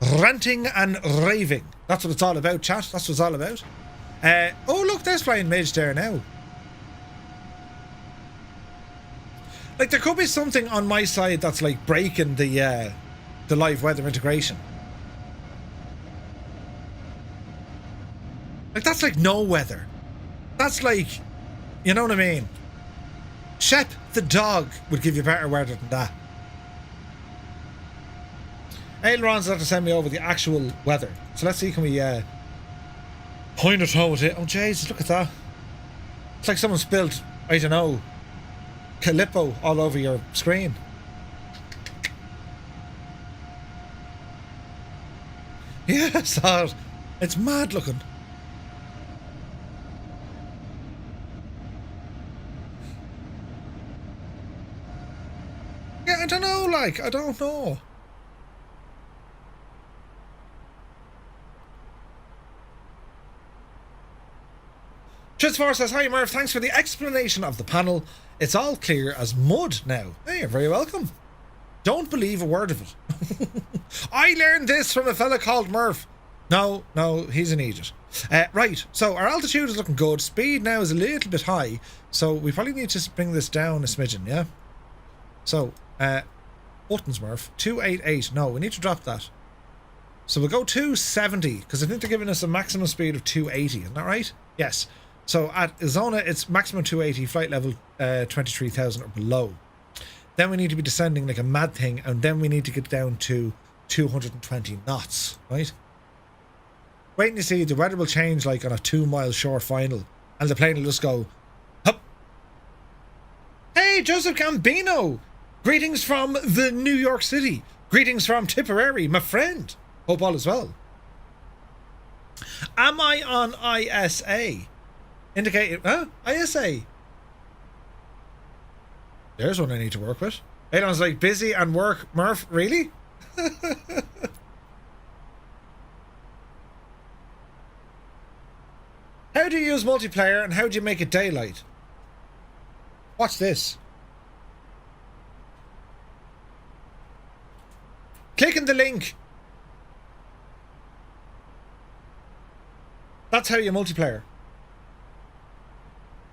Ranting and raving. That's what it's all about, chat. That's what it's all about. Oh, look, there's Flying Midge there now. Like, there could be something on my side that's like breaking the live weather integration. Like, that's like no weather. That's like, you know what I mean? Shep the dog would give you better weather than that. Aileron's have to send me over the actual weather. So let's see, can we point it out it? Oh, Jesus, look at that. It's like someone spilled, I don't know, Calippo all over your screen. Yeah, I saw it. It's mad looking. Yeah, I don't know, like, I don't know. Trisfor says, hi Murph, thanks for the explanation of the panel. It's all clear as mud now. Hey, you're very welcome. Don't believe a word of it. I learned this from a fella called Murph. No, he's an idiot. Right, so our altitude is looking good. Speed now is a little bit high, so we probably need to bring this down a smidgen, yeah? So, buttons, Murph. 288. No, we need to drop that. So we'll go 270, because I think they're giving us a maximum speed of 280, isn't that right? Yes. So at Zona, it's maximum 280, flight level 23,000 or below. Then we need to be descending like a mad thing, and then we need to get down to 220 knots, right? Wait and you see, the weather will change like on a 2-mile short final, and the plane will just go, hup. Hey, Joseph Gambino! Greetings from the New York City. Greetings from Tipperary, my friend. Hope all is well. Am I on ISA? Indicated, ISA. There's one I need to work with. Aidan's like, busy and work. Murph, really? How do you use multiplayer and how do you make it daylight? Watch this. Clicking the link. That's how you multiplayer.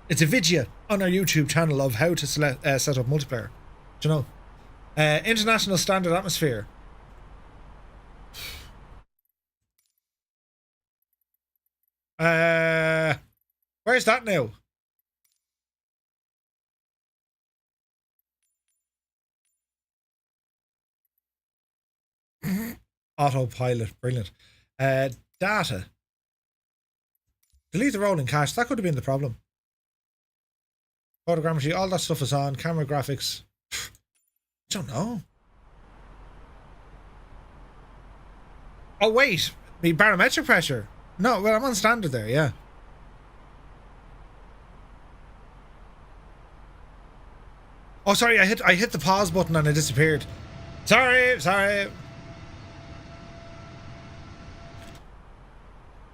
It's a video on our YouTube channel of how to set up multiplayer. Do you know? International standard atmosphere. Where's that now? Autopilot, brilliant. Data. Delete the rolling cache. That could have been the problem. Photogrammetry, all that stuff is on. Camera graphics. I don't know. Oh wait, the barometric pressure. No, well I'm on standard there, yeah. Oh sorry, I hit the pause button and it disappeared. Sorry.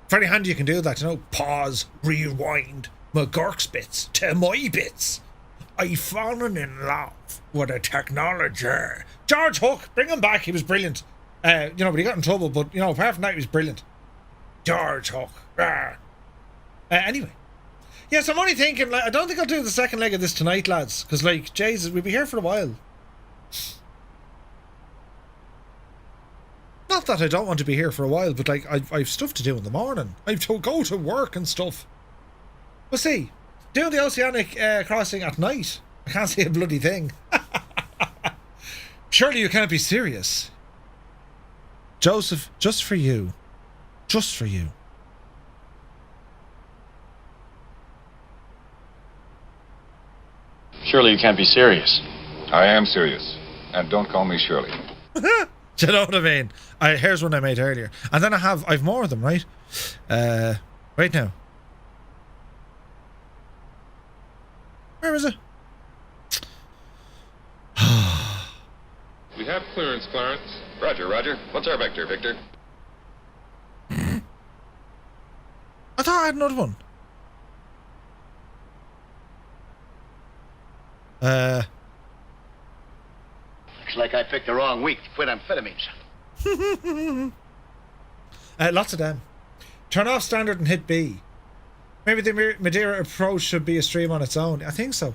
Very handy you can do that, you know. Pause, rewind, McGurk's bits to my bits. I've fallen in love with the technology. George Hook, bring him back, he was brilliant. You know, but he got in trouble, but you know, apart from that, he was brilliant. George Hook. Anyway. Yes, I'm only thinking, like, I don't think I'll do the second leg of this tonight, lads. Because, like, Jesus, we'll be here for a while. Not that I don't want to be here for a while, but, like, I've stuff to do in the morning. I have to go to work and stuff. We'll see. Doing the oceanic crossing at night. I can't see a bloody thing. Surely you can't be serious. Joseph, just for you. Just for you. Surely you can't be serious. I am serious. And don't call me Shirley. Do you know what I mean? Here's one I made earlier. And then I've more of them, right? Right now. Where is it? We have clearance, Clarence. Roger. What's our vector, Victor? I thought I had another one. Looks like I picked the wrong week to quit amphetamines. Lots of them. Turn off standard and hit B. Maybe the Madeira approach should be a stream on its own. I think so.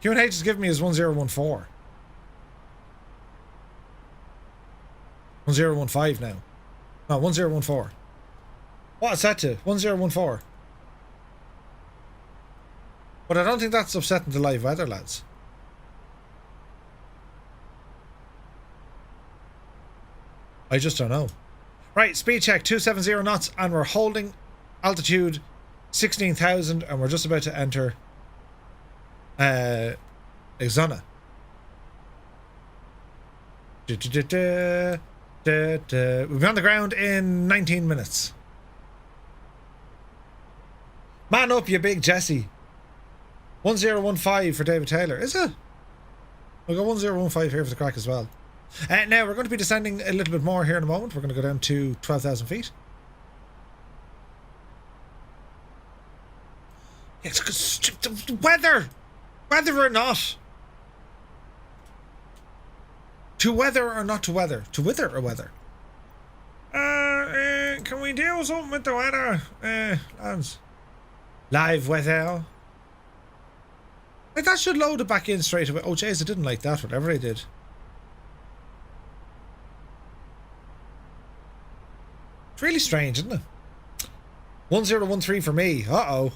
QNH has given me his 1014. 1015 now. No, 1014. What is that to? 1014. But I don't think that's upsetting the live weather, lads. I just don't know. Right, speed check, 270 knots, and we're holding altitude 16,000, and we're just about to enter Exona. We'll be on the ground in 19 minutes. Man up, you big Jesse. 1015 for David Taylor. Is it? We'll go 1015 here for the crack as well. Now, we're going to be descending a little bit more here in a moment. We're going to go down to 12,000 feet. Yeah, the weather! Weather or not? To weather or not to weather? To wither or weather? Can we do something with the weather? Lads. Live weather. Like, that should load it back in straight away. Oh, jeez, I didn't like that, whatever I did. It's really strange, isn't it? 1013 for me. Uh-oh.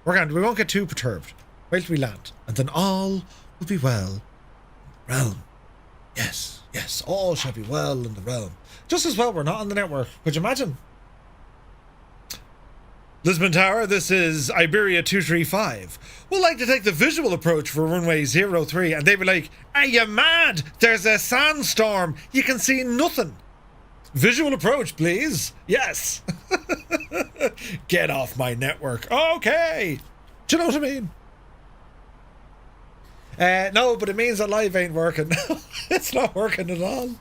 We won't get too perturbed. Wait till we land. And then all will be well. Realm. Yes, all shall be well in the realm. Just as well we're not on the network. Could you imagine? Lisbon Tower, this is Iberia 235. We'd like to take the visual approach for runway 03. And they'd be like, are you mad? There's a sandstorm. You can see nothing. Visual approach, please. Yes. Get off my network. Okay. Do you know what I mean? No, but it means that live ain't working. It's not working at all.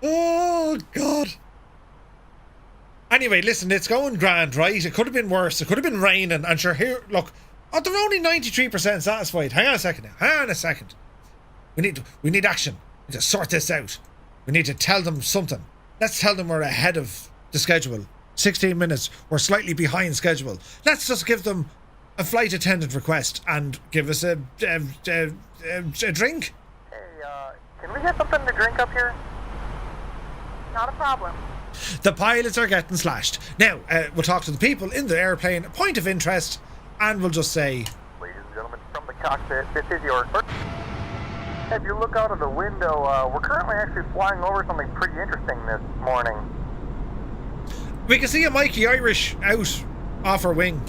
Oh, God. Anyway, listen, it's going grand, right? It could have been worse. It could have been raining. And sure, here, look. Oh, they're only 93% satisfied. Hang on a second now. Hang on a second. We need action. We need to sort this out. We need to tell them something. Let's tell them we're ahead of the schedule. 16 minutes. We're slightly behind schedule. Let's just give them a flight attendant request and give us a drink. Hey, can we get something to drink up here? Not a problem. The pilots are getting slashed. Now, we'll talk to the people in the airplane, point of interest, and we'll just say, Ladies and gentlemen, from the cockpit, this is your first. If you look out of the window, we're currently actually flying over something pretty interesting this morning. we can see a Mikey Irish out off our wing.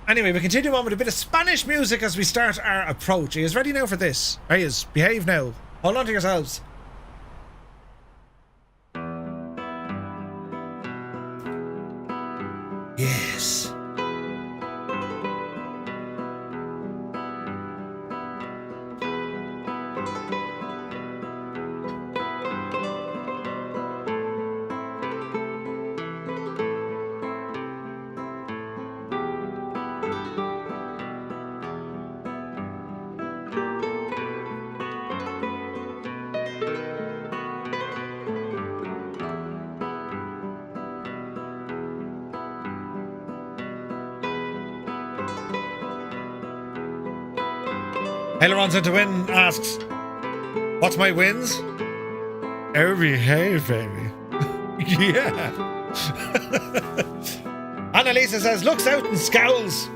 Anyway, we continue on with a bit of Spanish music as we start our approach. Are you ready now for this? Are you? Behave now. Hold on to yourselves. Yes. Ailerons into win asks, what's my wins? Oh, behave, baby. Yeah. Annalisa says, looks out and scowls.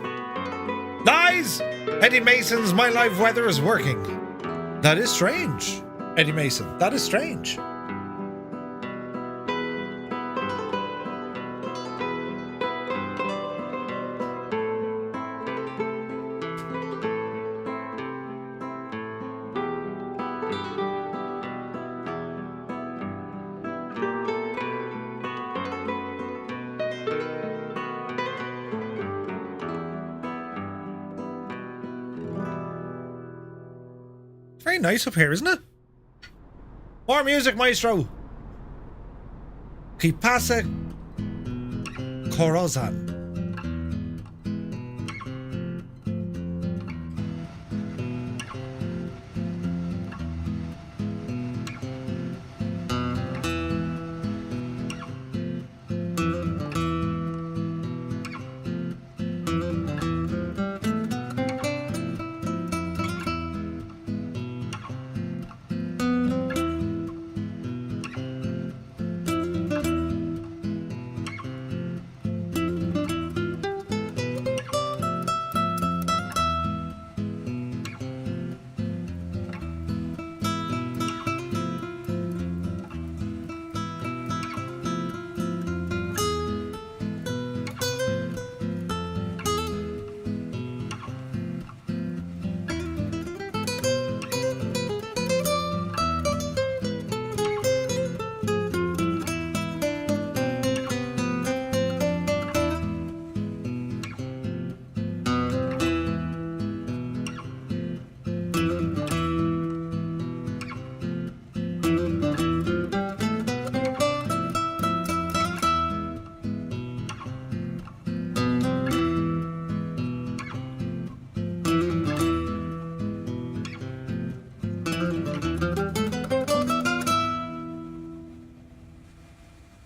Lies! Eddie Mason's My Live Weather is working. That is strange, Eddie Mason. That is strange. Very nice up here, isn't it? More music, maestro. Que pasa, Corazon?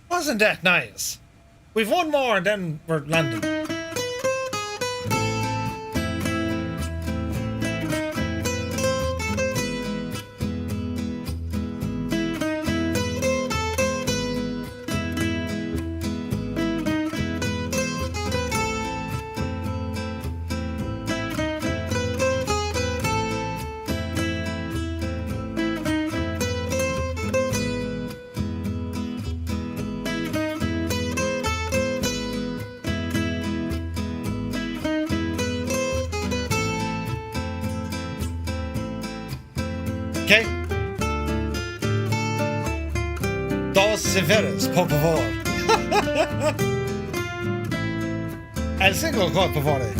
Wasn't that nice? We've one more and then we're landing. Okay. Dos severas, por favor. El single, por favor.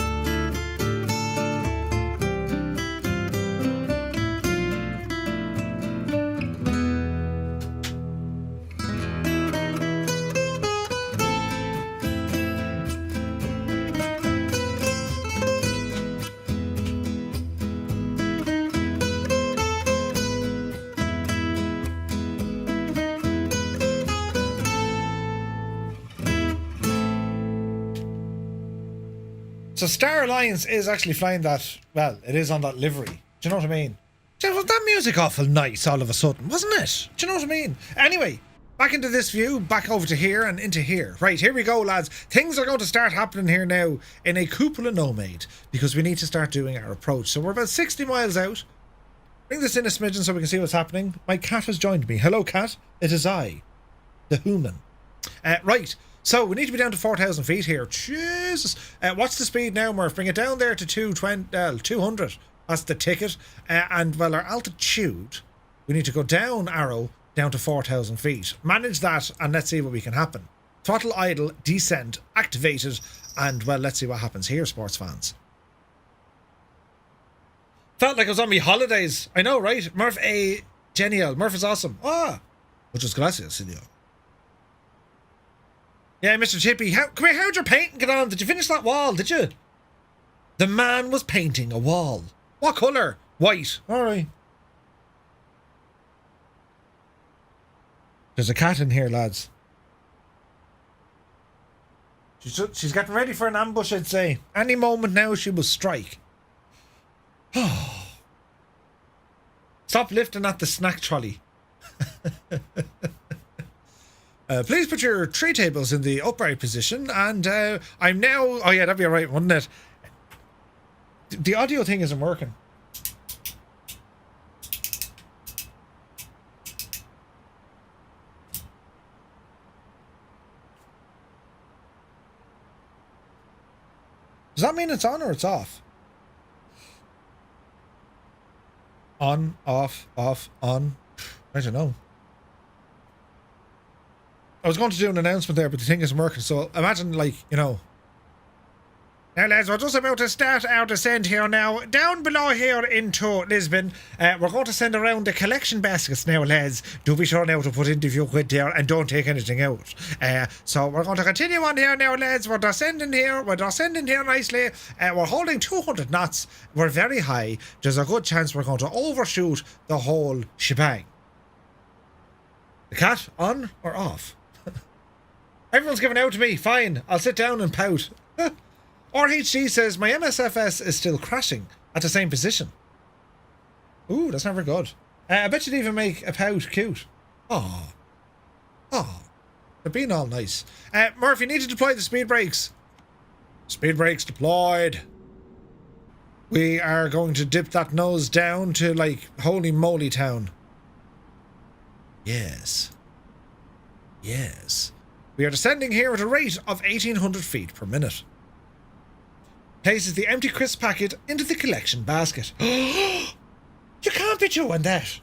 So Star Alliance is actually flying that, well, it is on that livery. Do you know what I mean? Was that music awful nice all of a sudden, wasn't it? Do you know what I mean? Anyway, back into this view, back over to here and into here. Right, here we go, lads. Things are going to start happening here now in a Cupola Nomade because we need to start doing our approach. So we're about 60 miles out. Bring this in a smidgen so we can see what's happening. My cat has joined me. Hello, cat. It is I, the human. Right. So we need to be down to 4,000 feet here. Jesus. What's the speed now, Murph? Bring it down there to 200. That's the ticket. And, well, our altitude, we need to go down arrow down to 4,000 feet. Manage that and let's see what we can happen. Throttle idle, descent, activated. And, well, let's see what happens here, sports fans. Felt like I was on my holidays. I know, right? Murph A. Genial. Murph is awesome. Ah. Muchas gracias, señor. Yeah, Mr. Chippy, come here, how'd your painting get on? Did you finish that wall, did you? The man was painting a wall. What colour? White. Alright. There's a cat in here, lads. She's getting ready for an ambush, I'd say. Any moment now she will strike. Stop lifting at the snack trolley. Please put your tray tables in the upright position, and I'm now... Oh yeah, that'd be alright, wouldn't it? The audio thing isn't working. Does that mean it's on or it's off? On, off, on. I don't know. I was going to do an announcement there, but the thing isn't working. So imagine, like, you know. Now, lads, we're just about to start our descent here now. Down below here into Lisbon. We're going to send around the collection baskets now, lads. Do be sure now to put in the few quid there and don't take anything out. So we're going to continue on here now, lads. We're descending here. We're descending here nicely. We're holding 200 knots. We're very high. There's a good chance we're going to overshoot the whole shebang. The cat on or off? Everyone's giving out to me. Fine, I'll sit down and pout. RHG says, my MSFS is still crashing at the same position. Ooh, that's never good. I bet you'd even make a pout cute. Oh, they're being all nice. Murph, you need to deploy the speed brakes. Speed brakes deployed. We are going to dip that nose down to, like, holy moly town. Yes. Yes. We are descending here at a rate of 1,800 feet per minute. Places the empty crisp packet into the collection basket. You can't be doing that.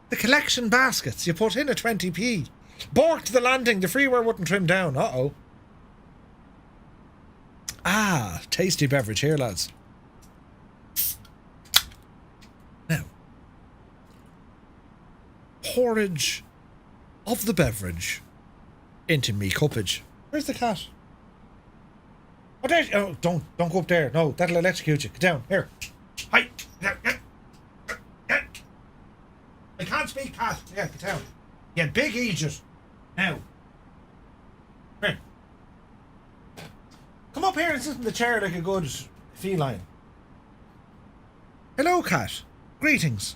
The collection baskets, you put in a 20p. Bork to the landing, the freeware wouldn't trim down. Uh-oh. Ah, tasty beverage here, lads. Now, porridge of the beverage into me cuppage. Where's the cat? Oh, there. Oh, don't go up there. No, that'll electrocute you. Get down. Here. Hi. I can't speak, cat. Yeah, get down. Yeah, big Aegis. Now. Here. Come up here and sit in the chair like a good feline. Hello, cat. Greetings.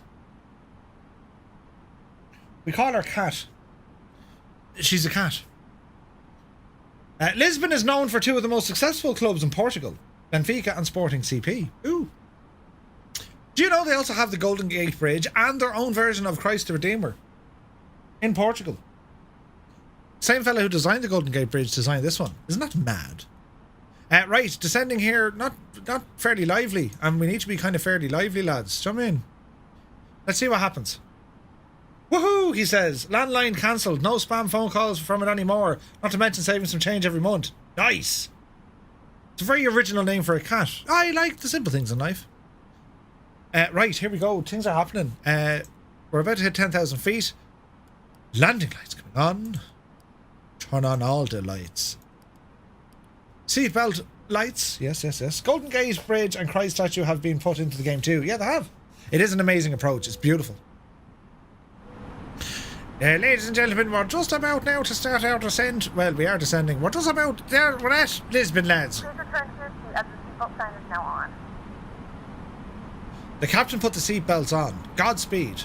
We call her Cat. She's a cat. Lisbon is known for two of the most successful clubs in Portugal, Benfica and Sporting CP. Ooh. Do you know they also have the Golden Gate Bridge and their own version of Christ the Redeemer in Portugal? Same fella who designed the Golden Gate Bridge designed this one. Isn't that mad? Right, descending here, not fairly lively, and we need to be kind of fairly lively, lads. Jump in. Let's see what happens. Woohoo, he says. Landline cancelled. No spam phone calls from it anymore. Not to mention saving some change every month. Nice. It's a very original name for a cat. I like the simple things in life. Right, here we go. Things are happening. We're about to hit 10,000 feet. Landing lights coming on. Turn on all the lights. Seatbelt lights. Yes. Golden Gate Bridge and Christ statue have been put into the game too. Yeah, they have. It is an amazing approach. It's beautiful. Ladies and gentlemen, we're just about now to start our descent. Well, we are descending. We're just about there. We're at Lisbon, lads. Please return to your seat seatbelt sign is now on. The captain put the seatbelts on. Godspeed.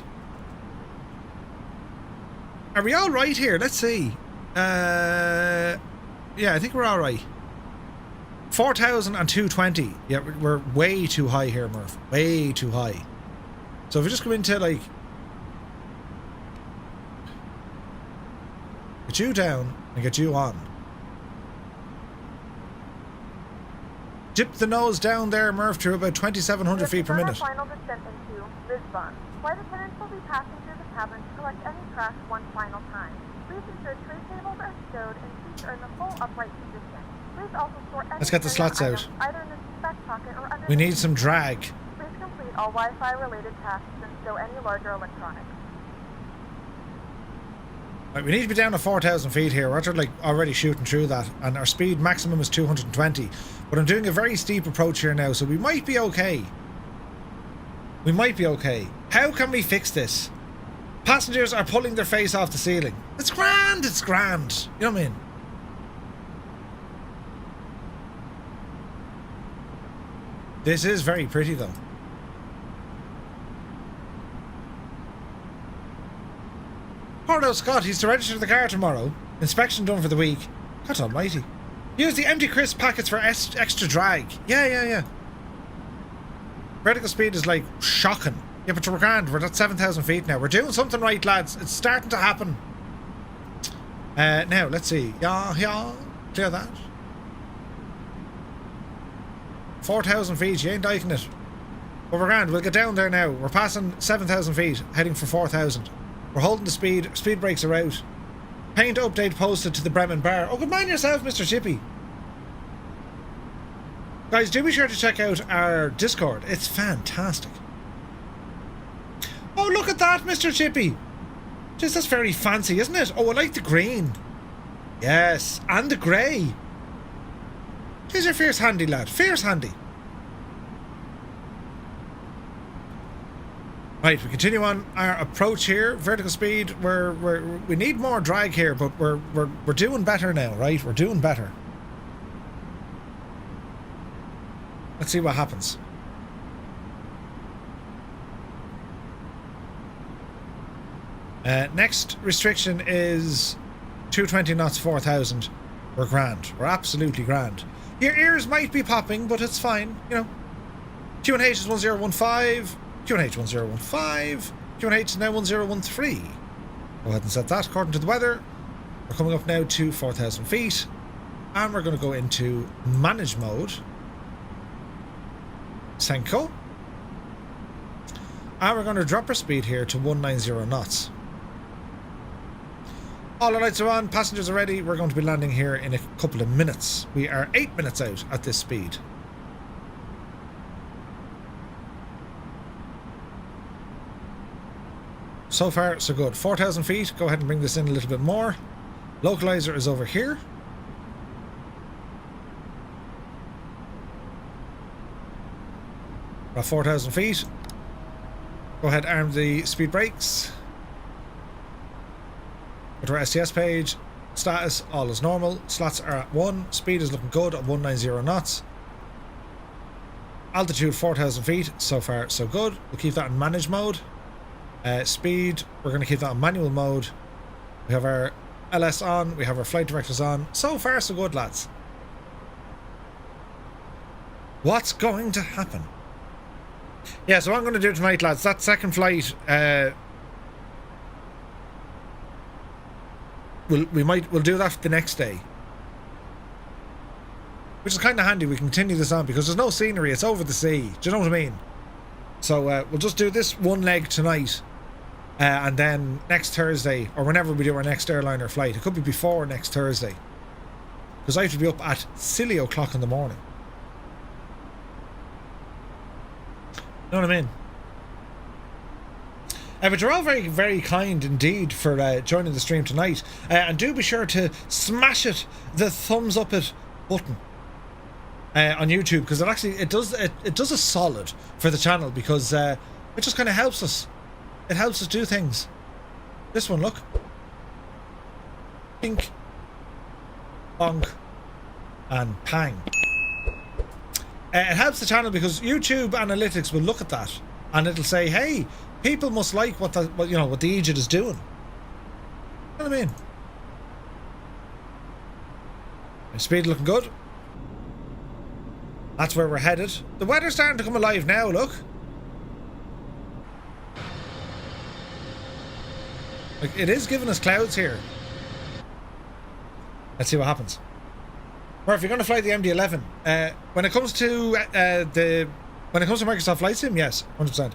Are we all right here? Let's see. Yeah, I think we're all right. 4,220. Yeah, we're way too high here, Murph. Way too high. So if we just go into, like, get you down and get you on. Dip the nose down there, Murph, to about 2,700 feet per minute. Final descent into Lisbon. Flight attendants will be passing through the cabin to collect any trash one final time. Please ensure tray tables are stowed and seats are in the full upright position. Please also store any Let's get the slots out. either in the back pocket or under We need some drag. Please complete all Wi-Fi related tasks and stow any larger electronics. Right, we need to be down to 4,000 feet here. We're like already shooting through that, and our speed maximum is 220. But I'm doing a very steep approach here now, so we might be okay. We might be okay. How can we fix this? Passengers are pulling their face off the ceiling. It's grand, it's grand. You know what I mean? This is very pretty though. Poor old Scott, he's to register the car tomorrow. Inspection done for the week. God almighty. Use the empty crisp packets for extra drag. Yeah. Vertical speed is like shocking. Yeah, but we're grand. We're at 7,000 feet now. We're doing something right, lads. It's starting to happen. Now, let's see. Yeah. Clear that. 4,000 feet. You ain't diking it. But we're grand. We'll get down there now. We're passing 7,000 feet, heading for 4,000. We're holding the speed. Speed brakes are out. Paint update posted to the Bremen bar. Oh, good man yourself, Mr. Chippy. Guys, do be sure to check out our Discord. It's fantastic. Oh, look at that, Mr. Chippy. Just that's very fancy, isn't it? Oh, I like the green. Yes, and the grey. He's a fierce handy, lad. Fierce handy. Right, we continue on our approach here. Vertical speed. We need more drag here, but we're doing better now, right? We're doing better. Let's see what happens. Next restriction is 220 knots, 4,000. We're grand. We're absolutely grand. Your ears might be popping, but it's fine. You know. QNH is 1015. QNH 1015. QNH is now 1013. Go ahead and set that according to the weather. We're coming up now to 4,000 feet. And we're going to go into manage mode. Senko. And we're going to drop our speed here to 190 knots. All our lights are on, passengers are ready. We're going to be landing here in a couple of minutes. We are 8 minutes out at this speed. So far, so good. 4,000 feet. Go ahead and bring this in a little bit more. Localizer is over here. About 4,000 feet. Go ahead, arm the speed brakes. Go to our STS page. Status, all is normal. Slots are at 1. Speed is looking good at 190 knots. Altitude 4,000 feet. So far, so good. We'll keep that in manage mode. Speed, we're going to keep that in manual mode. We have our LS on. We have our flight directors on. So far, so good, lads. What's going to happen? Yeah, so what I'm going to do tonight, lads, that second flight, we'll do that the next day, which is kind of handy. We can continue this on because there's no scenery. It's over the sea. Do you know what I mean? So we'll just do this one leg tonight, and then next Thursday, or whenever we do our next airliner flight, it could be before next Thursday, because I have to be up at silly o'clock in the morning. You know what I mean? But you're all very, very kind indeed for joining the stream tonight. And do be sure to smash the thumbs up it button on YouTube, because it does a solid for the channel, because it just kind of helps us. It helps us do things. This one, look. Pink. Bonk. And pang. It helps the channel because YouTube analytics will look at that and it'll say, hey, people must like what the Egypt is doing. You know what I mean? Speed looking good. That's where we're headed. The weather's starting to come alive now, look. Like, it is giving us clouds here. Let's see what happens. Or if you're going to fly the MD-11, when it comes to Microsoft Flight Sim, yes, 100%.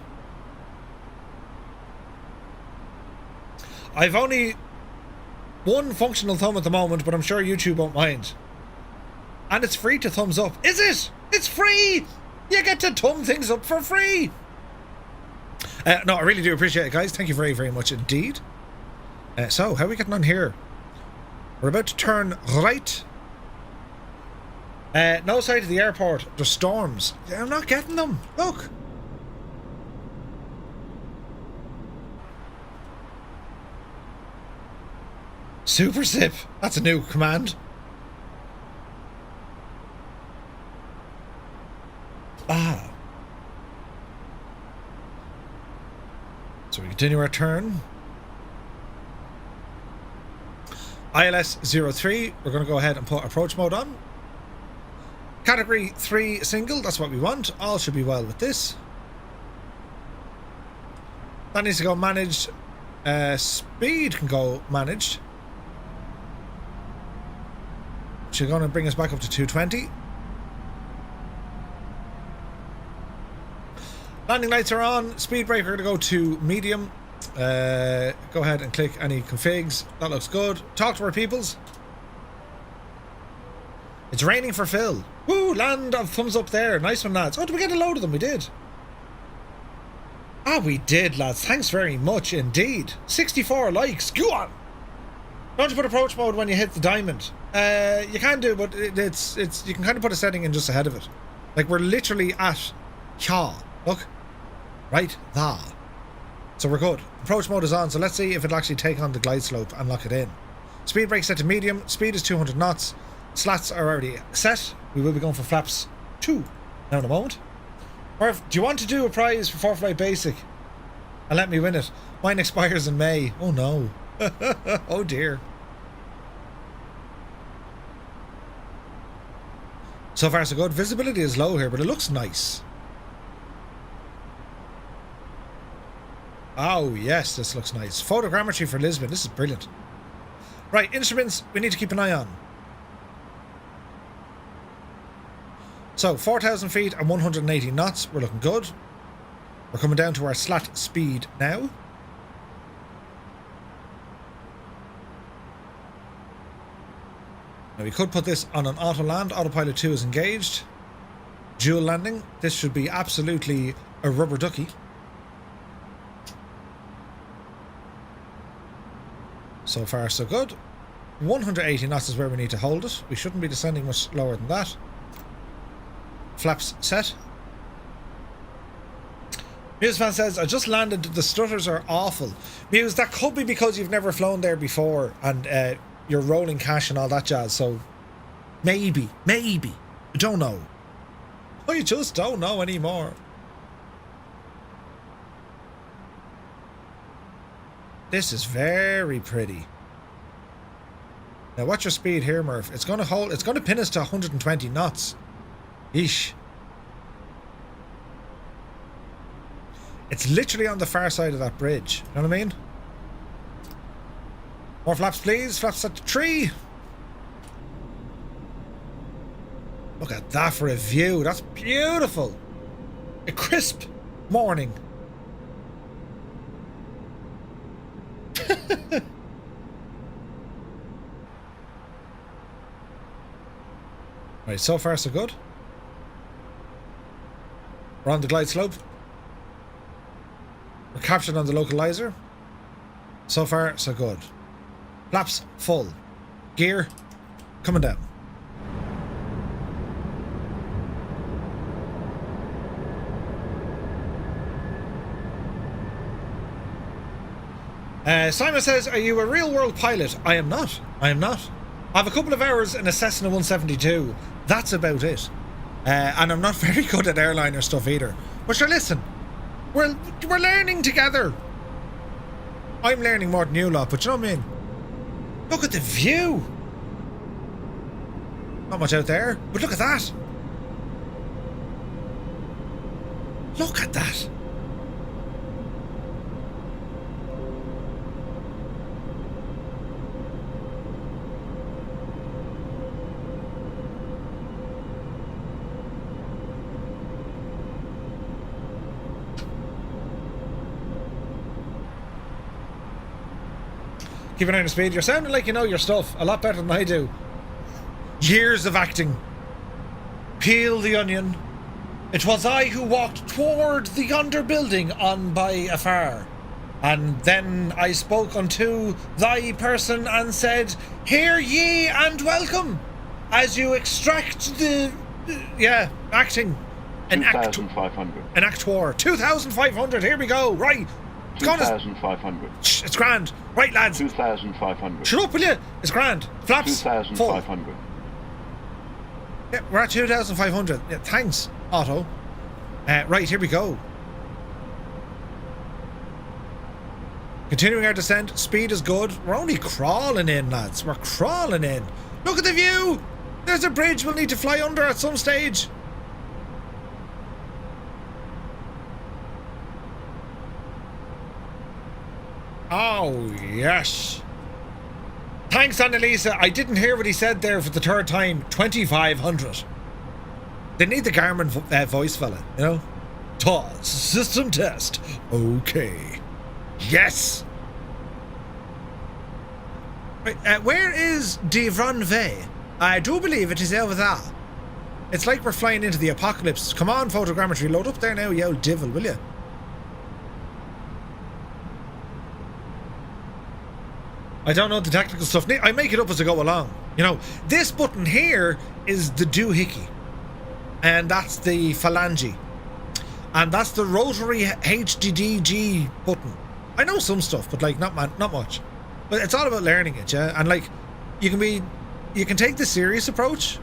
I've only one functional thumb at the moment, but I'm sure YouTube won't mind. And it's free to thumbs up. Is it? It's free! You get to thumb things up for free! No, I really do appreciate it, guys. Thank you very, very much indeed. So, how are we getting on here? We're about to turn right. No side of the airport. There's storms. I'm not getting them. Look. Super Sip. That's a new command. Ah. So we continue our turn. ILS 03. We're going to go ahead and put approach mode on. Category 3 single. That's what we want. All should be well with this. That needs to go managed. Speed can go managed. She's going to bring us back up to 220. Landing lights are on. Speed brake, we're going to go to medium. Go ahead and click any configs. That looks good. Talk to our peoples. It's raining for Phil. Woo, land of thumbs up there. Nice one, lads. Oh, did we get a load of them? We did. Ah, we did, lads. Thanks very much indeed. 64 likes. Go on. Don't you put approach mode when you hit the diamond? You can do, but it's you can kind of put a setting in just ahead of it. Like, we're literally at Hya. Look. Right there. So we're good. Approach mode is on, so let's see if it'll actually take on the glide slope and lock it in. Speed brake set to medium. Speed is 200 knots. Slats are already set. We will be going for flaps 2 now in a moment. Murph, do you want to do a prize for 4-Flight Basic? And let me win it. Mine expires in May. Oh no. Oh dear. So far so good. Visibility is low here, but it looks nice. Oh yes, this looks nice. Photogrammetry for Lisbon. This is brilliant. Right, instruments we need to keep an eye on. So 4,000 feet and 180 knots. We're looking good. We're coming down to our slat speed now. Now we could put this on an auto land. Autopilot 2 is engaged. Dual landing. This should be absolutely a rubber ducky. So far so good. 180 knots is where we need to hold it. We shouldn't be descending much lower than that. Flaps set. Musefan says, I just landed. The stutters are awful. Muse, that could be because you've never flown there before and you're rolling cash and all that jazz. So maybe. I don't know. I just don't know anymore. This is very pretty. Now watch your speed here, Murph. It's going to pin us to 120 knots. Yeesh. It's literally on the far side of that bridge. You know what I mean? More flaps, please. Flaps at 3. Look at that for a view. That's beautiful. A crisp morning. Right, so far so good. We're on the glide slope. We're captured on the localizer. So far so good. Flaps full. Gear coming down. Simon says, are you a real world pilot? I am not. I have a couple of hours in a Cessna 172. That's about it. And I'm not very good at airliner stuff either. But sure, listen, we're learning together. I'm learning more than you lot, but you know what I mean? Look at the view. Not much out there, but look at that. Look at that. Keep an eye on the speed. You're sounding like you know your stuff a lot better than I do. Years of acting. Peel the onion. It was I who walked toward the yonder building on by afar. And then I spoke unto thy person and said, hear ye and welcome, as you extract the... acting. 2,500. An actor. 2,500, here we go, right. 2,500. Shh, it's grand. Right, lads. 2,500. Shut up, will you? It's grand. Flaps. 2,500. Yeah, we're at 2,500. Yeah, thanks, Otto. Right, here we go. Continuing our descent. Speed is good. We're only crawling in, lads. We're crawling in. Look at the view. There's a bridge we'll need to fly under at some stage. Oh, yes. Thanks, Annalisa. I didn't hear what he said there for the third time. 2,500. They need the Garmin voice fella, you know? TOS. System test. Okay. Yes. Right, where is De Vranve? I do believe it is over there. It's like we're flying into the apocalypse. Come on, photogrammetry. Load up there now, you old devil, will you? I don't know the technical stuff. I make it up as I go along. You know, this button here is the doohickey. And that's the phalange. And that's the rotary HDDG button. I know some stuff, but like not much. But it's all about learning it, yeah? And like, you can take the serious approach,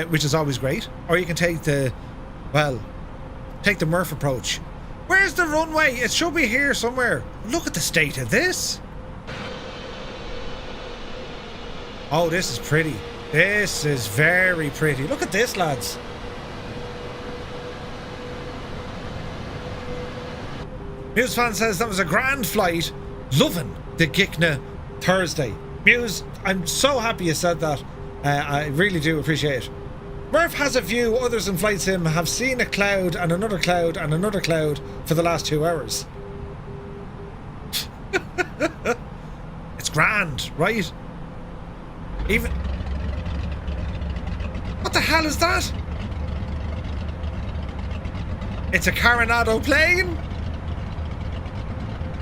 which is always great. Or you can take the Murph approach. Where's the runway? It should be here somewhere. Look at the state of this. Oh, this is pretty. This is very pretty. Look at this, lads. Muse fan says that was a grand flight. Loving the Gikna Thursday. Muse, I'm so happy you said that. I really do appreciate it. Murph has a view. Others in Flight Sim have seen a cloud and another cloud and another cloud for the last 2 hours. It's grand, right? Even... What the hell is that? It's a Coronado plane?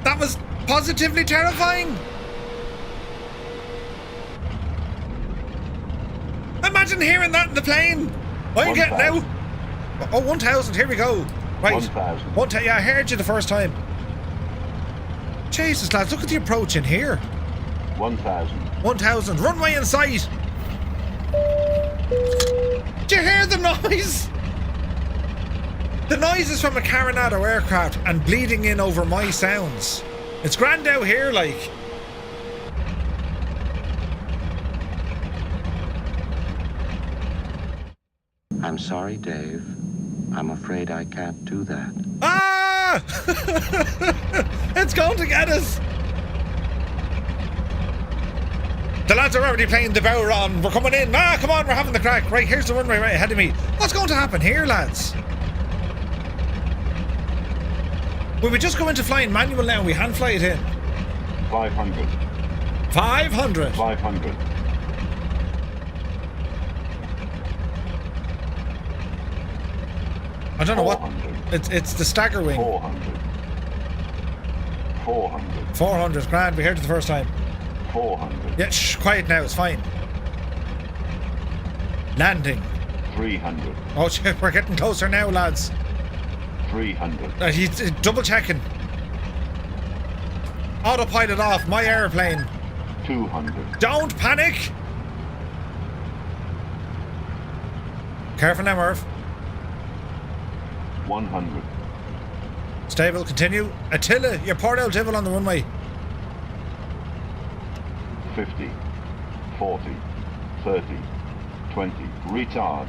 That was positively terrifying. Imagine hearing that in the plane. What are you getting now? Oh, 1,000. Here we go. Right. 1,000. Yeah, I heard you the first time. Jesus, lads, look at the approach in here. 1,000. 1,000. Runway in sight. Do you hear the noise? The noise is from a Coronado aircraft and bleeding in over my sounds. It's grand out here, like. I'm sorry, Dave. I'm afraid I can't do that. Ah! It's going to get us. The lads are already playing the bow run. We're coming in. Ah, come on, we're having the crack. Right, here's the runway right ahead of me. What's going to happen here, lads? Will we just go into flying manual now and we hand fly it in? 500. 500? 500. I don't know 400. what. It's the stagger wing. 400. 400. 400, grand. We heard it the first time. 400. Yeah, shh, quiet now. It's fine. Landing. 300. Oh shit, we're getting closer now, lads. 300. He's double checking. Autopilot off. My airplane. 200. Don't panic. Careful now, Murph. 100. Stable, continue. Attila, you're port out Divil on the runway. 50, 40, 30, 20. Retard.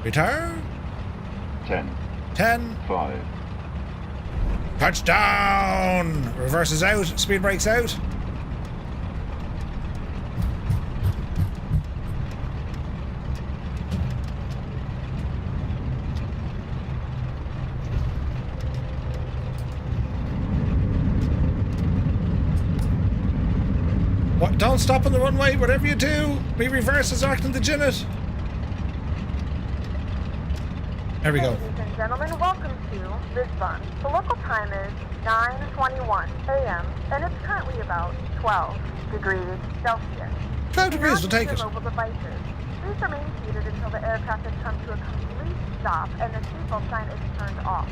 Retard. 10, 10. 5. Touchdown! Reverses out, speed brakes out. What? Don't stop on the runway, whatever you do. We reverses acting the Ginnet. There we go. Ladies and gentlemen, welcome to Lisbon. The local time is 9:21 a.m. and it's currently about 12 degrees Celsius. 12 degrees, we'll take it. Mobile devices. Please remain seated until the aircraft has come to a complete stop and the seatbelt sign is turned off.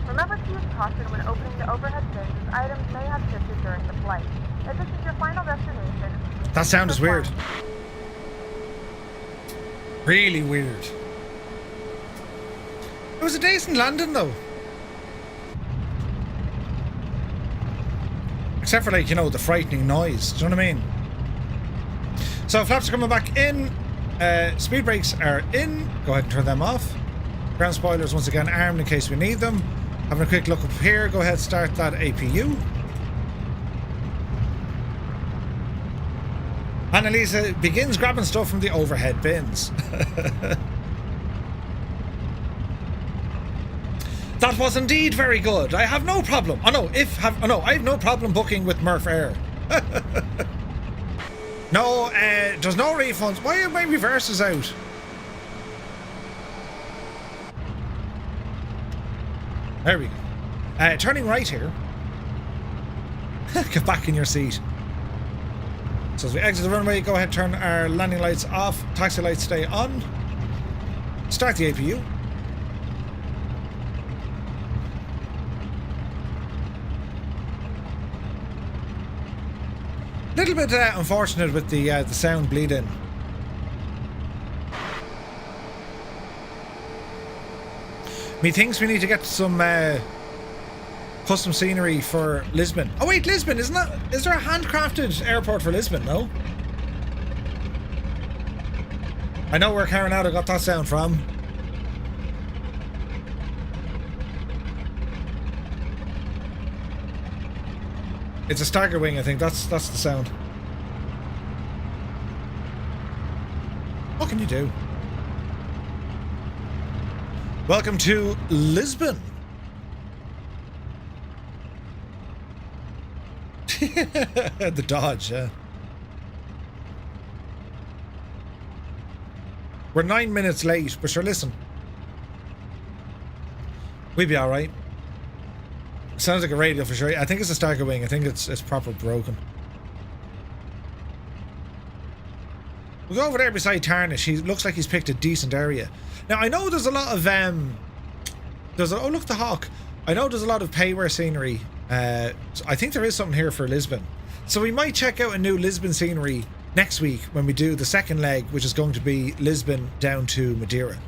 Remember to use caution when opening the overhead bins as items may have shifted during the flight. If this is your final destination... That sound is weird. Really weird. It was a decent landing though. Except for, like, you know, the frightening noise. Do you know what I mean? So flaps are coming back in. Speed brakes are in. Go ahead and turn them off. Ground spoilers once again armed in case we need them. Having a quick look up here. Go ahead, start that APU. Annalisa begins grabbing stuff from the overhead bins. That was indeed very good. I have no problem. I have no problem booking with Murph Air. No, there's no refunds. Why are my reverses out? There we go. Turning right here. Get back in your seat. So as we exit the runway, go ahead, turn our landing lights off. Taxi lights stay on. Start the APU. Little bit unfortunate with the sound bleed in. Methinks we need to get some custom scenery for Lisbon. Oh wait, Lisbon, isn't that? Is there a handcrafted airport for Lisbon? No. I know where Carinado got that sound from. It's a stagger wing, I think. That's the sound. What can you do? Welcome to Lisbon. The Dodge, yeah. We're 9 minutes late, but sure, listen. We'll be alright. Sounds like a radio for sure. I think it's a stagger wing. I think it's proper broken. We'll go over there beside Tarnish. He looks like he's picked a decent area. Now I know there's a lot of oh look, the Hawk. I know there's a lot of payware scenery. I think there is something here for Lisbon. So we might check out a new Lisbon scenery next week when we do the second leg, which is going to be Lisbon down to Madeira.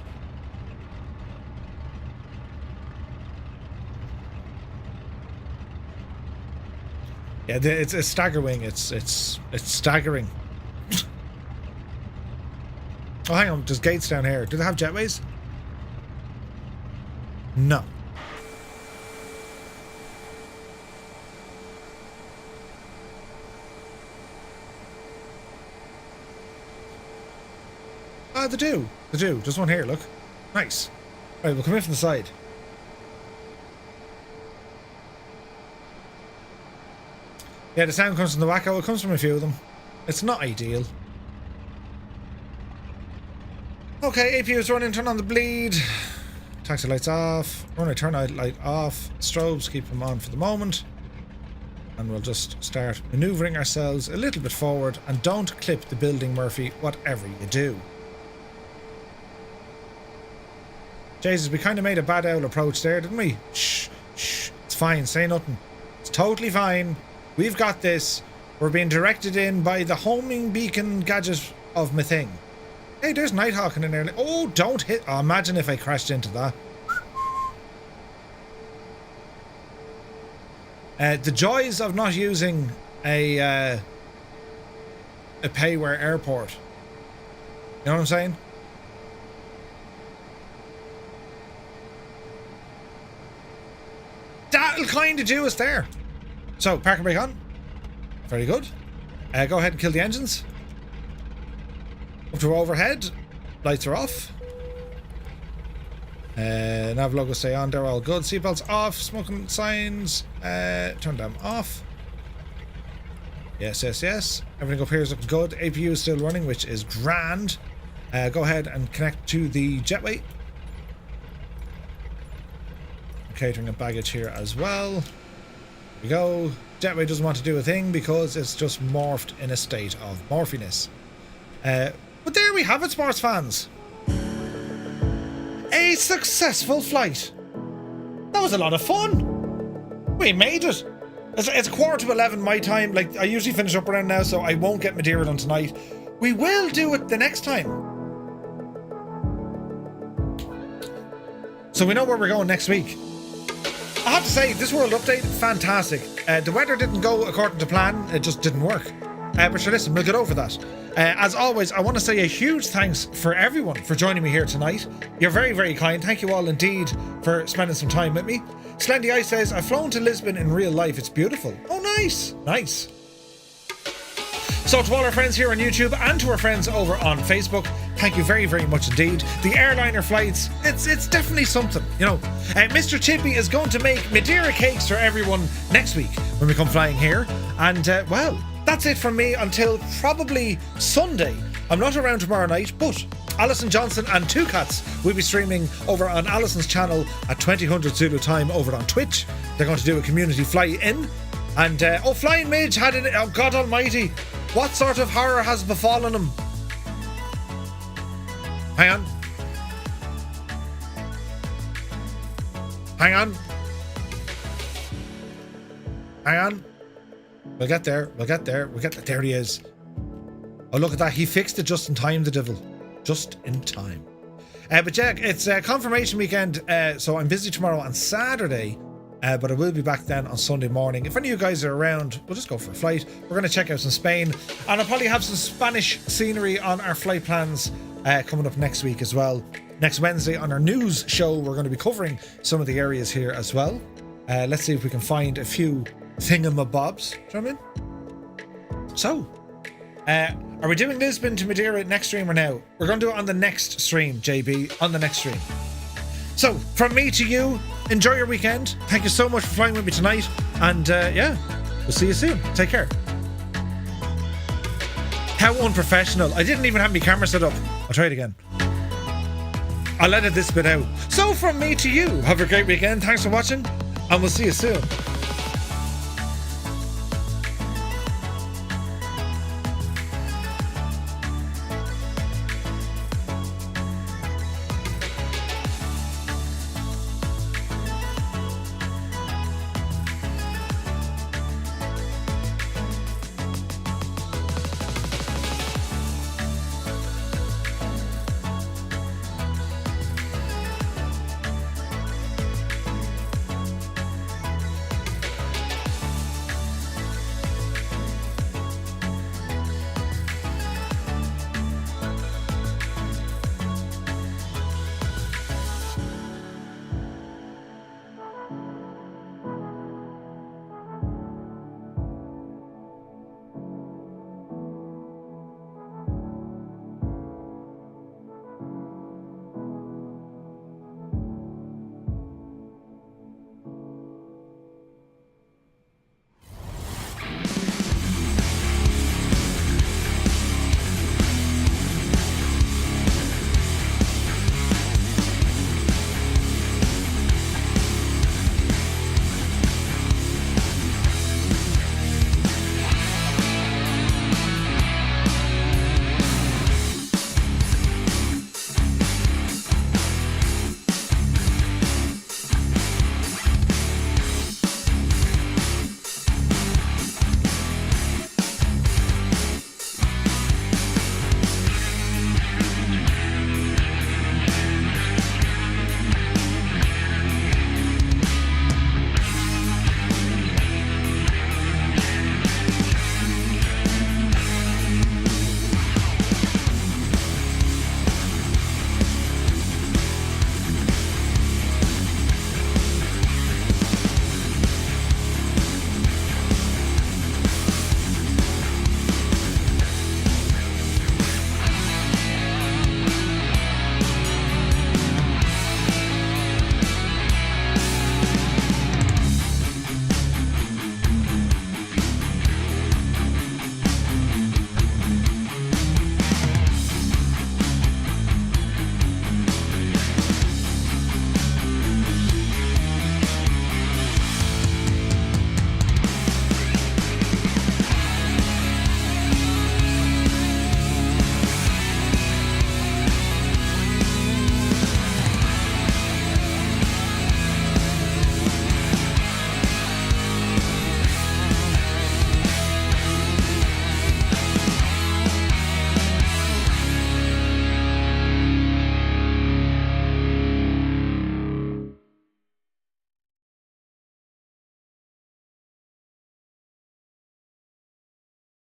Yeah, it's a stagger wing. It's staggering. Oh, hang on. There's gates down here. Do they have jetways? No. They do. They do. There's one here, look. Nice. Right, we'll come in from the side. Yeah, the sound comes from the wacko. It comes from a few of them. It's not ideal. Okay, APU is running. Turn on the bleed. Taxi lights off. Runway turn light off. Strobes, keep them on for the moment. And we'll just start maneuvering ourselves a little bit forward. And don't clip the building, Murphy, whatever you do. Jesus, we kind of made a bad owl approach there, didn't we? Shh, shh. It's fine. Say nothing. It's totally fine. We've got this. We're being directed in by the homing beacon gadget of my thing. Hey, there's Nighthawk in there. Oh, don't hit. Oh, imagine if I crashed into that. The joys of not using a payware airport. You know what I'm saying? That'll kind of do us there. So, park and brake on. Very good. Go ahead and kill the engines. Up to overhead. Lights are off. Nav logo stay on. They're all good. Seatbelts off. Smoking signs. Turn them off. Yes, yes, yes. Everything up here is looking good. APU is still running, which is grand. Go ahead and connect to the jetway. Catering and baggage here as well. Here we go. Jetway doesn't want to do a thing because it's just morphed in a state of morphiness. But there we have it, sports fans. A successful flight. That was a lot of fun. We made it. It's 11:15 my time. Like, I usually finish up around now, so I won't get Madeira done tonight. We will do it the next time. So we know where we're going next week. I have to say, this World Update, fantastic. The weather didn't go according to plan. It just didn't work. But sure, listen, we'll get over that. As always, I want to say a huge thanks for everyone for joining me here tonight. You're very, very kind. Thank you all indeed for spending some time with me. Slendy Ice says, I've flown to Lisbon in real life. It's beautiful. Oh, nice. Nice. So to all our friends here on YouTube and to our friends over on Facebook, thank you very, very much indeed. The airliner flights, it's definitely something, you know. Mr. Chippy is going to make Madeira cakes for everyone next week when we come flying here. And, well, that's it from me until probably Sunday. I'm not around tomorrow night, but Alison Johnson and Two Cats will be streaming over on Alison's channel at 2000 Zulu time over on Twitch. They're going to do a community fly-in. And, Flying Midge had an... Oh, God almighty. What sort of horror has befallen him? Hang on. Hang on. Hang on. We'll get there. We'll get there. We'll get there. There he is. Oh, look at that. He fixed it just in time, the devil. Just in time. But yeah, it's confirmation weekend. So I'm busy tomorrow on Saturday. But I will be back then on Sunday morning. If any of you guys are around, we'll just go for a flight. We're going to check out some Spain. And I'll probably have some Spanish scenery on our flight plans coming up next week as well. Next Wednesday on our news show, we're going to be covering some of the areas here as well. Let's see if we can find a few thingamabobs. Do you know what I mean? So, are we doing Lisbon to Madeira next stream or now? We're going to do it on the next stream, JB. On the next stream. So, from me to you, enjoy your weekend. Thank you so much for flying with me tonight. And yeah, we'll see you soon. Take care. How unprofessional. I didn't even have my camera set up. I'll try it again. I'll edit this bit out. So from me to you, have a great weekend. Thanks for watching, and we'll see you soon.